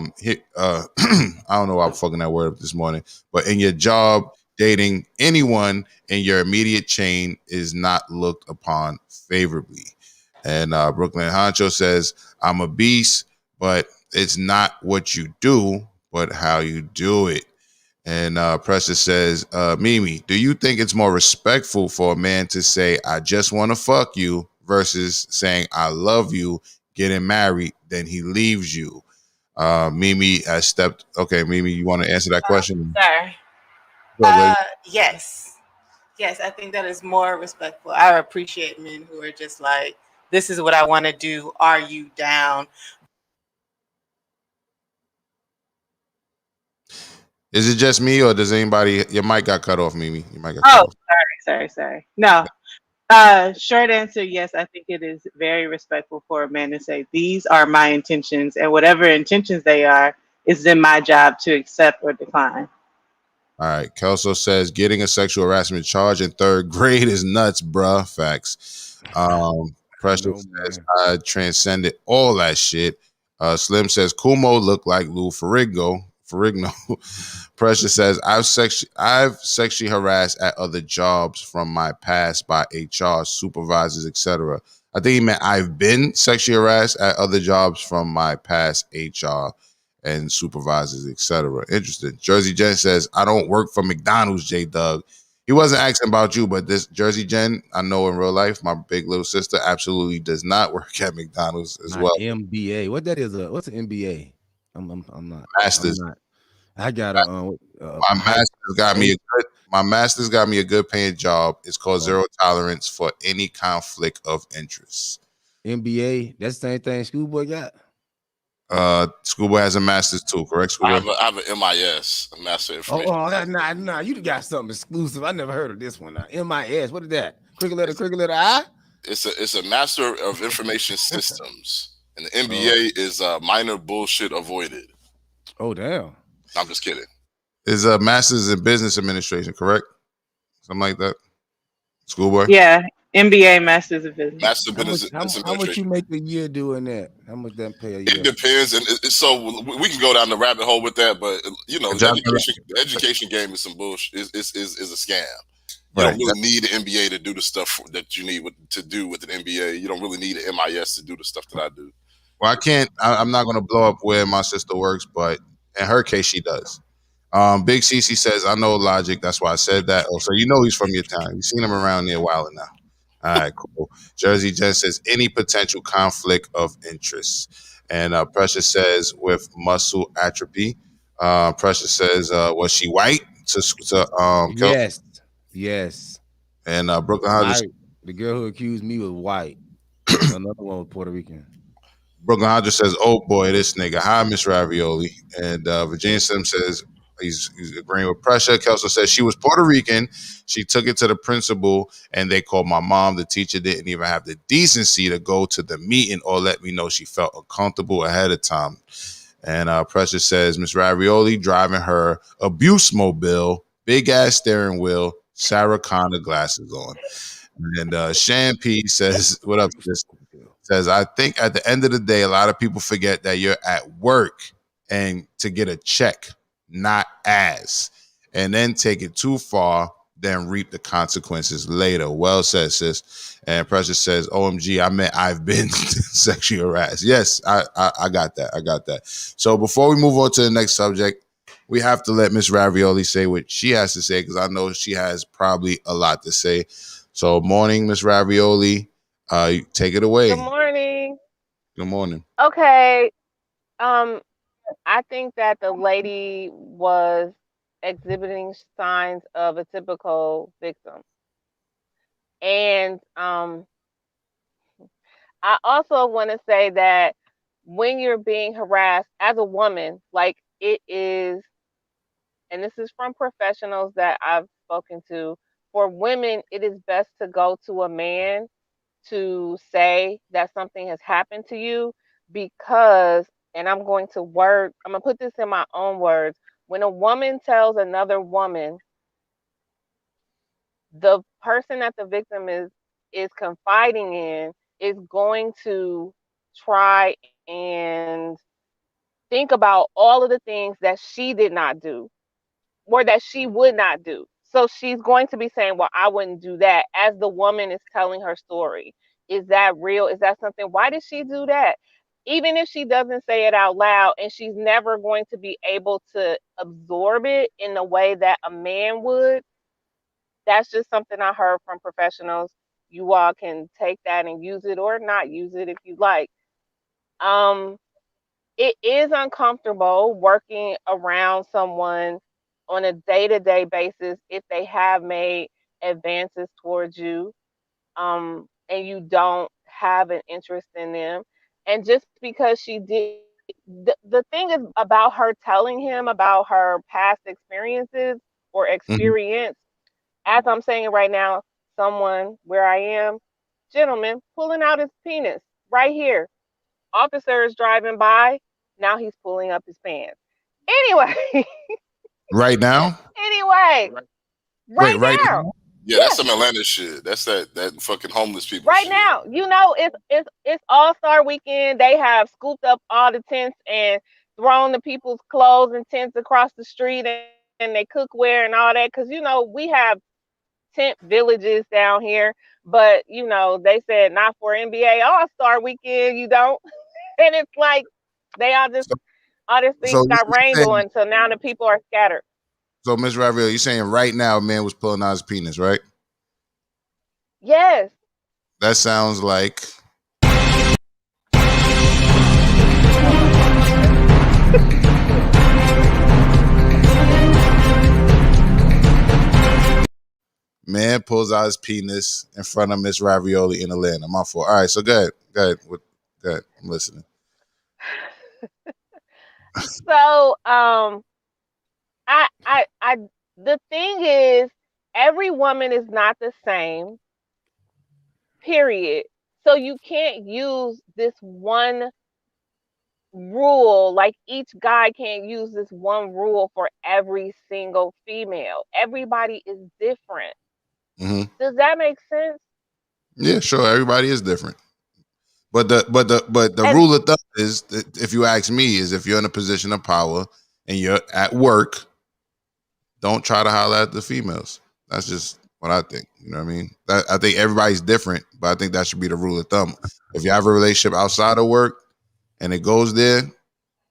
don't know why I'm fucking that word up this morning, but in your job, dating anyone in your immediate chain is not looked upon favorably. And Brooklyn Honcho says, I'm a beast, but it's not what you do, but how you do it. And Precious says, Mimi, do you think it's more respectful for a man to say, I just want to fuck you versus saying, I love you, getting married, then he leaves you? Mimi has stepped. Okay, Mimi, you want to answer that question? Sorry. Go. Yes. Yes, I think that is more respectful. I appreciate men who are just like, this is what I want to do. Are you down? Is it just me, or does anybody? Your mic got cut off, Mimi. Your mic got cut off. Sorry. No. Short answer, yes, I think it is very respectful for a man to say, these are my intentions, and whatever intentions they are, it's then my job to accept or decline. All right. Kelso says getting a sexual harassment charge in 3rd grade is nuts, bruh. Facts. Precious says I transcended all that shit. Slim says Cumo looked like Lou Ferrigno. Precious says I've sexually harassed at other jobs from my past by HR supervisors, etc. I think he meant I've been sexually harassed at other jobs from my past HR and supervisors, etc. Interesting. Jersey Jen says, I don't work for McDonald's, J Doug. He wasn't asking about you, but this Jersey Jen, I know in real life, my big little sister absolutely does not work at McDonald's as well. MBA. What that is? What's an MBA? I'm not. Masters. I'm not. I got a my master's got me a good. My master's got me a good paying job. It's called zero tolerance for any conflict of interest. MBA. That's the same thing Schoolboy got. Schoolboy has a master's too, correct? Schoolboy. I have an MIS, a master information. Nah. You got something exclusive. I never heard of this one. Now. MIS. What is that? Cricket letter I. It's a master of information systems, and the MBA is minor bullshit avoided. Oh damn. I'm just kidding. Is a master's in business administration, correct? Something like that. Schoolboy. Yeah, MBA, Masters of Business. Master Business Administration. How much you make a year doing that? How much that pay a year? It depends, and so we can go down the rabbit hole with that. But you know, the education game is some bullshit. Is a scam. You don't really need an MBA to do the stuff that you need to do with an MBA. You don't really need an MIS to do the stuff that I do. Well, I can't. I'm not going to blow up where my sister works, but in her case, she does. Big CC says, I know Logic. That's why I said that. Oh, so you know he's from your town. You've seen him around there a while now. All right, cool. Jersey Jen says, any potential conflict of interest. And Precious says, with muscle atrophy. Precious says, was she white? Yes. And Brooklyn Hodges. The girl who accused me was white. Another one was Puerto Rican. Brooklyn Hodges says, oh boy, this nigga. Hi, MsRavioli. And Virginia Sim says, he's agreeing with Pressure. Kelso says she was Puerto Rican. She took it to the principal and they called my mom. The teacher didn't even have the decency to go to the meeting or let me know she felt uncomfortable ahead of time. And Pressure says MsRavioli driving her abuse mobile, big ass steering wheel, Sarah Connor glasses on. And Shan P says, what up? Says, I think at the end of the day, a lot of people forget that you're at work and to get a check, not as, and then take it too far, then reap the consequences later. Well said, sis. And Precious says, OMG, I meant I've been sexually harassed. Yes, I got that. I got that. So before we move on to the next subject, we have to let MsRavioli say what she has to say because I know she has probably a lot to say. So morning, MsRavioli. Take it away. Good morning. Good morning. Okay. I think that the lady was exhibiting signs of a typical victim. And I also want to say that when you're being harassed as a woman, like it is, and this is from professionals that I've spoken to, for women, it is best to go to a man to say that something has happened to you because, and I'm going to put this in my own words. When a woman tells another woman, the person that the victim is confiding in is going to try and think about all of the things that she did not do or that she would not do. So she's going to be saying, well, I wouldn't do that as the woman is telling her story. Is that real? Is that something? Why did she do that? Even if she doesn't say it out loud, and she's never going to be able to absorb it in the way that a man would, that's just something I heard from professionals. You all can take that and use it or not use it if you like. Um, it is uncomfortable working around someone on a day-to-day basis if they have made advances towards you, and you don't have an interest in them. And just because she did, the thing is about her telling him about her past experiences or Mhm. experience, as I'm saying it right now, someone where I am, gentleman, pulling out his penis right here. Officer is driving by. Now he's pulling up his pants. Anyway, Right now? anyway, Wait, right right now. now? Yeah, that's Yes, some Atlanta shit. That's that fucking homeless people right shit. now. You know, it's All Star Weekend. They have scooped up all the tents and thrown the people's clothes and tents across the street and they cookware and all that. Because you know we have tent villages down here, but you know they said not for NBA All Star Weekend. You don't, and it's like they all this So things you got rained saying, on, so now the people are scattered. so Miss Ravioli, you saying right now a man was pulling out his penis, right? Yes. That sounds like man pulls out his penis in front of Miss Ravioli in Atlanta. My fault. All right, so go ahead. Go ahead. Go ahead. I'm listening. So, I, the thing is, every woman is not the same. Period. So you can't use this one rule. Like each guy can't use this one rule for every single female. Everybody is different. Hmm. Does that make sense? Yeah, sure. Everybody is different. But the And rule of thumb is, that if you ask me, is if you're in a position of power and you're at work, don't try to holler at the females. That's just what I think. You know what I mean? I think everybody's different, but I think that should be the rule of thumb. If you have a relationship outside of work and it goes there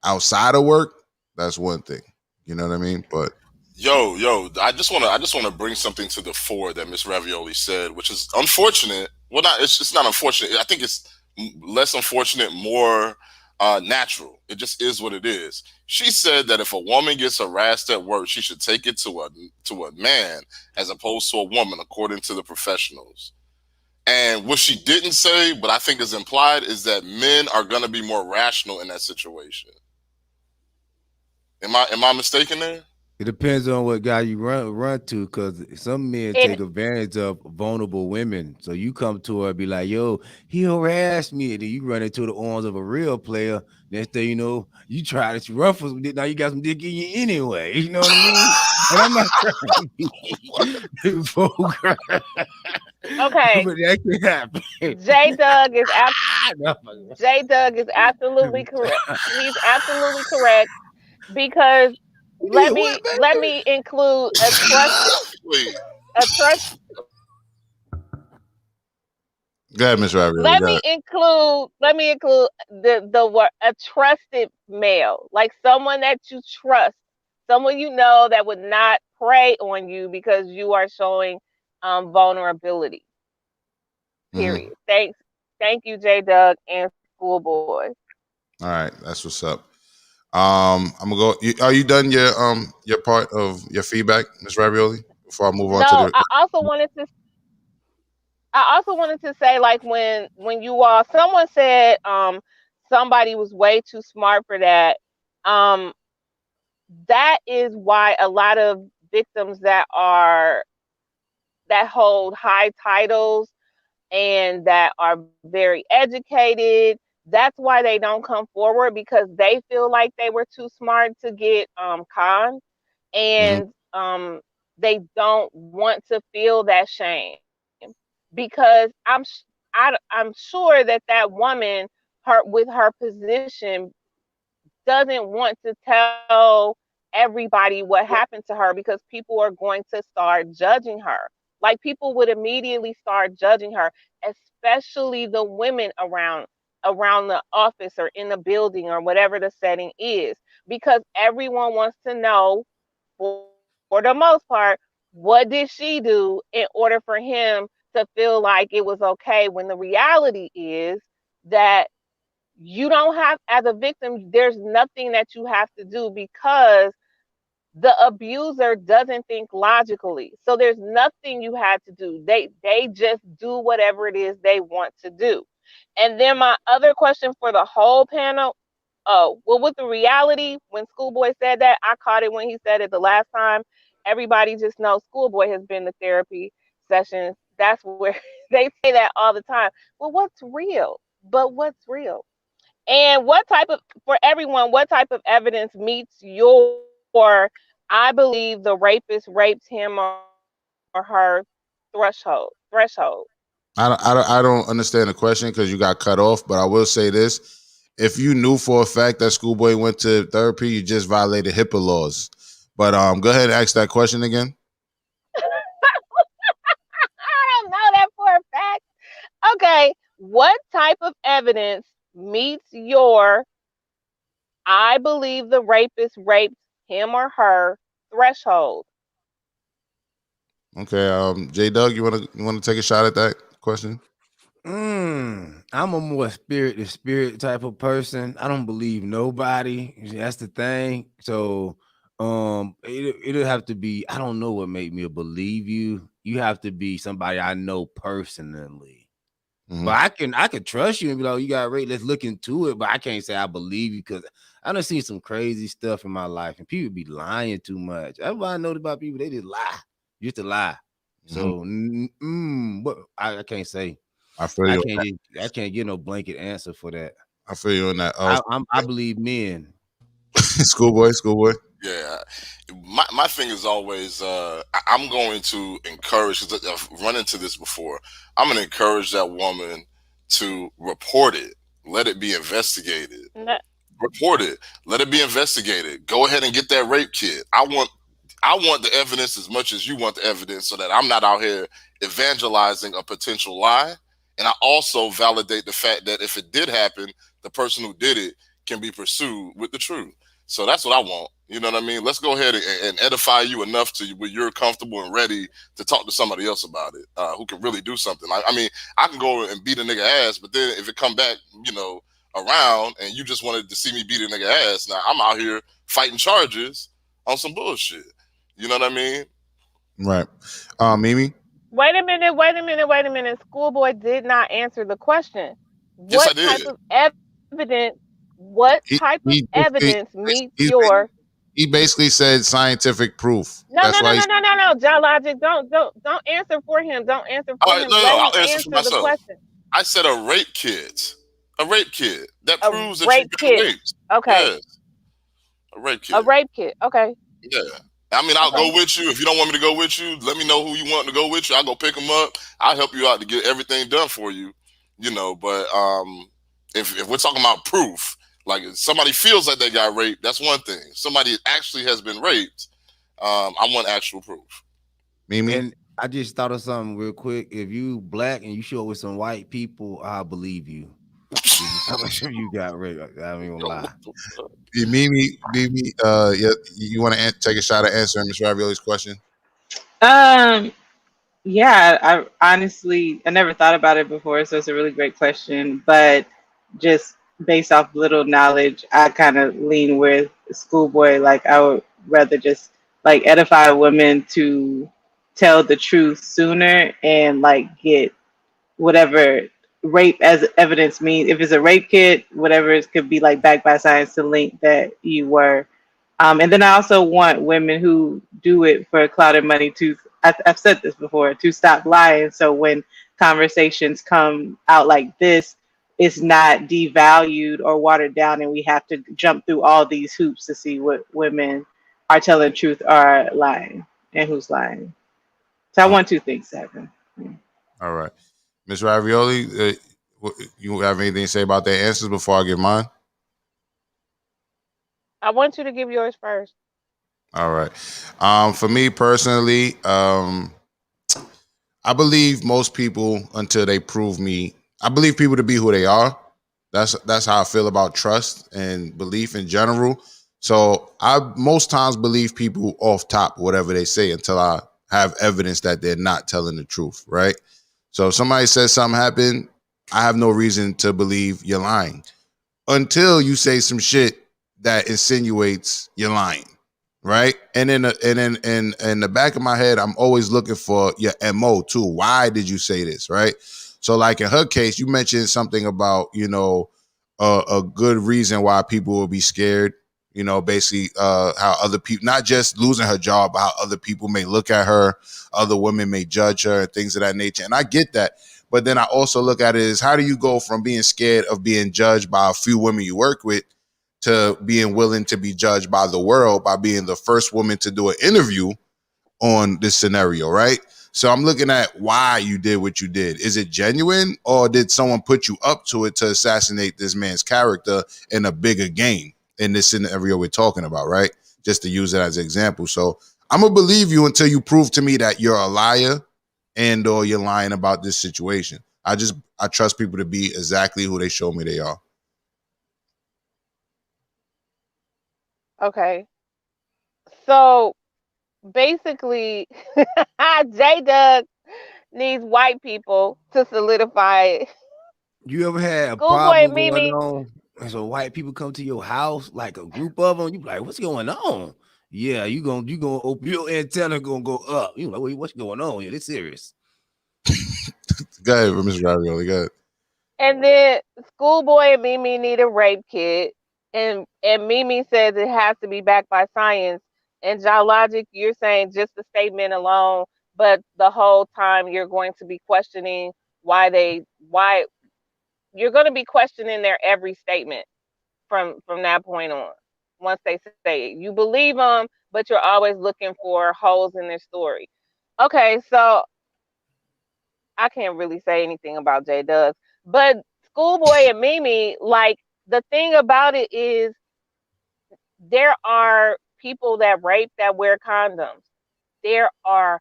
outside of work, that's one thing. You know what I mean? But Yo, I just wanna bring something to the fore that Miss Ravioli said, which is unfortunate. Well, it's not unfortunate. I think it's less unfortunate, more natural. It just is what it is. She said that if a woman gets harassed at work, she should take it to a man as opposed to a woman, according to the professionals. And what she didn't say, but I think is implied, is that men are gonna be more rational in that situation. Am I mistaken there? It depends on what guy you run to, because some men it take advantage of vulnerable women. So you come to her and be like, "Yo, he harassed me," and then you run into the arms of a real player. Next thing you know, you try to run for some dick. Now you got some dick in you anyway. You know what I mean? And I'm not trying to be vulgar, but okay. that can happen. J Doug is No, J Doug is absolutely correct. He's absolutely correct because yeah, what, let me include Wait, a trust go ahead, Miss Ravioli. Go ahead. let me include the word a trusted male, like someone that you trust, someone you know that would not prey on you because you are showing vulnerability. Mm-hmm. Period. Thank you, J Doug and Schoolboy. All right, that's what's up. I'm gonna go. Are you done your part of your feedback, Miss Ravioli? Before I move on to No, the I also wanted to say, like, when you all someone said somebody was way too smart for that. Um that is why a lot of victims that hold high titles and that are very educated, that's why they don't come forward, because they feel like they were too smart to get conned, Mhm. and they don't want to feel that shame, because I'm sure that that woman, with her position, doesn't want to tell everybody what happened to her because people are going to start judging her. Like people would immediately start judging her, especially the women around the office or in the building or whatever the setting is, because everyone wants to know, for the most part, what did she do in order for him to feel like it was okay, when the reality is that you don't have, as a victim, there's nothing that you have to do because the abuser doesn't think logically. So there's nothing you had to do. They just do whatever it is they want to do. And then my other question for the whole panel, well, with the reality, when Schoolboy said that, I caught it when he said it the last time. Everybody just knows Schoolboy has been to therapy sessions. That's where they say that all the time. Well, what's real? But what's real? And for everyone, what type of evidence meets your, I believe the rapist raped him or her threshold? I don't understand the question because you got cut off, but I will say this. If you knew for a fact that Schoolboy went to therapy, you just violated HIPAA laws. But go ahead and ask that question again. I don't know that for a fact. Okay, what type of evidence meets your, I believe the rapist raped him or her threshold? Okay, J Doug, you wanna take a shot at that question? I'm a more spirit to spirit type of person. I don't believe nobody. That's the thing. So it'll have to be, I don't know what made me believe you. You have to be somebody I know personally. Mm-hmm. But I can trust you and be like, oh, you got raped, let's look into it. But I can't say I believe you because I done seen some crazy stuff in my life and people be lying too much. That's what I know about people. They just lie. Used to lie. So but I can't say. I feel you. I can't get no blanket answer for that. I feel you on that. I believe men. Schoolboy. Yeah, my thing is always I'm going to encourage, because I've run into this before. I'm going to encourage that woman to report it, let it be investigated. Report it, let it be investigated. Go ahead and get that rape kit. I want the evidence as much as you want the evidence, so that I'm not out here evangelizing a potential lie. And I also validate the fact that if it did happen, the person who did it can be pursued with the truth. So that's what I want. You know what I mean? Let's go ahead and edify you enough to where you're comfortable and ready to talk to somebody else about it, who can really do something. I mean, I can go and beat a nigga ass, but then if it come back, around and you just wanted to see me beat a nigga ass, now I'm out here fighting charges on some bullshit. You know what I mean? Right. Mimi? Wait a minute. Schoolboy did not answer the question. Yes, I What did. type of evidence? What type of evidence meets your? He basically said scientific proof. No. JahLogic, don't answer for him. Don't answer for him. Let him I'll answer for answer the myself. question. I said a rape kit. A rape kit that proves that rape you've been kit. raped. Okay. Yes. A rape kit. A rape kit. Okay. Yeah. I mean, I'll go with you. If you don't want me to go with you, let me know who you want to go with you. I'll go pick them up. I'll help you out to get everything done for you. But if we're talking about proof, like if somebody feels like they got raped, that's one thing. Somebody actually has been raped. I want actual proof. Mimi? And I just thought of something real quick. If you black and you show up with some white people, I'll believe you. You got raped. I don't even lie. Mimi, you want to take a shot at answering MsRavioli's question? Yeah, I honestly, I never thought about it before, so it's a really great question. But just based off little knowledge, I kind of lean with Schoolboy. Like, I would rather just like edify women to tell the truth sooner and like get whatever rape as evidence means. If it's a rape kit, whatever, it could be like backed by science to link that you were. And then I also want women who do it for clout and money to, I've said this before, to stop lying. So when conversations come out like this, it's not devalued or watered down, and we have to jump through all these hoops to see what women are telling truth or lying and who's lying. So I want two things to happen. All right. MsRavioli, you have anything to say about their answers before I give mine? I want you to give yours first. All right. For me personally, I believe most people until they prove me. I believe people to be who they are. That's how I feel about trust and belief in general. So I most times believe people off top, whatever they say, until I have evidence that they're not telling the truth, right? So if somebody says something happened, I have no reason to believe you're lying until you say some shit that insinuates you're lying, right? And then in the back of my head, I'm always looking for your MO too. Why did you say this, right? So like in her case, you mentioned something about a good reason why people will be scared. Basically how other people, not just losing her job, but how other people may look at her, other women may judge her, and things of that nature. And I get that. But then I also look at it as, how do you go from being scared of being judged by a few women you work with to being willing to be judged by the world by being the first woman to do an interview on this scenario, right? So I'm looking at why you did what you did. Is it genuine, or did someone put you up to it to assassinate this man's character in a bigger game in this scenario we're talking about, right? Just to use it as an example. So I'm going to believe you until you prove to me that you're a liar and or you're lying about this situation. I trust people to be exactly who they show me they are. Okay. So basically, J-Dub needs white people to solidify it. You ever had a Schoolboy problem and going Mimi. on? And so white people come to your house, like a group of them. You be like, what's going on? Yeah, you gonna open your antenna, gonna go up. You like, what's going on here? This serious. Go ahead, MsRavioli. Go ahead. And then Schoolboy and Mimi need a rape kit. And Mimi says it has to be backed by science. And JahLogic, you're saying just the statement alone, but the whole time you're going to be questioning why you're going to be questioning their every statement from that point on. Once they say it, you believe them, but you're always looking for holes in their story. Okay, so I can't really say anything about J-Dubs, but Schoolboy and Mimi, like, the thing about it is there are people that rape that wear condoms. There are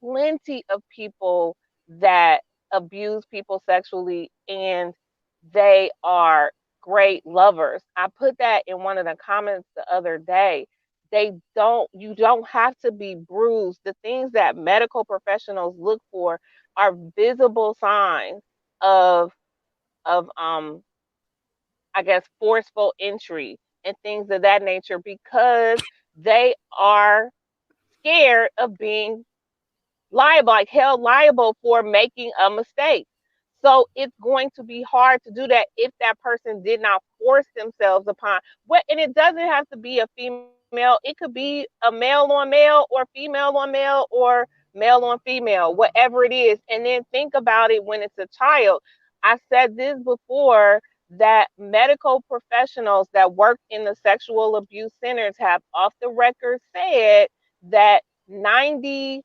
plenty of people that abuse people sexually, and they are great lovers. I put that in one of the comments the other day. You don't have to be bruised. The things that medical professionals look for are visible signs of I guess forceful entry and things of that nature, because they are scared of being liable, like held liable for making a mistake. So it's going to be hard to do that if that person did not force themselves upon what, and it doesn't have to be a female. It could be a male on male or female on male or male on female, whatever it is. And then think about it when it's a child. I said this before, that medical professionals that work in the sexual abuse centers have off the record said that 90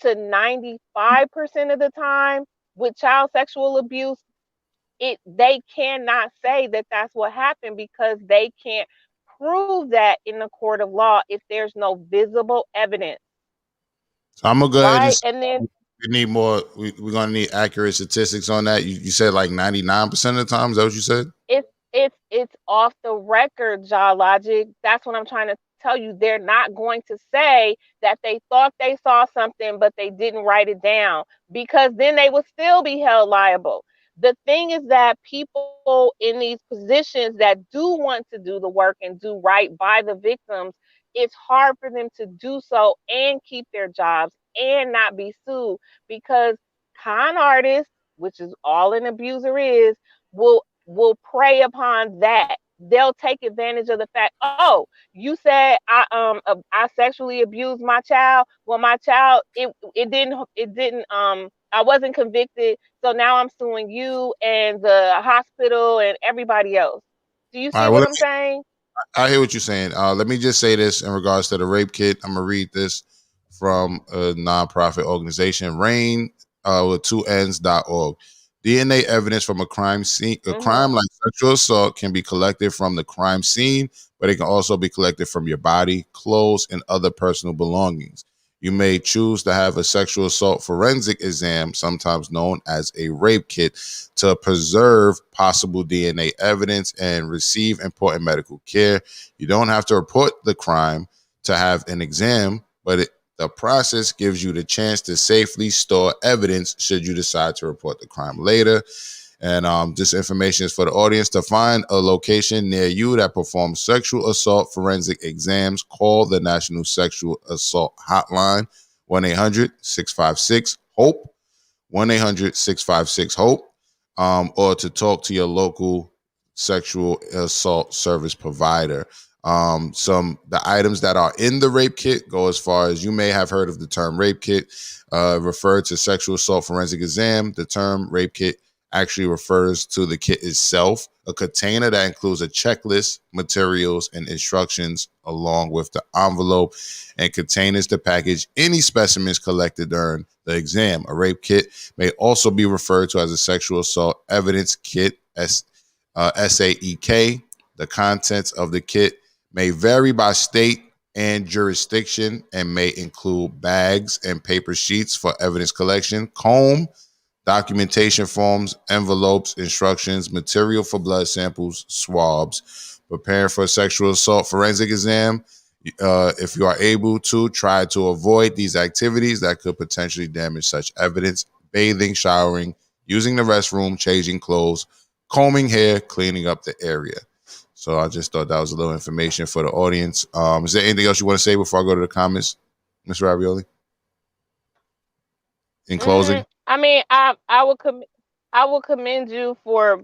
to 95% of the time with child sexual abuse, they cannot say that that's what happened, because they can't prove that in the court of law if there's no visible evidence. So I'm gonna go ahead and Right? say And then we need more. We're gonna need accurate statistics on that. You said like 99% of the time. Is that what you said? it's off the record, JahLogic. That's what I'm trying to tell you. They're not going to say that they thought they saw something, but they didn't write it down, because then they would still be held liable. The thing is that people in these positions that do want to do the work and do right by the victims, it's hard for them to do so and keep their jobs and not be sued, because con artists, which is all an abuser is, will prey upon that. They'll take advantage of the fact, oh, you said I sexually abused my child. Well, my child, it didn't I wasn't convicted, so now I'm suing you and the hospital and everybody else. Do you All see right. what Well, I'm saying? I hear what you're saying. Let me just say this in regards to the rape kit. I'm gonna read this from a nonprofit organization, Rain. with 2ns.org. DNA evidence from a crime scene, a crime like sexual assault, can be collected from the crime scene, but it can also be collected from your body, clothes, and other personal belongings. You may choose to have a sexual assault forensic exam, sometimes known as a rape kit, to preserve possible DNA evidence and receive important medical care. You don't have to report the crime to have an exam, but the process gives you the chance to safely store evidence should you decide to report the crime later. And this information is for the audience. To find a location near you that performs sexual assault forensic exams, call the National Sexual Assault Hotline, 1-800-656-HOPE, 1-800-656-HOPE, or to talk to your local sexual assault service provider. The items that are in the rape kit go as far as you may have heard of the term rape kit, referred to sexual assault forensic exam. The term rape kit actually refers to the kit itself, a container that includes a checklist, materials, and instructions along with the envelope and containers to package any specimens collected during the exam. A rape kit may also be referred to as a sexual assault evidence kit, SAEK. The contents of the kit may vary by state and jurisdiction and may include bags and paper sheets for evidence collection, comb, documentation forms, envelopes, instructions, material for blood samples, swabs. Preparing for a sexual assault forensic exam. If you are able to, try to avoid these activities that could potentially damage such evidence: bathing, showering, using the restroom, changing clothes, combing hair, cleaning up the area. So I just thought that was a little information for the audience. Is there anything else you want to say before I go to the comments, Ms. Ravioli? In closing? I mean, I will commend you for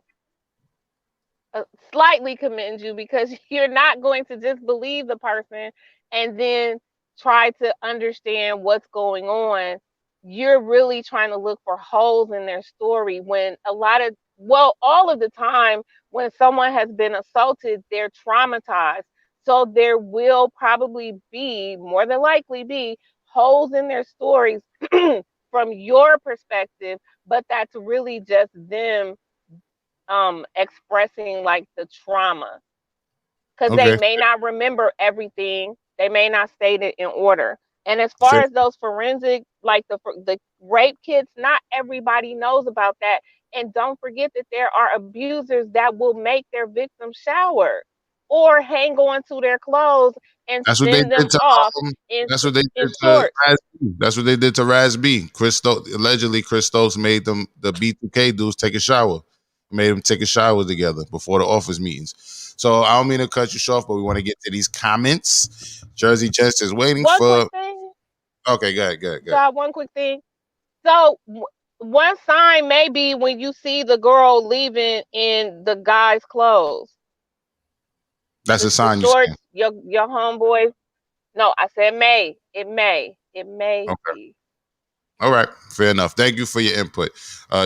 slightly commend you because you're not going to just believe the person and then try to understand what's going on. You're really trying to look for holes in their story when all of the time when someone has been assaulted, they're traumatized. So there will probably be, more than likely be, holes in their stories from your perspective, but that's really just them expressing like the trauma, because they may not remember everything, they may not state it in order. And as far as those forensic, like the rape kits, not everybody knows about that. And don't forget that there are abusers that will make their victims shower or hang on to their clothes and That's what they send them did to off in shorts. Raz B. That's what they did to Raz B. Allegedly, Chris Stokes made them, the B2K dudes, take a shower. Made them take a shower together before the office meetings. So I don't mean to cut you short, but we want to get to these comments. Jersey Jess is waiting for. Quick thing. Okay, go ahead. So one quick thing. So one sign may be when you see the girl leaving in the guy's clothes. That's a sign. Shorts, your homeboys. No, I said may. It may be. All right, fair enough. Thank you for your input.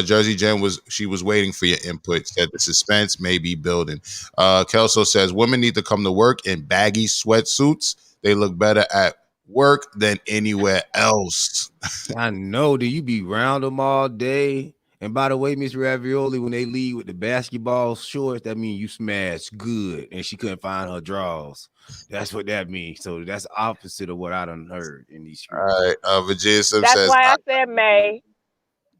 Jersey Jen was waiting for your input. Said the suspense may be building. Kelso says women need to come to work in baggy sweatsuits. They look better at work than anywhere else. I know. Do you be round them all day? And by the way, MsRavioli, when they leave with the basketball shorts, that means you smashed good, and she couldn't find her drawers. That's what that means. So that's opposite of what I done heard in these streets. All right, Virginia Slim That's says. why I said may.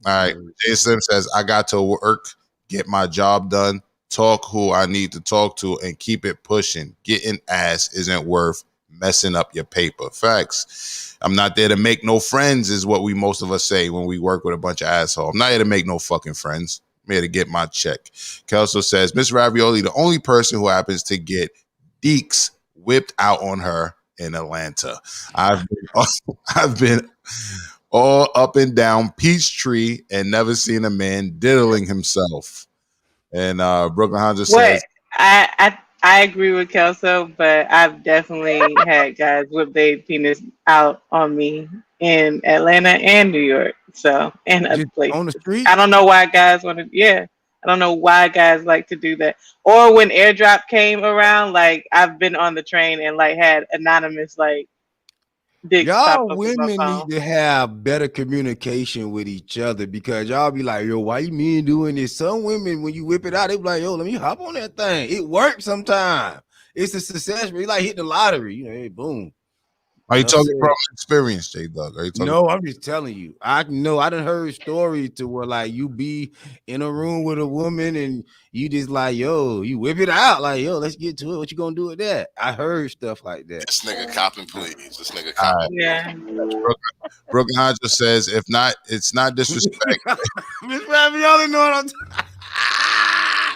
All right, Virginia Slim says I got to work, get my job done, talk who I need to talk to, and keep it pushing. Getting ass isn't worth messing up your paper. Facts. I'm not there to make no friends is what most of us say when we work with a bunch of assholes. I'm not here to make no fucking friends. I'm here to get my check. Kelso says, MsRavioli, the only person who happens to get deeks whipped out on her in Atlanta. I've been all up and down Peachtree and never seen a man diddling himself. And Brooklyn Hunter says, I agree with Kelso, but I've definitely had guys whip their penis out on me in Atlanta and New York. So, and other places. On the street? I don't know why guys want to, I don't know why guys like to do that. Or when airdrop came around, like I've been on the train and like had anonymous like Dicks pop Y'all up on my women need phone. to have better communication with each other because y'all be like, yo, why you mean doing this? Some women, when you whip it out, they be like, yo, let me hop on that thing. It works sometimes. It's a success rate. It's like hitting the lottery. You know, hey, boom. Are you Enough talking said. from experience, J Dog? Are you talking? No, I'm just telling you. I know I done heard stories to where like you be in a room with a woman and you just like, yo, you whip it out, like, yo, let's get to it. What you gonna do with that? I heard stuff like that. This nigga copping, please. This nigga All copping. right. Yeah. Broken Honcho says, if not, it's not disrespect. Miss Ravioli know what I'm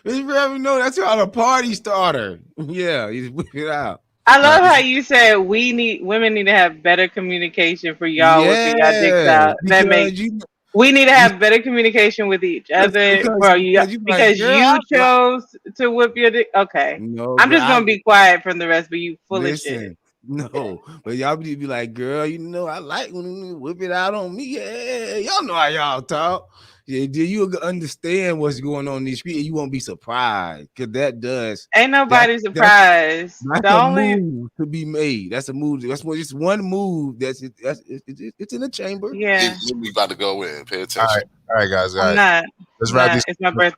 Miss Ravioli know that's how the party starter. Yeah, you just whip it out. I love how you said women need to have better communication for y'all whipping y'all dicks Yeah, out. That makes we need to have better communication with each other for you you like, because girl, you chose to whip your dick. Okay, no, I'm but just gonna be quiet from the rest, but you full of shit. listen, no, but y'all be like, girl, you know, I like when you whip it out on me. Yeah, y'all know how y'all talk. Yeah, do you understand what's going on in these streets? You won't be surprised because that does. Ain't nobody surprised. That's The a only move to be made. That's a move. That's just one move. It's in the chamber. yeah. We about to go in. Pay All attention. right, guys. I'm not. Let's wrap these. It's my birthday.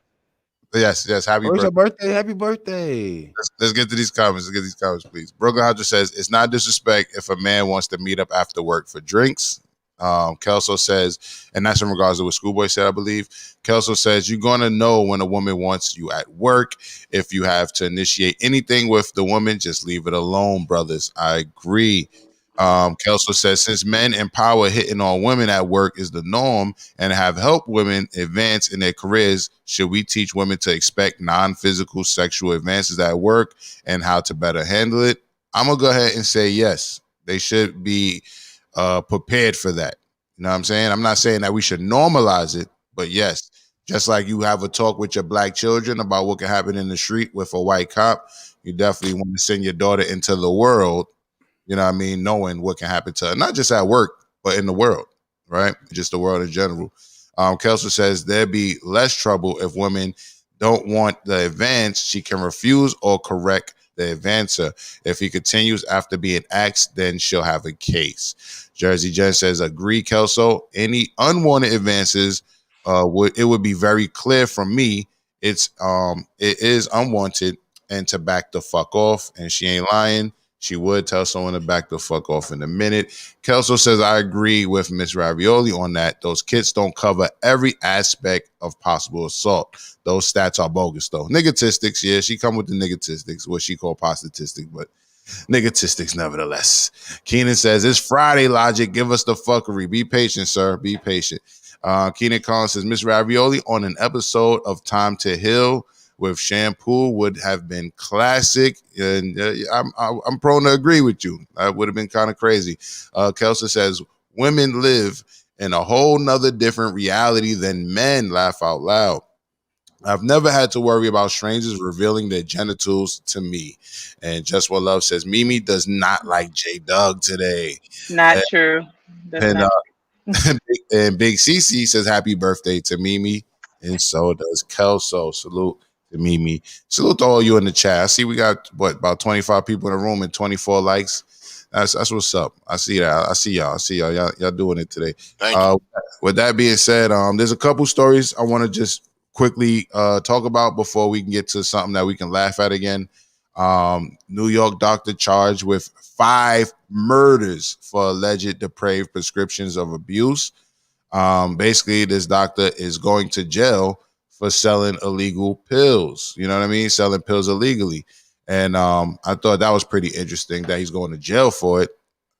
Yes. Happy Oh, it's birthday. your birthday. Happy birthday. Let's get to these comments. Let's get these comments, please. Broken Hunter says, it's not disrespect if a man wants to meet up after work for drinks. Kelso says, and that's in regards to what Schoolboy said, I believe. Kelso says, you're going to know when a woman wants you at work. If you have to initiate anything with the woman, just leave it alone, brothers. I agree. Kelso says, since men empower hitting on women at work is the norm and have helped women advance in their careers, should we teach women to expect non-physical sexual advances at work and how to better handle it? I'm going to go ahead and say yes. They should be prepared for that. You know what I'm saying? I'm not saying that we should normalize it, but yes, just like you have a talk with your black children about what can happen in the street with a white cop, you definitely want to send your daughter into the world, you know what I mean, knowing what can happen to her, not just at work, but in the world, right? Just the world in general. Kelso says there'd be less trouble if women don't want the advance. She can refuse or correct the advancer. If he continues after being asked, then she'll have a case. Jersey Jen says, agree, Kelso. Any unwanted advances, it would be very clear from me. It is unwanted and to back the fuck off. And she ain't lying. She would tell someone to back the fuck off in a minute. Kelso says, I agree with MsRavioli on that. Those kits don't cover every aspect of possible assault. Those stats are bogus, though. Nigatistics, yeah, she come with the nigatistics, what she call positistics, but nigatistics nevertheless. Keenan says, it's Friday, Logic. Give us the fuckery. Be patient, sir. Be patient. Keenan Collins says, MsRavioli on an episode of Time to Heal with shampoo would have been classic, and I'm prone to agree with you. That would have been kind of crazy. Kelso says, women live in a whole nother different reality than men. Laugh out loud. I've never had to worry about strangers revealing their genitals to me. And Just What Love says, Mimi does not like J Dug today. Not true. That's And not and Big CC says happy birthday to Mimi, and so does Kelso. Salute to Mimi. Salute to all you in the chat. I see we got about 25 people in the room and 24 likes. That's what's up. I see that. I see y'all. Y'all doing it today. With that being said, there's a couple stories I want to just quickly talk about before we can get to something that we can laugh at again. New York doctor charged with 5 murders for alleged depraved prescriptions of abuse. Basically, this doctor is going to jail for selling illegal pills. You know what I mean? Selling pills illegally. And I thought that was pretty interesting that he's going to jail for it.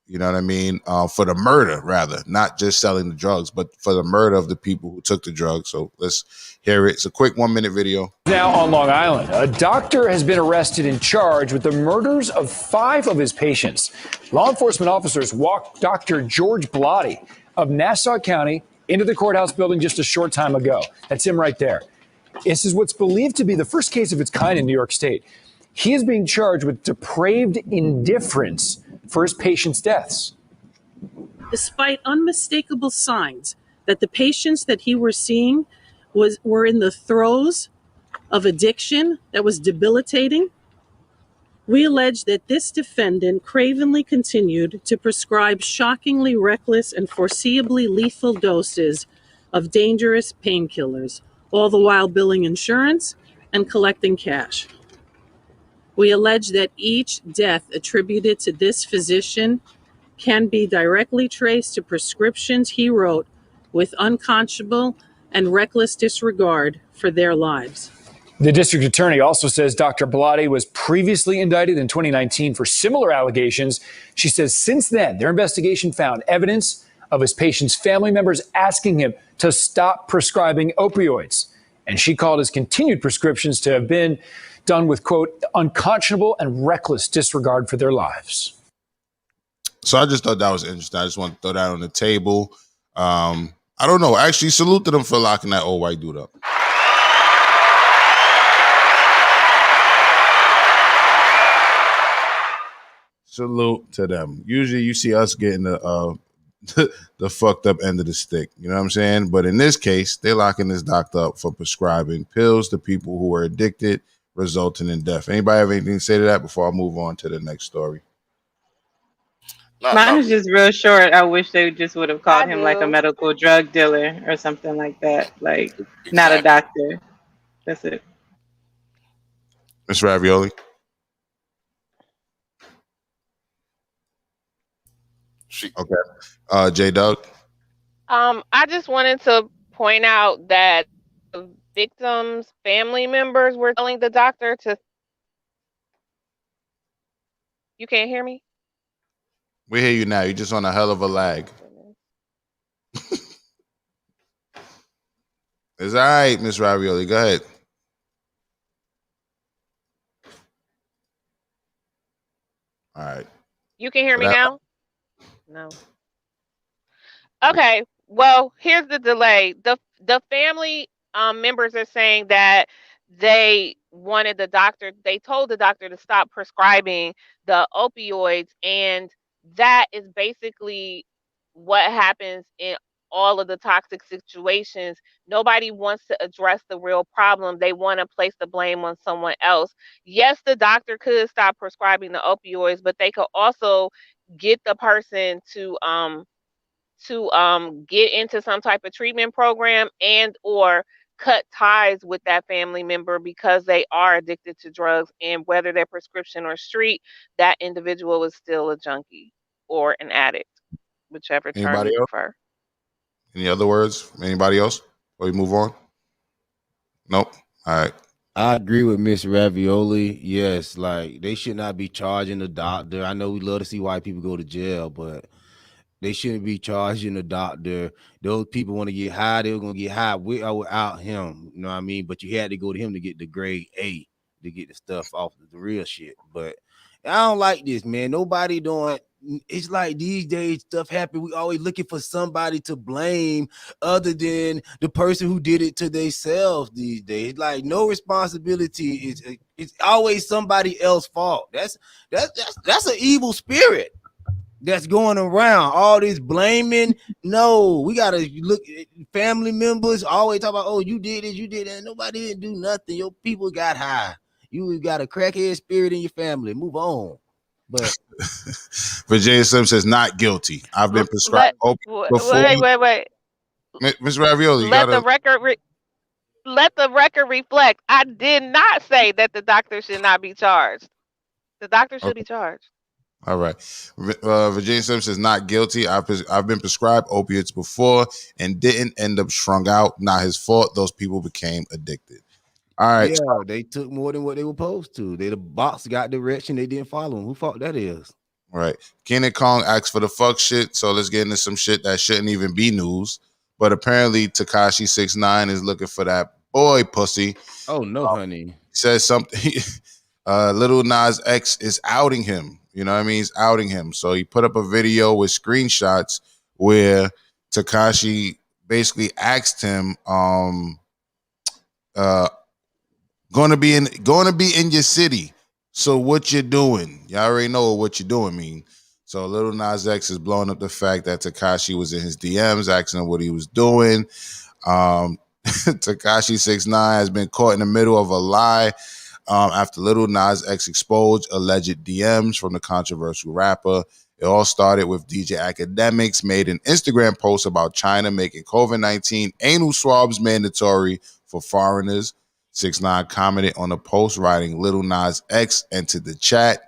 You know what I mean? For the murder, rather, not just selling the drugs, but for the murder of the people who took the drugs. So let's hear it. It's a quick 1-minute video. Now on Long Island, a doctor has been arrested and charged with the murders of 5 of his patients. Law enforcement officers walked Dr. George Blotti of Nassau County into the courthouse building just a short time ago. That's him right there. This is what's believed to be the first case of its kind in New York State. He is being charged with depraved indifference for his patients' deaths. Despite unmistakable signs that the patients that he was seeing were in the throes of addiction that was debilitating, We allege that this defendant cravenly continued to prescribe shockingly reckless and foreseeably lethal doses of dangerous painkillers, all the while billing insurance and collecting cash. We allege that each death attributed to this physician can be directly traced to prescriptions he wrote with unconscionable and reckless disregard for their lives. The district attorney also says Dr. Bellotti was previously indicted in 2019 for similar allegations. She says since then, their investigation found evidence of his patient's family members asking him to stop prescribing opioids. And she called his continued prescriptions to have been done with, quote, unconscionable and reckless disregard for their lives. So I just thought that was interesting. I just want to throw that on the table. I don't know. Actually, salute to them for locking that old white dude up. Salute to them. Usually you see us getting the the fucked up end of the stick. You know what I'm saying? But in this case, they're locking this doctor up for prescribing pills to people who are addicted, resulting in death. Anybody have anything to say to that before I move on to the next story? Mine is just real short. I wish they just would have called him like a medical drug dealer or something like that. Like, not a doctor. That's it. MsRavioli. Okay. J Doug. I just wanted to point out that the victims' family members were telling the doctor to. You can't hear me? We hear you now. You're just on a hell of a lag. It's all right, MsRavioli. Go ahead. All right. You can hear me now? No. Okay. Well, here's the delay. The family members are saying that they wanted the doctor, they told the doctor to stop prescribing the opioids, and that is basically what happens in all of the toxic situations. Nobody wants to address the real problem. They want to place the blame on someone else. Yes, the doctor could stop prescribing the opioids, but they could also get the person to get into some type of treatment program and or cut ties with that family member because they are addicted to drugs, and whether they're prescription or street, that individual is still a junkie or an addict, whichever term Anybody you else? prefer. Any other words? Anybody else? Before we move on? Nope. All right. I agree with MsRavioli. Yes, like they should not be charging the doctor. I know we love to see white people go to jail, but they shouldn't be charging the doctor. Those people want to get high, they're gonna get high with or without him. You know what I mean? But you had to go to him to get the grade A to get the stuff off the real shit. But I don't like this, man. Nobody doing. It's like these days stuff happen. We always looking for somebody to blame other than the person who did it to themselves these days. Like no responsibility. It's always somebody else's fault. That's an evil spirit that's going around. All this blaming. No, we gotta look at family members always talk about, oh, you did it, you did that. Nobody didn't do nothing. Your people got high. You got a crackhead spirit in your family. Move on. But Virginia Slim says not guilty. I've been prescribed before. Wait. MsRavioli, you Let gotta. the record let the record reflect. I did not say that the doctor should not be charged. The doctor should be charged. All right. Virginia Slim says not guilty. I've been prescribed opiates before and didn't end up strung out. Not his fault. Those people became addicted. All right. Yeah, they took more than what they were supposed to. The box got direction. They didn't follow them. Who fault that is? All right. Kenan Kong asked for the fuck shit. So let's get into some shit that shouldn't even be news. But apparently Tekashi 6ix9ine is looking for that boy pussy. Oh no, honey. Says something. Lil Nas X is outing him. You know what I mean? He's outing him. So he put up a video with screenshots where Tekashi basically asked him, gonna be in your city. So what you doing? Y'all already know what you're doing mean. So Lil Nas X is blowing up the fact that Tekashi was in his DMs asking him what he was doing. Tekashi 6ix9ine has been caught in the middle of a lie. after Lil Nas X exposed alleged DMs from the controversial rapper. It all started with DJ Academics made an Instagram post about China making COVID-19 anal swabs mandatory for foreigners. 6ix9ine commented on the post, writing Lil Nas X entered the chat.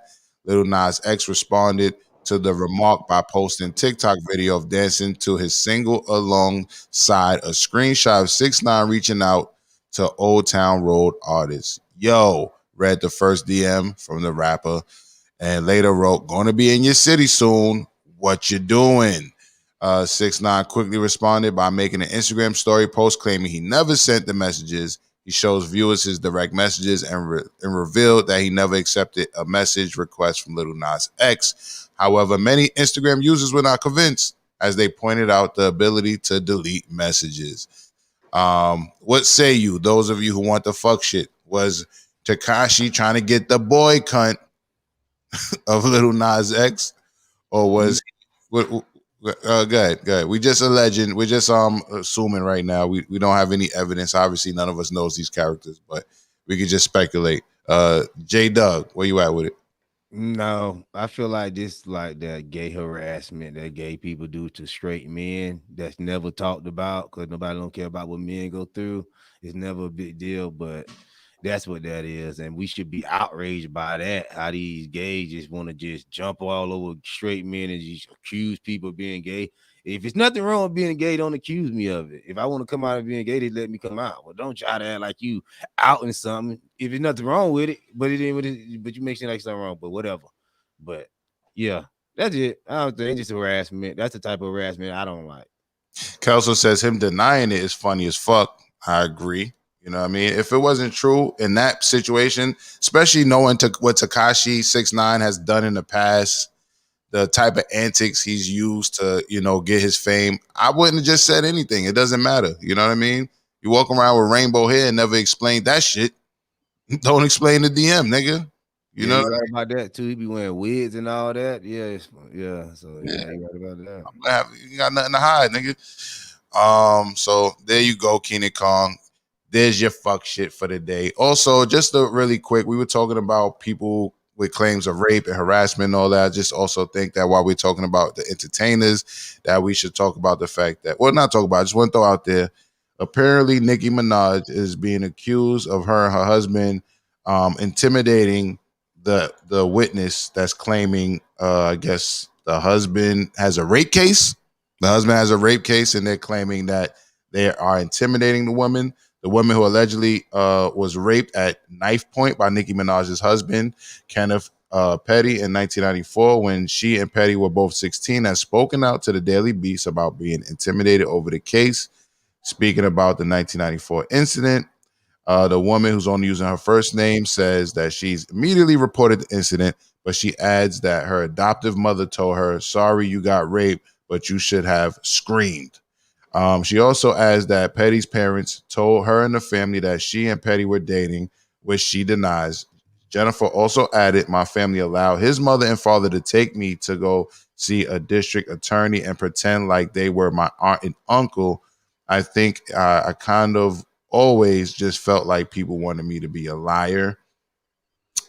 Lil Nas X responded to the remark by posting TikTok video of dancing to his single alongside a screenshot of 6ix9ine reaching out to Old Town Road artists. Yo, read the first DM from the rapper and later wrote, "Gonna be in your city soon. What you doing?" 6ix9ine quickly responded by making an Instagram story post claiming he never sent the messages. He shows viewers his direct messages and revealed that he never accepted a message request from Lil Nas X. However, many Instagram users were not convinced, as they pointed out the ability to delete messages. What say you, those of you who want the fuck shit? Was Tekashi trying to get the boy cunt of Lil Nas X, or was go ahead. We just alleging, we're just assuming right now. We don't have any evidence. Obviously, none of us knows these characters, but we can just speculate. J Doug, where you at with it? No, I feel like this like that gay harassment that gay people do to straight men that's never talked about because nobody don't care about what men go through. It's never a big deal, but that's what that is, and we should be outraged by that. How these gays just want to just jump all over straight men and just accuse people of being gay. If it's nothing wrong with being gay, don't accuse me of it. If I want to come out of being gay, they let me come out. Well, don't try to act like you out in something. If there's nothing wrong with it, but it ain't, but you make it like something wrong. But whatever. But yeah, that's it. I don't think it's just harassment. That's the type of harassment I don't like. Kelso says him denying it is funny as fuck. I agree. You know what I mean? If it wasn't true in that situation, especially knowing what Tekashi 6ix9ine has done in the past, the type of antics he's used to, get his fame, I wouldn't have just said anything. It doesn't matter. You know what I mean? You walk around with rainbow hair and never explain that shit. Don't explain the DM, nigga. You know right about that too. He be wearing wigs and all that. Yeah. So yeah, you right about that. You got nothing to hide, nigga. So there you go, Keenan Kong. There's your fuck shit for the day. Also, just really quick, we were talking about people with claims of rape and harassment and all that. I just also think that while we're talking about the entertainers, that we should talk about the fact that, well, not talk about, I just want to throw out there, apparently Nicki Minaj is being accused of her and her husband intimidating the witness that's claiming, I guess the husband has a rape case. The husband has a rape case, and they're claiming that they are intimidating the woman. The woman who allegedly was raped at knife point by Nicki Minaj's husband, Kenneth Petty, in 1994, when she and Petty were both 16, has spoken out to the Daily Beast about being intimidated over the case. Speaking about the 1994 incident, the woman, who's only using her first name, says that she's immediately reported the incident, but she adds that her adoptive mother told her, "Sorry you got raped, but you should have screamed." She also adds that Petty's parents told her and the family that she and Petty were dating, which she denies. Jennifer also added, "My family allowed his mother and father to take me to go see a district attorney and pretend like they were my aunt and uncle. I think I kind of always just felt like people wanted me to be a liar."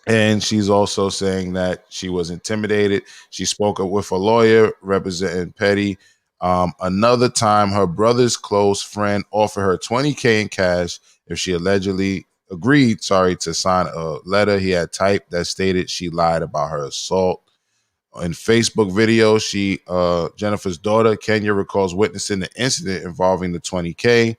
And she's also saying that she was intimidated. She spoke up with a lawyer representing Petty. Another time, her brother's close friend offered her $20K in cash if she allegedly agreed, to sign a letter he had typed that stated she lied about her assault. In Facebook video, Jennifer's daughter, Kenya, recalls witnessing the incident involving the $20K,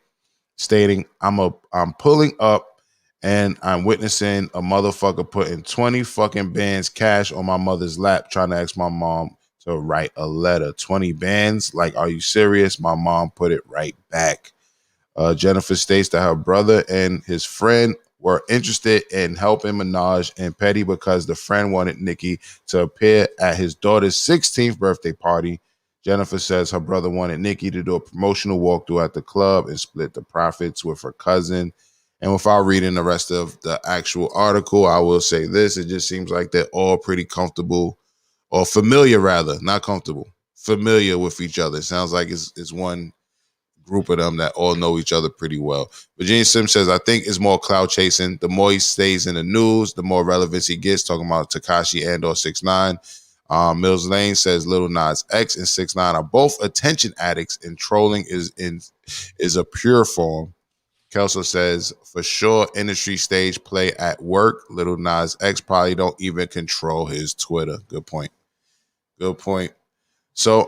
stating, I'm pulling up and I'm witnessing a motherfucker putting 20 fucking bands cash on my mother's lap, trying to ask my mom to write a letter. 20 bands? Like, are you serious? My mom put it right back. Jennifer states that her brother and his friend were interested in helping Minaj and Petty because the friend wanted Nicki to appear at his daughter's 16th birthday party. Jennifer says her brother wanted Nicki to do a promotional walkthrough at the club and split the profits with her cousin. And without reading the rest of the actual article, I will say this. It just seems like they're all pretty comfortable, or familiar rather, not comfortable, familiar with each other. It sounds like it's one group of them that all know each other pretty well. Virginia Sims says, I think it's more cloud chasing. The more he stays in the news, the more relevance he gets, talking about Tekashi and or 6ix9ine. Mills Lane says Lil Nas X and 6ix9ine are both attention addicts, and trolling is a pure form. Kelso says, for sure, industry stage play at work. Lil Nas X probably don't even control his Twitter. Good point. Good point. So,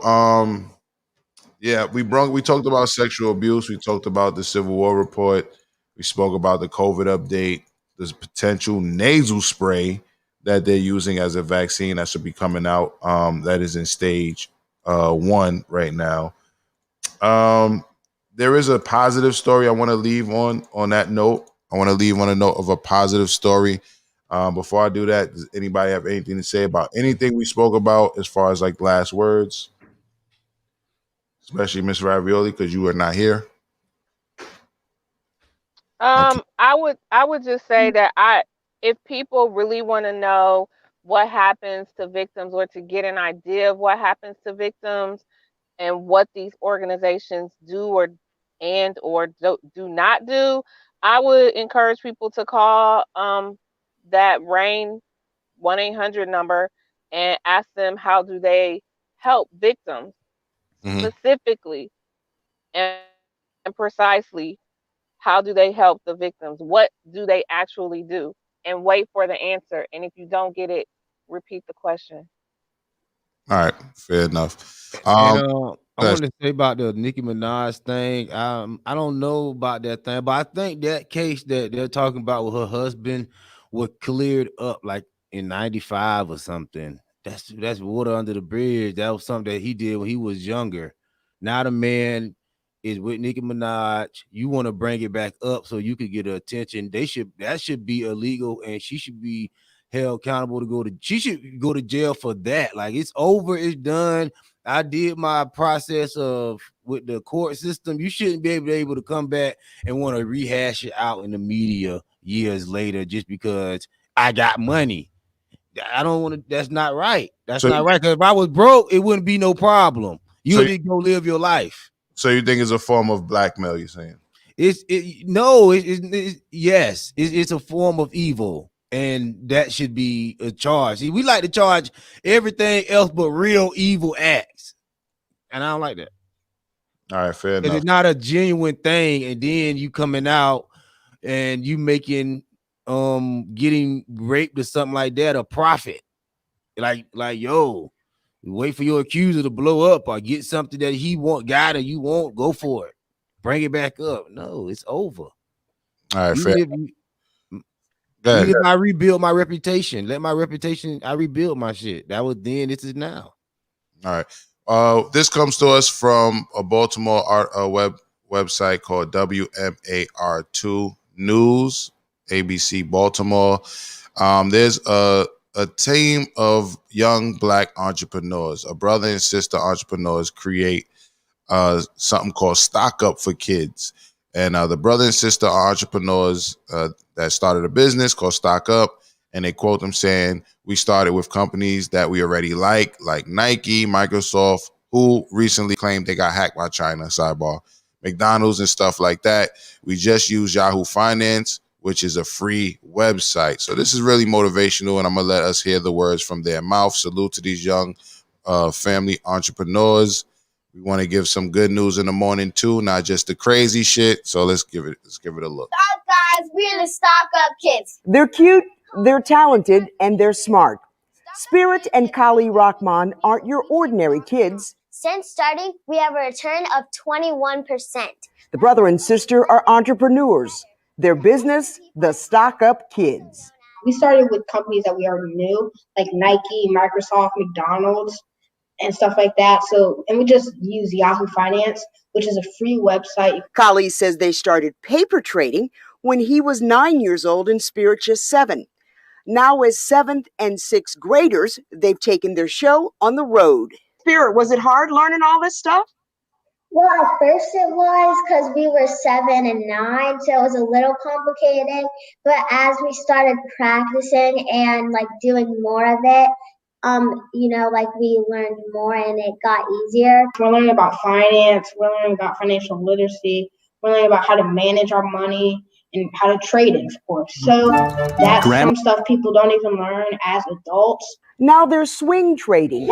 yeah, we talked about sexual abuse. We talked about the Civil War report. We spoke about the COVID update. There's potential nasal spray that they're using as a vaccine that should be coming out. That is in stage 1 right now. There is a positive story I want to leave on that note. I want to leave on a note of a positive story. Before I do that, does anybody have anything to say about anything we spoke about as far as like last words? Especially MsRavioli, because you were not here. Okay. I would just say that if people really want to know what happens to victims or to get an idea of what happens to victims and what these organizations do or do not do, I would encourage people to call that RAIN 1-800 number and ask them how do they help victims specifically and precisely. How do they help the victims? What do they actually do? And wait for the answer. And if you don't get it, repeat the question. All right, fair enough. I wanted to say about the Nicki Minaj thing. I don't know about that thing, but I think that case that they're talking about with her husband was cleared up like in 95 or something. That's water under the bridge. That was something that he did when he was younger. Now the man is with Nicki Minaj. You want to bring it back up so you could get her attention. That should be illegal, and she should be held accountable she should go to jail for that. Like, it's over, it's done. I did my process with the court system. You shouldn't be able to come back and want to rehash it out in the media years later just because I got money. I don't want to. That's not right. That's not right. Because if I was broke, it wouldn't be no problem. You would go live your life. So you think it's a form of blackmail? You're saying yes. It's a form of evil, and that should be a charge. See, we like to charge everything else but real evil acts, and I don't like that. All right, fair enough. It's not a genuine thing, and then you coming out and you making getting raped or something like that a profit. Like yo, wait for your accuser to blow up or get something that he got and you won't go for it. Bring it back up. No, it's over. All right, fair. I rebuild my reputation. I rebuild my shit. That was then, this is now. All right. This comes to us from a Baltimore website called WMAR2 News, ABC Baltimore. There's a team of young Black entrepreneurs, a brother and sister entrepreneurs, create something called Stock Up for Kids. And the brother and sister are entrepreneurs that started a business called Stock Up. And they quote them saying, we started with companies that we already like Nike, Microsoft, who recently claimed they got hacked by China, sidebar, McDonald's and stuff like that. We just use Yahoo Finance, which is a free website. So this is really motivational, and I'm going to let us hear the words from their mouth. Salute to these young family entrepreneurs. We want to give some good news in the morning too, not just the crazy shit. So let's give it a look. Stop, guys, we're the Stock Up Kids. They're cute, they're talented, and they're smart. Spirit and Kali Rahman aren't your ordinary kids. Since starting, we have a return of 21%. The brother and sister are entrepreneurs. Their business, the Stock Up Kids. We started with companies that we already knew, like Nike, Microsoft, McDonald's, and stuff like that. And we just use Yahoo Finance, which is a free website. Kali says they started paper trading when he was 9 years old and Spirit just 7. Now, as 7th and 6th graders, they've taken their show on the road. Spirit, was it hard learning all this stuff? Well, at first it was because we were 7 and 9, so it was a little complicated. But as we started practicing and doing more of it, like we learned more and it got easier. We're learning about finance. We're learning about financial literacy. We're learning about how to manage our money and how to trade it, of course. So that's some stuff people don't even learn as adults. Now they're swing trading,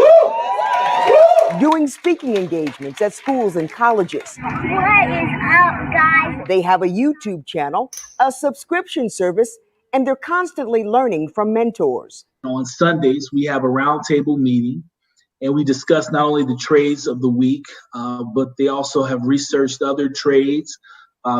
doing speaking engagements at schools and colleges. What is up, guys? They have a YouTube channel, a subscription service, and they're constantly learning from mentors. On Sundays, we have a roundtable meeting, and we discuss not only the trades of the week, but they also have researched other trades.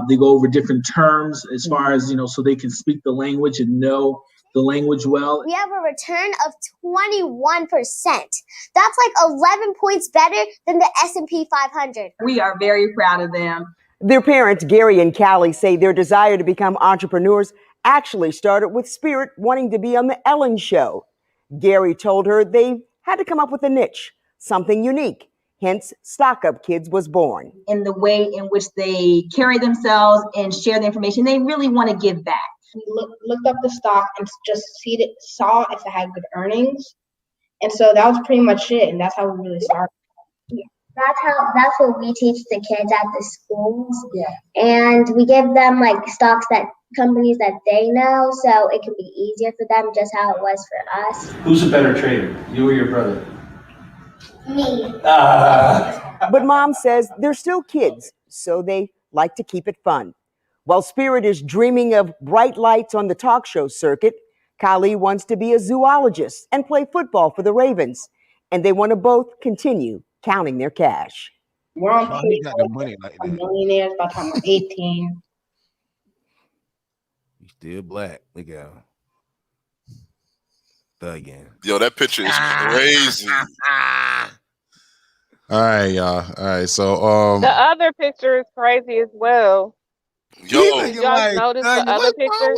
They go over different terms as far as, so they can speak the language and know the language well. We have a return of 21%. That's like 11 points better than the S&P 500. We are very proud of them. Their parents, Gary and Callie, say their desire to become entrepreneurs actually started with Spirit wanting to be on the Ellen Show. Gary told her they had to come up with a niche, something unique. Hence, Stock Up Kids was born. In the way in which they carry themselves and share the information, they really want to give back. We looked up the stock and just saw if it had good earnings. And so that was pretty much it. And that's how we really started. Yeah. That's what we teach the kids at the schools. Yeah. And we give them like stocks that companies that they know, so it can be easier for them, just how it was for us. Who's a better trader, you or your brother? Me. But Mom says they're still kids, so they like to keep it fun. While Spirit is dreaming of bright lights on the talk show circuit, Kali wants to be a zoologist and play football for the Ravens. And they want to both continue counting their cash. We're on pace. He got the money like that. Millionaires by the time we're 18. He's still black. Look at him. Thuggin'. Yo, that picture is crazy. All right, y'all. All right, so the other picture is crazy as well. Yo, did y'all notice the other picture?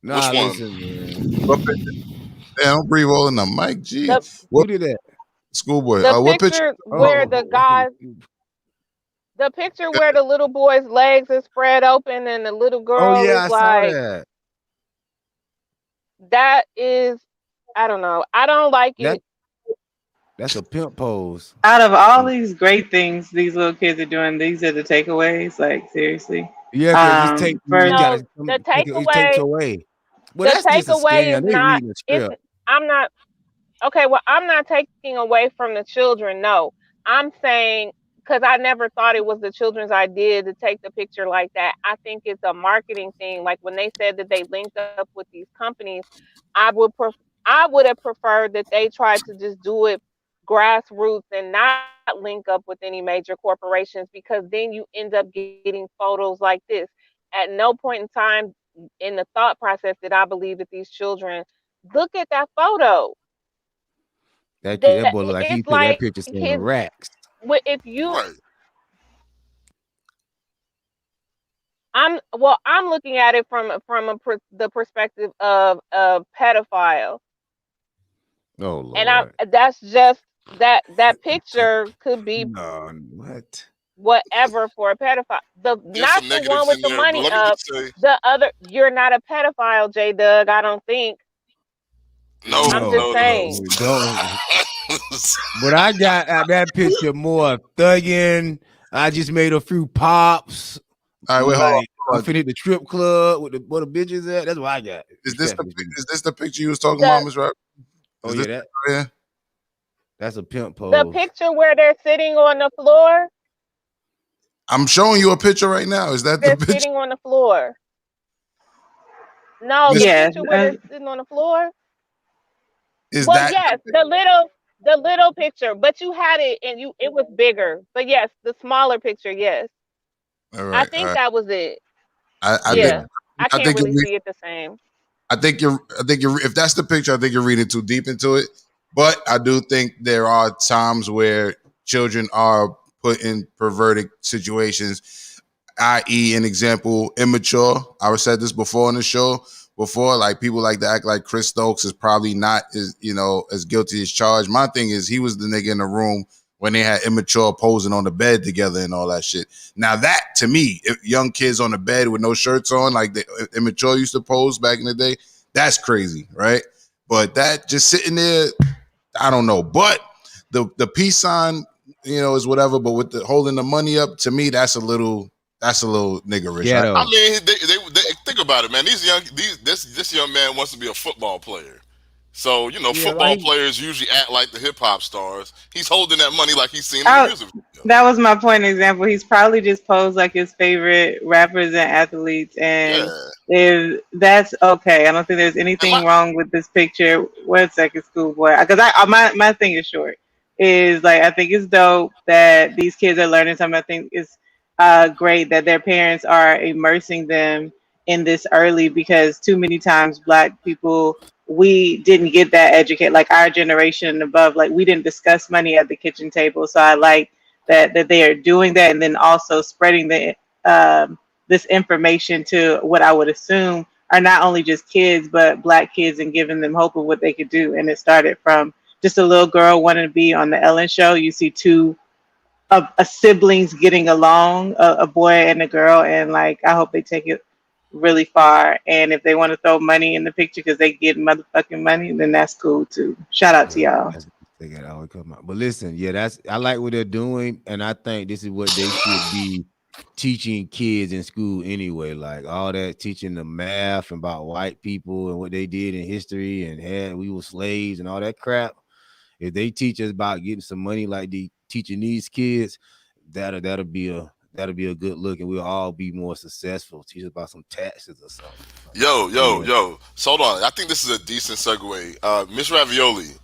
Nah, which one? listen, man. what picture? Damn, don't breathe all in the mic. Gee. Who did that? Schoolboy. The What picture picture? where the guys, the picture where the little boy's legs is spread open and the little girl Oh yeah, I is saw like, that. that is, I don't know. I don't like it. That's a pimp pose. Out of all these great things these little kids are doing, these are the takeaways. Like seriously. Yeah, because just take No, the it takes takeaway. away. Well, The that's just a takeaway scam. is They not. reading the script. I'm not. Okay, well, I'm not taking away from the children. No, I'm saying because I never thought it was the children's idea to take the picture like that. I think it's a marketing thing. Like when they said that they linked up with these companies, I would have preferred that they tried to just do it grassroots and not link up with any major corporations, because then you end up getting photos like this. At no point in time in the thought process did I believe that these children look at that photo. That boy look like he It's took that like picture from the his. racks. If you, I'm looking at it from the perspective of a pedophile, Oh Lord. and that's just that picture could be what? Whatever for a pedophile. Not the one with the money let me up. just say- The other, you're not a pedophile, J Doug. I don't think. No, I'm just saying. Don't. But I got at that picture more thugging. I just made a few pops. All right, wait, hold on. I'm finna hit the strip club with where the bitches at. That's what I got. Is this the picture you was talking about, MsRavioli? Oh yeah, that's a pimp pose. The picture where they're sitting on the floor. I'm showing you a picture right now. Is that the They're picture? sitting on the floor. No, the picture where they're sitting on the floor. Yes, the little picture, but you had it and it was bigger. But yes, the smaller picture, yes. All right, I think that was it. I can't think really see it the same. I think you're if that's the picture, I think you're reading too deep into it. But I do think there are times where children are put in perverted situations, i.e., an example, immature. I said this before on the show. Like people like to act like Chris Stokes is probably not as guilty as charged. My thing is he was the nigga in the room when they had immature posing on the bed together and all that shit. Now that, to me, if young kids on the bed with no shirts on, like the immature used to pose back in the day, that's crazy, right? But that just sitting there, I don't know. But the peace sign, is whatever. But with the holding the money up, to me, that's a little niggerish. Ghetto. I mean, they think about it, man. This young man wants to be a football player. So, football players usually act like the hip hop stars. He's holding that money like he's seen in the music video. That was my point example. He's probably just posed like his favorite rappers and athletes, and if that's okay. I don't think there's anything wrong with this picture. One second, schoolboy, because my thing is short. Is like, I think it's dope that these kids are learning something. I think it's great that their parents are immersing them in this early, because too many times Black people, we didn't get that educate, like our generation and above, like we didn't discuss money at the kitchen table. So I like that they are doing that, and then also spreading the this information to what I would assume are not only just kids but Black kids, and giving them hope of what they could do. And it started from just a little girl wanting to be on the Ellen show. You see two siblings getting along, a boy and a girl, and like I hope they take it really far. And if they want to throw money in the picture because they get motherfucking money, then that's cool too. Shout out to y'all. They got always come out. But listen, I like what they're doing, and I think this is what they should be teaching kids in school anyway. Like all that teaching the math about white people and what they did in history and we were slaves and all that crap. If they teach us about getting some money like they teaching these kids, that'll be a good look, and we'll all be more successful. Teach us about some taxes or something. Yo. So hold on. I think this is a decent segue. MsRavioli,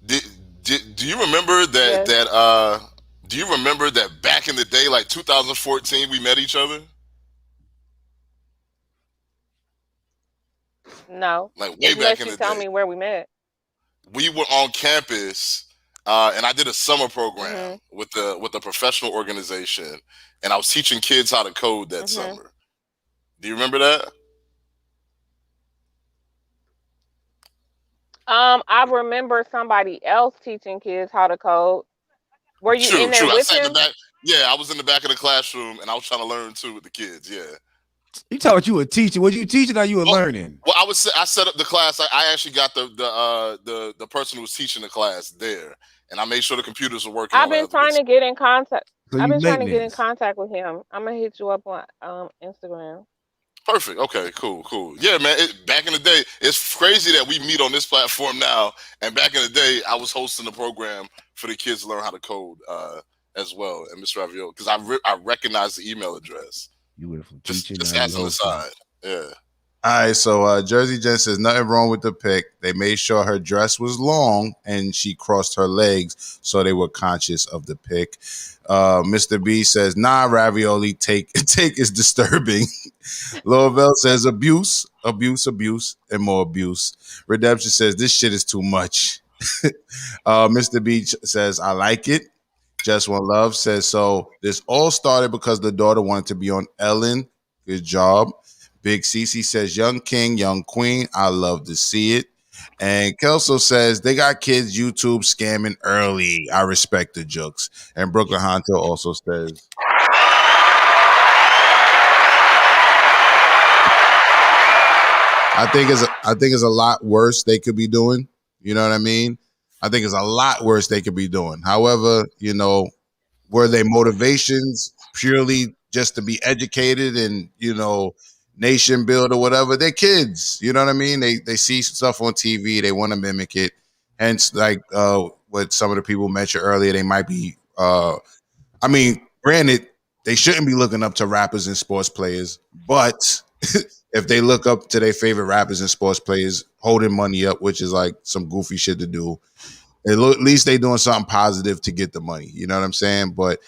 do you remember that Yes. do you remember that back in the day, like 2014, we met each other? No. Like way Unless back in you the tell day. me where we met. We were on campus, and I did a summer program with the professional organization, and I was teaching kids how to code that summer. Do you remember that? I remember somebody else teaching kids how to code. Were you in there True. I with sat in him? the back. Yeah, I was in the back of the classroom, and I was trying to learn too with the kids. Yeah. You taught you a teacher. Was you teaching or you were learning? Well, I set up the class. I actually got the person who was teaching the class there, and I made sure the computers were working. I've been trying to get in contact. So I've been trying to get in contact with him. I'm gonna hit you up on Instagram. Perfect. Okay. Cool. Yeah, man. Back in the day, it's crazy that we meet on this platform now. And back in the day, I was hosting a program for the kids to learn how to code as well. And MsRavioli, because I recognize the email address. You went from just teaching as an aside. Yeah. All right, so Jersey Jen says nothing wrong with the pic. They made sure her dress was long and she crossed her legs, so they were conscious of the pic. Mr. B says, nah, Ravioli, take is disturbing. Louisville says abuse, and more abuse. Redemption says this shit is too much. Mr. B says, I like it. Just One Love says, so this all started because the daughter wanted to be on Ellen. Good job. Big Cece says, young king, young queen. I love to see it. And Kelso says, they got kids YouTube scamming early. I respect the jokes. And Brooklyn Hunter also says, I think it's a lot worse they could be doing. You know what I mean? I think it's a lot worse they could be doing. However, were they motivations purely just to be educated and, nation build or whatever? They're kids. You know what I mean? They see stuff on TV. They want to mimic it. Hence, like what some of the people mentioned earlier, they might be, granted, they shouldn't be looking up to rappers and sports players, but if they look up to their favorite rappers and sports players holding money up, which is like some goofy shit to do, at least they doing something positive to get the money. You know what I'm saying? But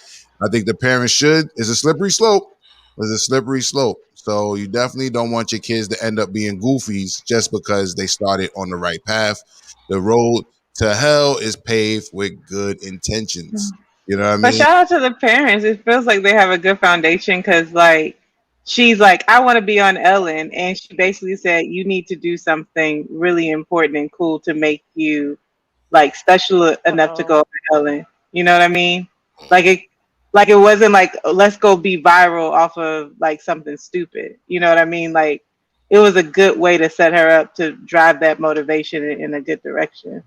I think the parents it's a slippery slope. It's a slippery slope. So you definitely don't want your kids to end up being goofies just because they started on the right path. The road to hell is paved with good intentions. You know what I mean? But shout out to the parents. It feels like they have a good foundation, because like she's like, I want to be on Ellen, and she basically said you need to do something really important and cool to make you like special enough to go on Ellen. You know what I mean? Like it wasn't like, let's go be viral off of like something stupid. You know what I mean? Like it was a good way to set her up to drive that motivation in a good direction.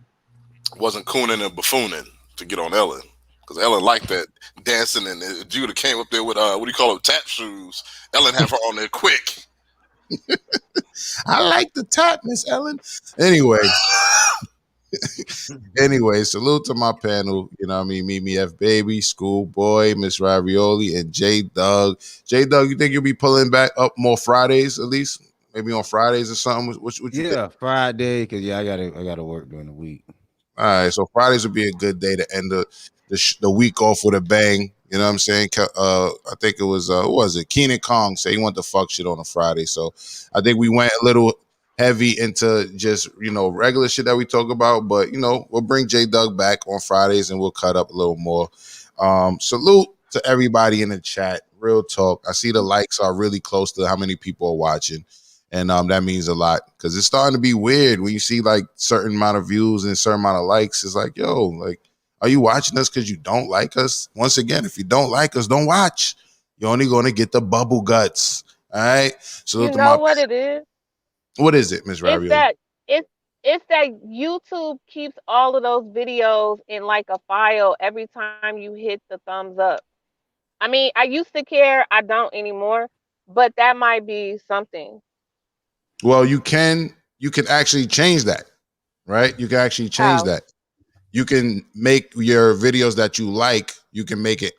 Wasn't cooning and buffooning to get on Ellen, because Ellen liked that dancing, and Judah came up there with what do you call it, tap shoes. Ellen had her on there quick. I like the tap, Miss Ellen. Anyway, salute to my panel. You know what I mean? Mimi F. Baby, Schoolboy, MsRavioli, and J Doug. J Doug, you think you'll be pulling back up more Fridays at least? Maybe on Fridays or something? What you think? Friday, because I gotta work during the week. All right, so Fridays would be a good day to end the week off with a bang. You know what I'm saying? I think it was who was it? Keenan Kong said he wanted to fuck shit on a Friday. So I think we went a little heavy into just, regular shit that we talk about. But, we'll bring J Doug back on Fridays and we'll cut up a little more. Salute to everybody in the chat. Real talk. I see the likes are really close to how many people are watching. And that means a lot because it's starting to be weird when you see like certain amount of views and certain amount of likes. It's like, yo, like, are you watching us because you don't like us? Once again, if you don't like us, don't watch. You're only going to get the bubble guts. All right. So you know what it is? What is it, MsRavioli? It's that YouTube keeps all of those videos in like a file every time you hit the thumbs up. I mean, I used to care. I don't anymore. But that might be something. Well, you can actually change that, right? You can actually change that. You can make your videos that you like, you can make it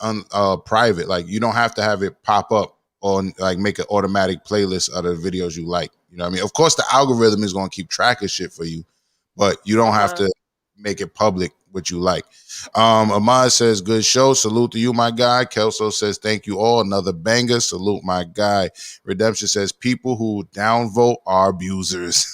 private. Like you don't have to have it pop up on like make an automatic playlist of the videos you like. You know what I mean? Of course, the algorithm is going to keep track of shit for you, but you don't have to make it public what you like. Ahmad says, good show. Salute to you, my guy. Kelso says, thank you all. Another banger. Salute, my guy. Redemption says, people who downvote are abusers.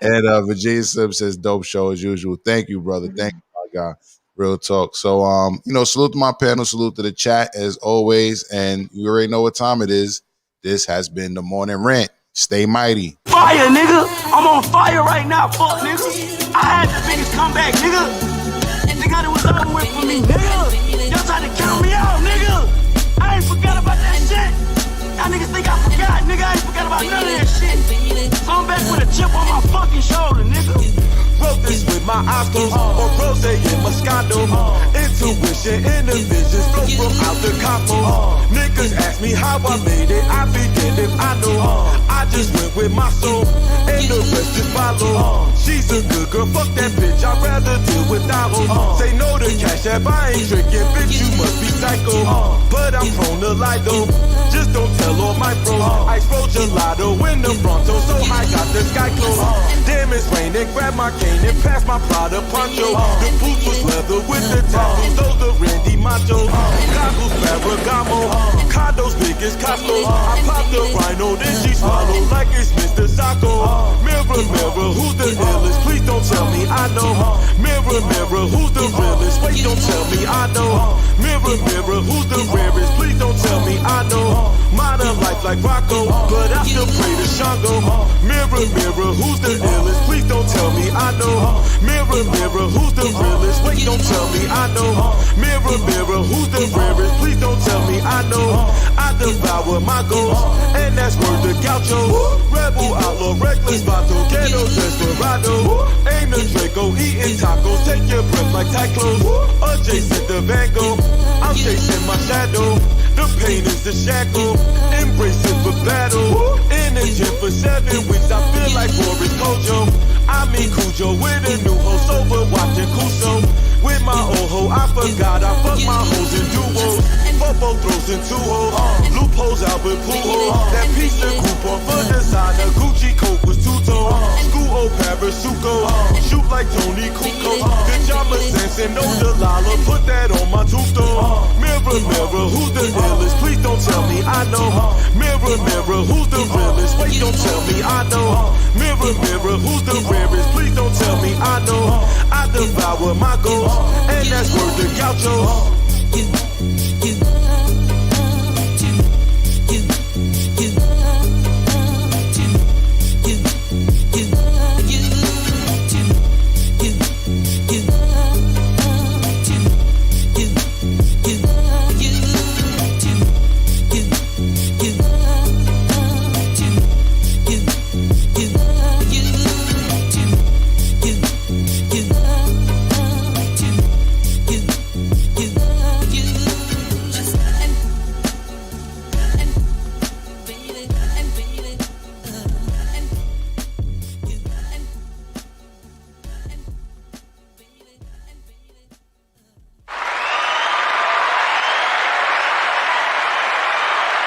And Virginia Slim says, dope show as usual. Thank you, brother. Thank you, my guy. Real talk. So, salute to my panel. Salute to the chat as always. And you already know what time it is. This has been the Morning Rant. Stay mighty. Fire, nigga. I'm on fire right now, fuck, nigga. I had the biggest comeback, nigga. Nigga, it was over with for me, nigga. Y'all tried to count me out, nigga. I ain't forgot about that shit. Y'all niggas think I forgot, nigga. I ain't forgot about none of that shit. So I'm back with a chip on my fucking shoulder, nigga. Wrote this with my eyes closed, or rose in Moscato. Intuition in the visions flow from out the cosmos. Niggas ask me how I made it, I be damned if I know. I just went with my soul, and the rest just follow. She's a good girl, fuck that bitch, I'd rather deal without her. Say no to CashApp, I ain't tricking, bitch, you must be psycho. But I'm prone to lie though, just don't tell all my bros. I roll gelato in the Bronto, so I got the sky close. Damn, it's raining, grab my cane and pass my Prada poncho. The boots was leather with the tattoos, those the Randy Macho. Goggles, Ferragamo, condos big as Costco. I popped the rhino, then she swallowed like it's Mr. Sacco. Mirror, mirror, who's the illest? Please don't tell me I know. Mirror, mirror, who's the realest? Wait, don't tell me I know. Mirror, mirror, who's the rarest? Please don't tell me I know. Modern life like Rocco, but I still pray to Shango. Mirror, mirror, who's the illest? Please don't tell me I know. Mirror, mirror, who's the realest? Wait, don't tell me I know. Mirror, mirror, who's the rarest? Please don't tell me I know. I devour my goals, and that's word to Gaucho. Rebel, outlaw, reckless, vato, ghetto, desperado. Aim the Draco, eating tacos, take your breath like Tyclos. Adjacent to Van Gogh, I'm chasing my shadow. The pain is the shackle, embrace it for battle. In the gym for 7 weeks, I feel like Boris Kojo. I mean Cujo with a new hoe, sober watching Cuso. With my old hoe, I forgot I fuck my hoes in duos. Fofo throws in 2 hoes, loopholes out with pool. That piece of coupon for designer, Gucci coat was 2-tone. School old Parasuco, shoot like Tony Kukoc. Good job of sense and no Delilah, put that on my tombstone. Mirror, mirror, who's the illest? Please don't tell me I know. Mirror, mirror, who's the realest? Wait, don't tell me I know. Mirror, mirror, who's the rarest? Please don't tell me I know. I devour my goals, and that's word to Gaucho.